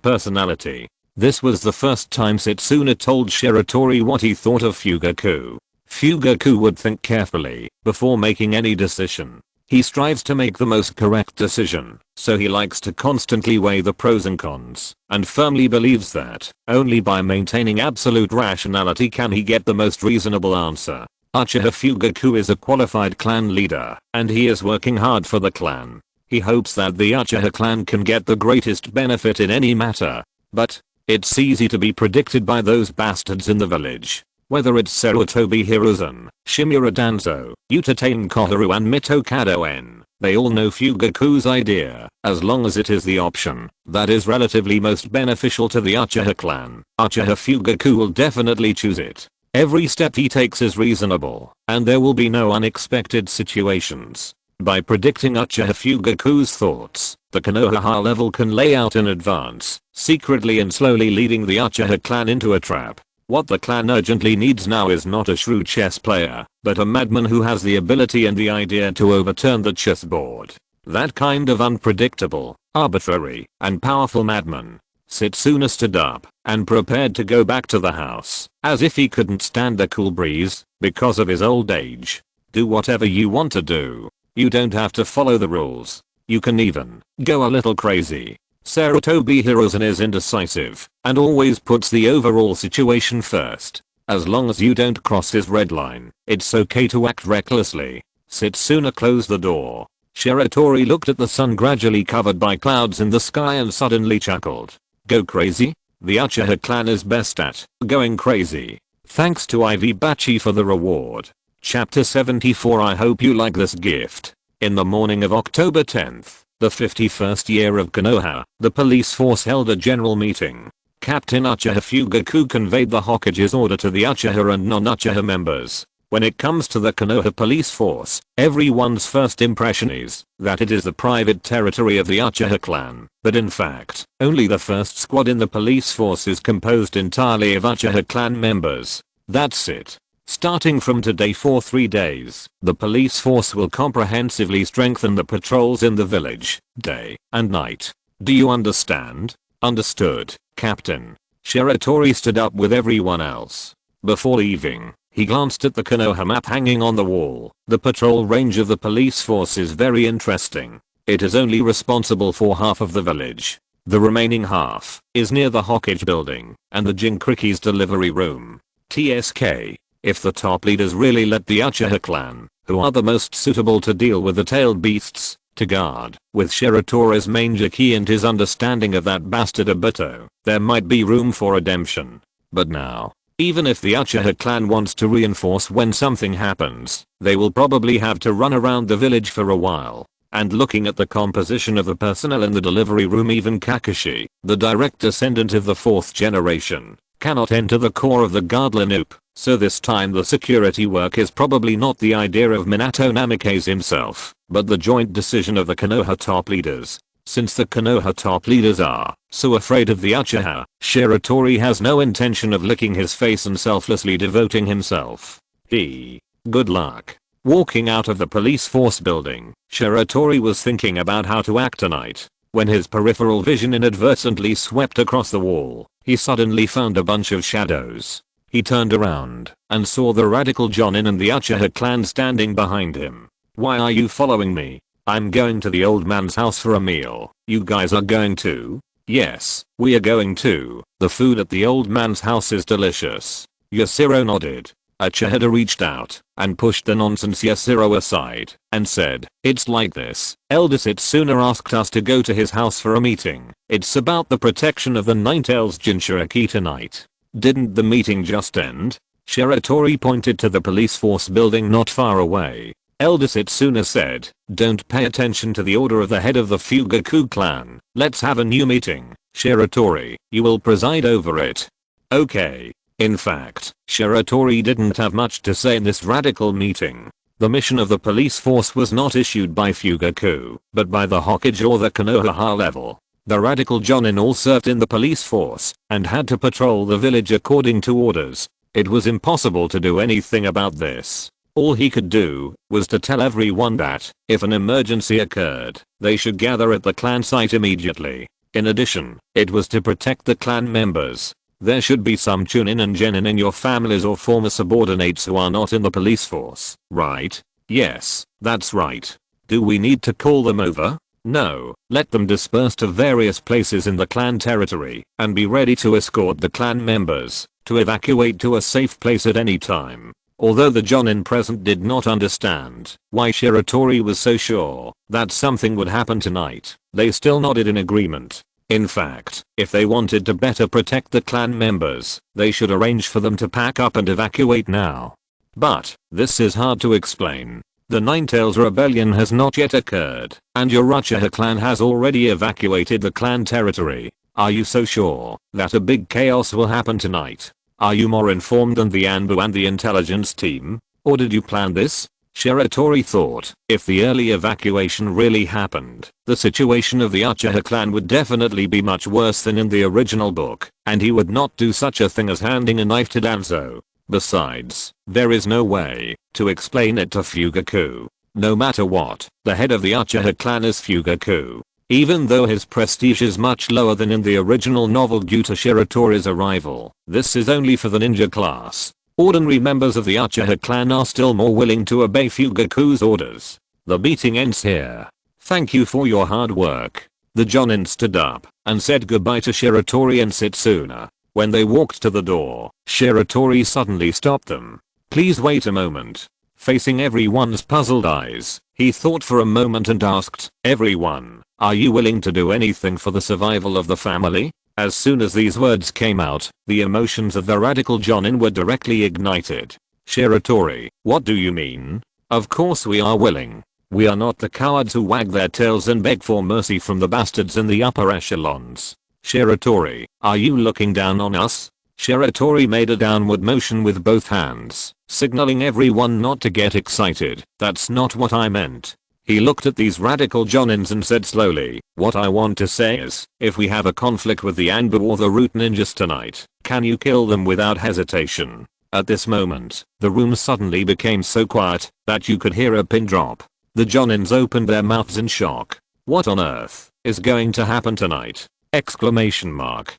personality. This was the first time Setsuna told Shiratori what he thought of Fugaku. Fugaku would think carefully before making any decision. He strives to make the most correct decision, so he likes to constantly weigh the pros and cons, and firmly believes that only by maintaining absolute rationality can he get the most reasonable answer. Uchiha Fugaku is a qualified clan leader, and he is working hard for the clan. He hopes that the Uchiha clan can get the greatest benefit in any matter. But it's easy to be predicted by those bastards in the village. Whether it's Sarutobi Hiruzen, Shimura Danzo, Utatane Koharu and Mito Kadoen, they all know Fugaku's idea, as long as it is the option that is relatively most beneficial to the Uchiha clan. Uchiha Fugaku will definitely choose it. Every step he takes is reasonable, and there will be no unexpected situations. By predicting Uchiha Fugaku's thoughts, the Konoha high level can lay out in advance, secretly and slowly leading the Uchiha clan into a trap. What the clan urgently needs now is not a shrewd chess player, but a madman who has the ability and the idea to overturn the chessboard. That kind of unpredictable, arbitrary, and powerful madman. Setsuna stood up and prepared to go back to the house, as if he couldn't stand the cool breeze because of his old age. Do whatever you want to do. You don't have to follow the rules. You can even go a little crazy. Sarutobi Hiruzen is indecisive and always puts the overall situation first. As long as you don't cross his red line, it's okay to act recklessly. Setsuna closed the door. Shiratori looked at the sun gradually covered by clouds in the sky and suddenly chuckled. Go crazy? The Uchiha clan is best at going crazy. Thanks to Ivy Bachi for the reward. Chapter 74. I hope you like this gift. In the morning of October 10th, the 51st year of Konoha, the police force held a general meeting. Captain Uchiha Fugaku conveyed the Hokage's order to the Uchiha and non-Uchiha members. When it comes to the Konoha police force, everyone's first impression is that it is the private territory of the Uchiha clan, but in fact, only the first squad in the police force is composed entirely of Uchiha clan members. That's it. Starting from today for 3 days, the police force will comprehensively strengthen the patrols in the village, day and night. Do you understand? Understood, Captain. Shiratori stood up with everyone else. Before leaving, he glanced at the Konoha map hanging on the wall. The patrol range of the police force is very interesting. It is only responsible for half of the village. The remaining half is near the Hokage building and the Jinkriki's delivery room. TSK. If the top leaders really let the Uchiha clan, who are the most suitable to deal with the tailed beasts, to guard, with Shiratori's manger key and his understanding of that bastard Obito, there might be room for redemption. But now, even if the Uchiha clan wants to reinforce when something happens, they will probably have to run around the village for a while. And looking at the composition of the personnel in the delivery room, even Kakashi, the direct descendant of the 4th generation, cannot enter the core of the guardline loop, so this time the security work is probably not the idea of Minato Namikaze himself, but the joint decision of the Konoha top leaders. Since the Konoha top leaders are so afraid of the Uchiha, Shiratori has no intention of licking his face and selflessly devoting himself. Good luck. Walking out of the police force building, Shiratori was thinking about how to act tonight. When his peripheral vision inadvertently swept across the wall, he suddenly found a bunch of shadows. He turned around and saw the radical Jonin and the Uchiha clan standing behind him. "Why are you following me? I'm going to the old man's house for a meal. You guys are going too?" "Yes, we are going too. The food at the old man's house is delicious." Yasuo nodded. Uchiha reached out and pushed the nonsense Yasuo aside and said, "It's like this. Elder Setsuna asked us to go to his house for a meeting. It's about the protection of the Ninetales Jinchuriki tonight." "Didn't the meeting just end?" Shiratori pointed to the police force building not far away. Elder Setsuna said, "Don't pay attention to the order of the head of the Fugaku clan. Let's have a new meeting. Shiratori, you will preside over it." "Okay." In fact, Shiratori didn't have much to say in this radical meeting. The mission of the police force was not issued by Fugaku, but by the Hokage or the Konoha level. The radical Jonin all served in the police force and had to patrol the village according to orders. It was impossible to do anything about this. All he could do was to tell everyone that, if an emergency occurred, they should gather at the clan site immediately. In addition, it was to protect the clan members. There should be some Chunin and Genin in your families or former subordinates who are not in the police force, right? Yes, that's right. Do we need to call them over? No, let them disperse to various places in the clan territory and be ready to escort the clan members to evacuate to a safe place at any time. Although the Jonin present did not understand why Shiratori was so sure that something would happen tonight, they still nodded in agreement. In fact, if they wanted to better protect the clan members, they should arrange for them to pack up and evacuate now. But, this is hard to explain. The Ninetales rebellion has not yet occurred, and your Uchiha clan has already evacuated the clan territory. Are you so sure that a big chaos will happen tonight? Are you more informed than the Anbu and the intelligence team? Or did you plan this? Shiratori thought, if the early evacuation really happened, the situation of the Uchiha clan would definitely be much worse than in the original book, and he would not do such a thing as handing a knife to Danzo. Besides, there is no way to explain it to Fugaku. No matter what, the head of the Uchiha clan is Fugaku. Even though his prestige is much lower than in the original novel due to Shiratori's arrival, this is only for the ninja class. Ordinary members of the Uchiha clan are still more willing to obey Fugaku's orders. The meeting ends here. Thank you for your hard work. The Jonin stood up and said goodbye to Shiratori and Setsuna. When they walked to the door, Shiratori suddenly stopped them. "Please wait a moment." Facing everyone's puzzled eyes, he thought for a moment and asked, "Everyone, are you willing to do anything for the survival of the family?" As soon as these words came out, the emotions of the radical Jonin were directly ignited. "Shiratori, what do you mean? Of course we are willing. We are not the cowards who wag their tails and beg for mercy from the bastards in the upper echelons. Shiratori, are you looking down on us?" Shiratori made a downward motion with both hands, signaling everyone not to get excited. "That's not what I meant." He looked at these radical Jonins and said slowly, "What I want to say is, if we have a conflict with the Anbu or the Root Ninjas tonight, can you kill them without hesitation?" At this moment, the room suddenly became so quiet that you could hear a pin drop. The Jonins opened their mouths in shock. What on earth is going to happen tonight? Exclamation mark.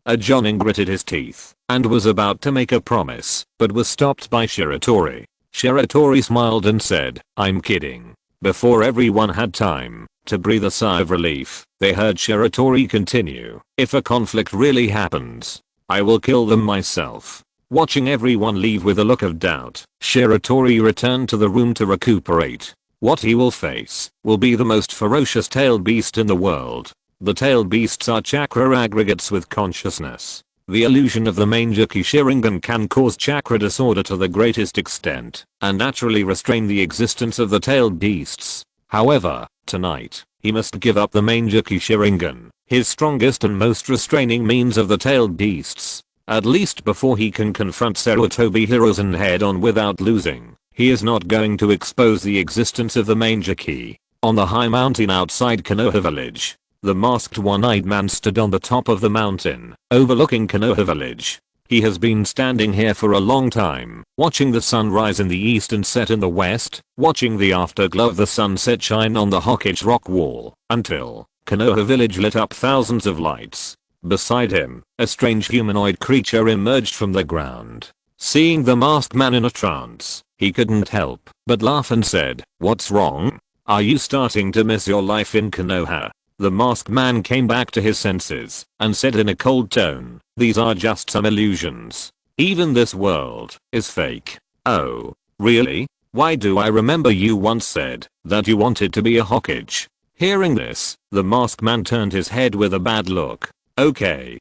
A Jonin gritted his teeth and was about to make a promise, but was stopped by Shiratori. Shiratori smiled and said, "I'm kidding." Before everyone had time to breathe a sigh of relief, they heard Shiratori continue, "If a conflict really happens, I will kill them myself." Watching everyone leave with a look of doubt, Shiratori returned to the room to recuperate. What he will face will be the most ferocious tailed beast in the world. The tailed beasts are chakra aggregates with consciousness. The illusion of the Manjaki Sharingan can cause chakra disorder to the greatest extent and naturally restrain the existence of the tailed beasts. However, tonight, he must give up the Manjaki Sharingan, his strongest and most restraining means of the tailed beasts. At least before he can confront Sarutobi Hiruzen head on without losing, he is not going to expose the existence of the Manjaki. On the high mountain outside Konoha village, the masked one-eyed man stood on the top of the mountain, overlooking Konoha village. He has been standing here for a long time, watching the sun rise in the east and set in the west, watching the afterglow of the sunset shine on the Hokage rock wall, until Konoha village lit up thousands of lights. Beside him, a strange humanoid creature emerged from the ground. Seeing the masked man in a trance, he couldn't help but laugh and said, "What's wrong? Are you starting to miss your life in Konoha?" The masked man came back to his senses and said in a cold tone, "These are just some illusions. Even this world is fake." "Oh, really? Why do I remember you once said that you wanted to be a Hokage?" Hearing this, the masked man turned his head with a bad look. Okay,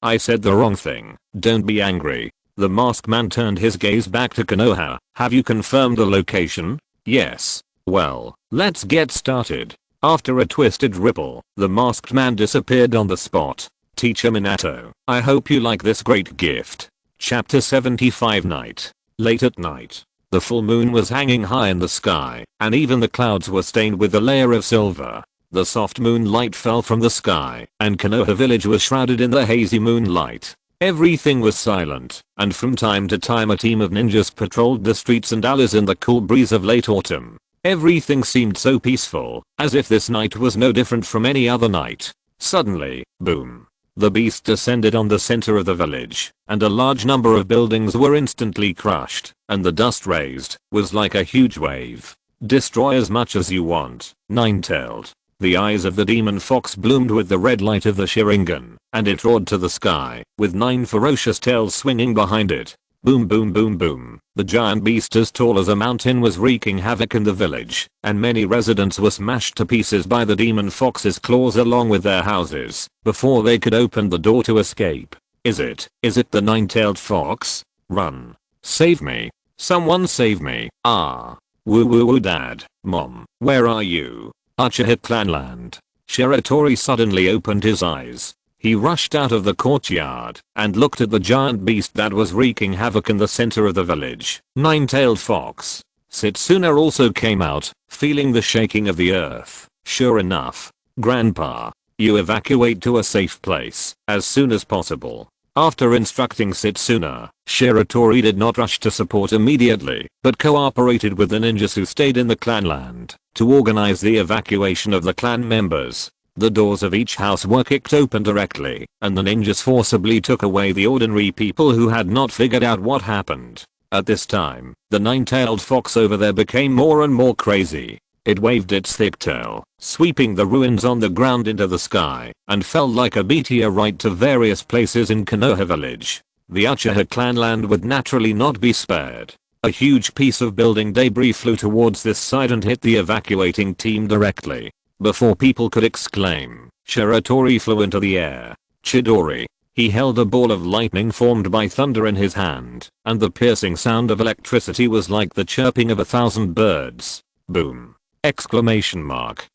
I said the wrong thing. Don't be angry." The masked man turned his gaze back to Konoha. "Have you confirmed the location?" "Yes." "Well, let's get started." After a twisted ripple, the masked man disappeared on the spot. "Teacher Minato, I hope you like this great gift." Chapter 75 Night. Late at night, the full moon was hanging high in the sky, and even the clouds were stained with a layer of silver. The soft moonlight fell from the sky, and Konoha village was shrouded in the hazy moonlight. Everything was silent, and from time to time a team of ninjas patrolled the streets and alleys in the cool breeze of late autumn. Everything seemed so peaceful, as if this night was no different from any other night. Suddenly, boom. The beast descended on the center of the village, and a large number of buildings were instantly crushed, and the dust raised was like a huge wave. "Destroy as much as you want, Nine-tailed." The eyes of the demon fox bloomed with the red light of the Sharingan, and it roared to the sky, with 9 ferocious tails swinging behind it. Boom boom boom boom. The giant beast as tall as a mountain was wreaking havoc in the village, and many residents were smashed to pieces by the demon fox's claws along with their houses, before they could open the door to escape. Is it the nine-tailed fox? Run. Save me. Someone save me. Ah. Woo woo woo dad, mom, where are you? Uchiha Clanland. Shiratori suddenly opened his eyes. He rushed out of the courtyard and looked at the giant beast that was wreaking havoc in the center of the village. Nine-tailed fox. Setsuna also came out, feeling the shaking of the earth. Sure enough. Grandpa, you evacuate to a safe place as soon as possible. After instructing Setsuna, Shiratori did not rush to support immediately, but cooperated with the ninjas who stayed in the clanland to organize the evacuation of the clan members. The doors of each house were kicked open directly, and the ninjas forcibly took away the ordinary people who had not figured out what happened. At this time, the nine-tailed fox over there became more and more crazy. It waved its thick tail, sweeping the ruins on the ground into the sky, and fell like a meteor right to various places in Konoha village. The Uchiha clanland would naturally not be spared. A huge piece of building debris flew towards this side and hit the evacuating team directly. Before people could exclaim, Shiratori flew into the air. Chidori. He held a ball of lightning formed by thunder in his hand, and the piercing sound of electricity was like the chirping of 1,000 birds. Boom! Exclamation mark.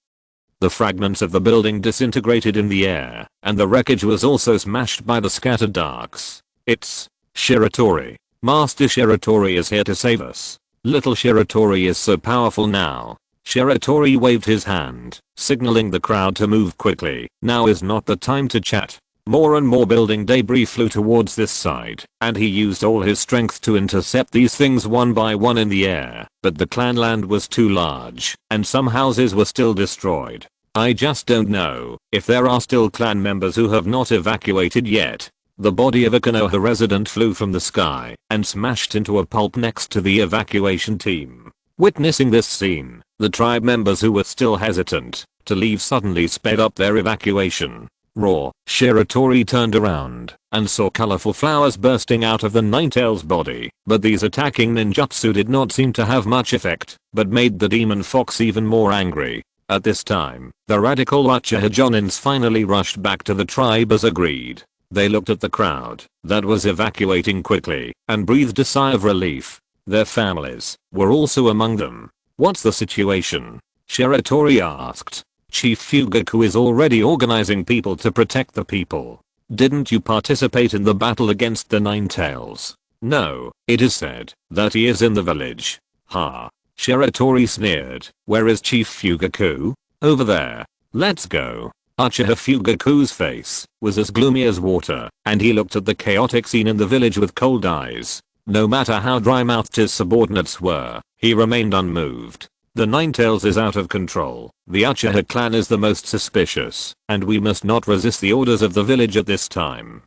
The fragments of the building disintegrated in the air, and the wreckage was also smashed by the scattered darks. It's Shiratori. Master Shiratori is here to save us. Little Shiratori is so powerful now. Shiratori waved his hand, signaling the crowd to move quickly. Now is not the time to chat. More and more building debris flew towards this side, and he used all his strength to intercept these things one by one in the air, but the clanland was too large, and some houses were still destroyed. I just don't know if there are still clan members who have not evacuated yet. The body of a Konoha resident flew from the sky and smashed into a pulp next to the evacuation team. Witnessing this scene, the tribe members who were still hesitant to leave suddenly sped up their evacuation. Raw, Shiratori turned around and saw colorful flowers bursting out of the Ninetales body, but these attacking ninjutsu did not seem to have much effect, but made the demon fox even more angry. At this time, the radical Uchiha Jonins finally rushed back to the tribe as agreed. They looked at the crowd that was evacuating quickly and breathed a sigh of relief. Their families were also among them. What's the situation? Shiratori asked. Chief Fugaku is already organizing people to protect the people. Didn't you participate in the battle against the Ninetales? No, it is said that he is in the village. Ha. Shiratori sneered. Where is Chief Fugaku? Over there. Let's go. Uchiha Fugaku's face was as gloomy as water, and he looked at the chaotic scene in the village with cold eyes. No matter how dry-mouthed his subordinates were, he remained unmoved. The Ninetales is out of control. The Uchiha clan is the most suspicious, and we must not resist the orders of the village at this time.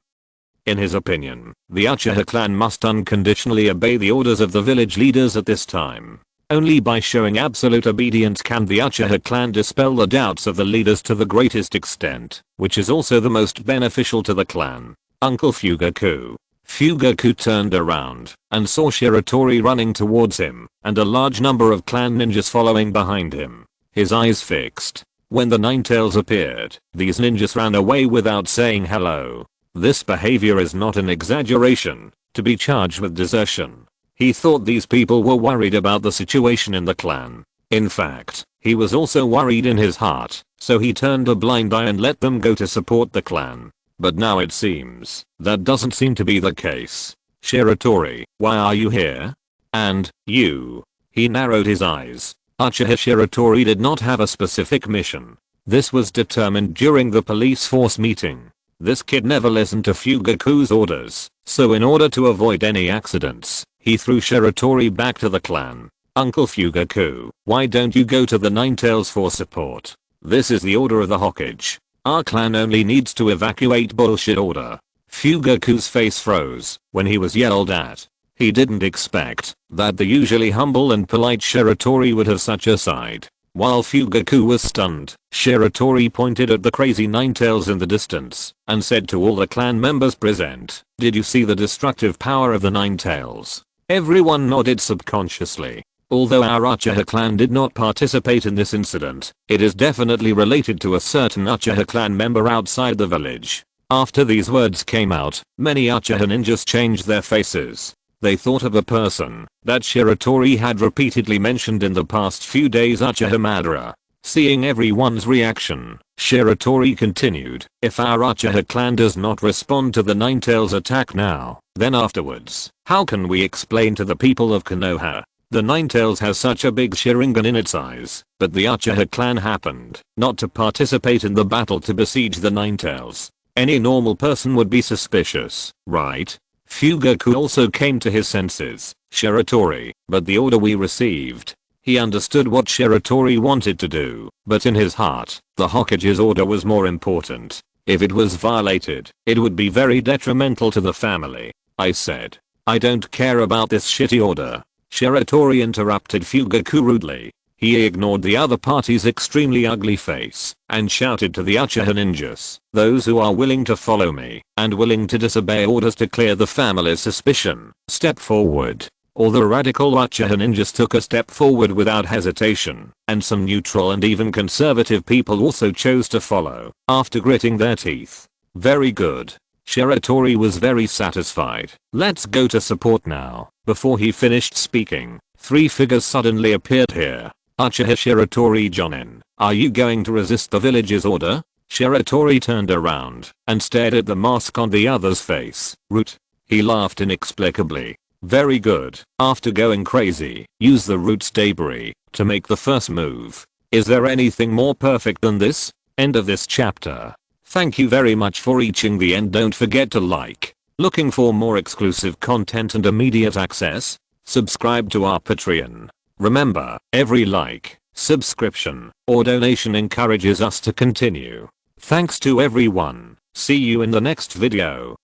In his opinion, the Uchiha clan must unconditionally obey the orders of the village leaders at this time. Only by showing absolute obedience can the Uchiha clan dispel the doubts of the leaders to the greatest extent, which is also the most beneficial to the clan. Uncle Fugaku. Fugaku turned around and saw Shiratori running towards him and a large number of clan ninjas following behind him. His eyes fixed. When the Ninetales appeared, these ninjas ran away without saying hello. This behavior is not an exaggeration to be charged with desertion. He thought these people were worried about the situation in the clan. In fact, he was also worried in his heart, so he turned a blind eye and let them go to support the clan. But now it seems that doesn't seem to be the case. Shiratori, why are you here? And you? He narrowed his eyes. Uchiha Shiratori did not have a specific mission. This was determined during the police force meeting. This kid never listened to Fugaku's orders, so in order to avoid any accidents, he threw Shiratori back to the clan. Uncle Fugaku, why don't you go to the Ninetales for support? This is the order of the Hokage. Our clan only needs to evacuate. Bullshit order. Fugaku's face froze when he was yelled at. He didn't expect that the usually humble and polite Shiratori would have such a side. While Fugaku was stunned, Shiratori pointed at the crazy Ninetales in the distance and said to all the clan members present, "Did you see the destructive power of the Ninetales?" Everyone nodded subconsciously. Although our Uchiha clan did not participate in this incident, it is definitely related to a certain Uchiha clan member outside the village. After these words came out, many Uchiha ninjas changed their faces. They thought of a person that Shiratori had repeatedly mentioned in the past few days, Uchiha Madara. Seeing everyone's reaction, Shiratori continued, "If our Uchiha clan does not respond to the Ninetales attack now, then afterwards, how can we explain to the people of Konoha? The Ninetales has such a big Sharingan in its eyes, but the Uchiha clan happened not to participate in the battle to besiege the Ninetales. Any normal person would be suspicious, right?" Fugaku also came to his senses. Shiratori, but the order we received. He understood what Shiratori wanted to do, but in his heart, the Hokage's order was more important. If it was violated, it would be very detrimental to the family. I said, "I don't care about this shitty order." Shiratori interrupted Fugaku rudely. He ignored the other party's extremely ugly face and shouted to the Uchiha ninjas, "Those who are willing to follow me and willing to disobey orders to clear the family's suspicion, step forward." All the radical Uchiha ninjas took a step forward without hesitation, and some neutral and even conservative people also chose to follow, after gritting their teeth. Very good. Shiratori was very satisfied. "Let's go to support now." Before he finished speaking, three figures suddenly appeared here. Uchiha Shiratori Jonin, are you going to resist the village's order? Shiratori turned around and stared at the mask on the other's face. Root. He laughed inexplicably. Very good. After going crazy, use the root's debris to make the first move. Is there anything more perfect than this? End of this chapter. Thank you very much for reaching the end. Don't forget to like. Looking for more exclusive content and immediate access? Subscribe to our Patreon. Remember, every like subscription, or donation encourages us to continue. Thanks to everyone. See you in the next video.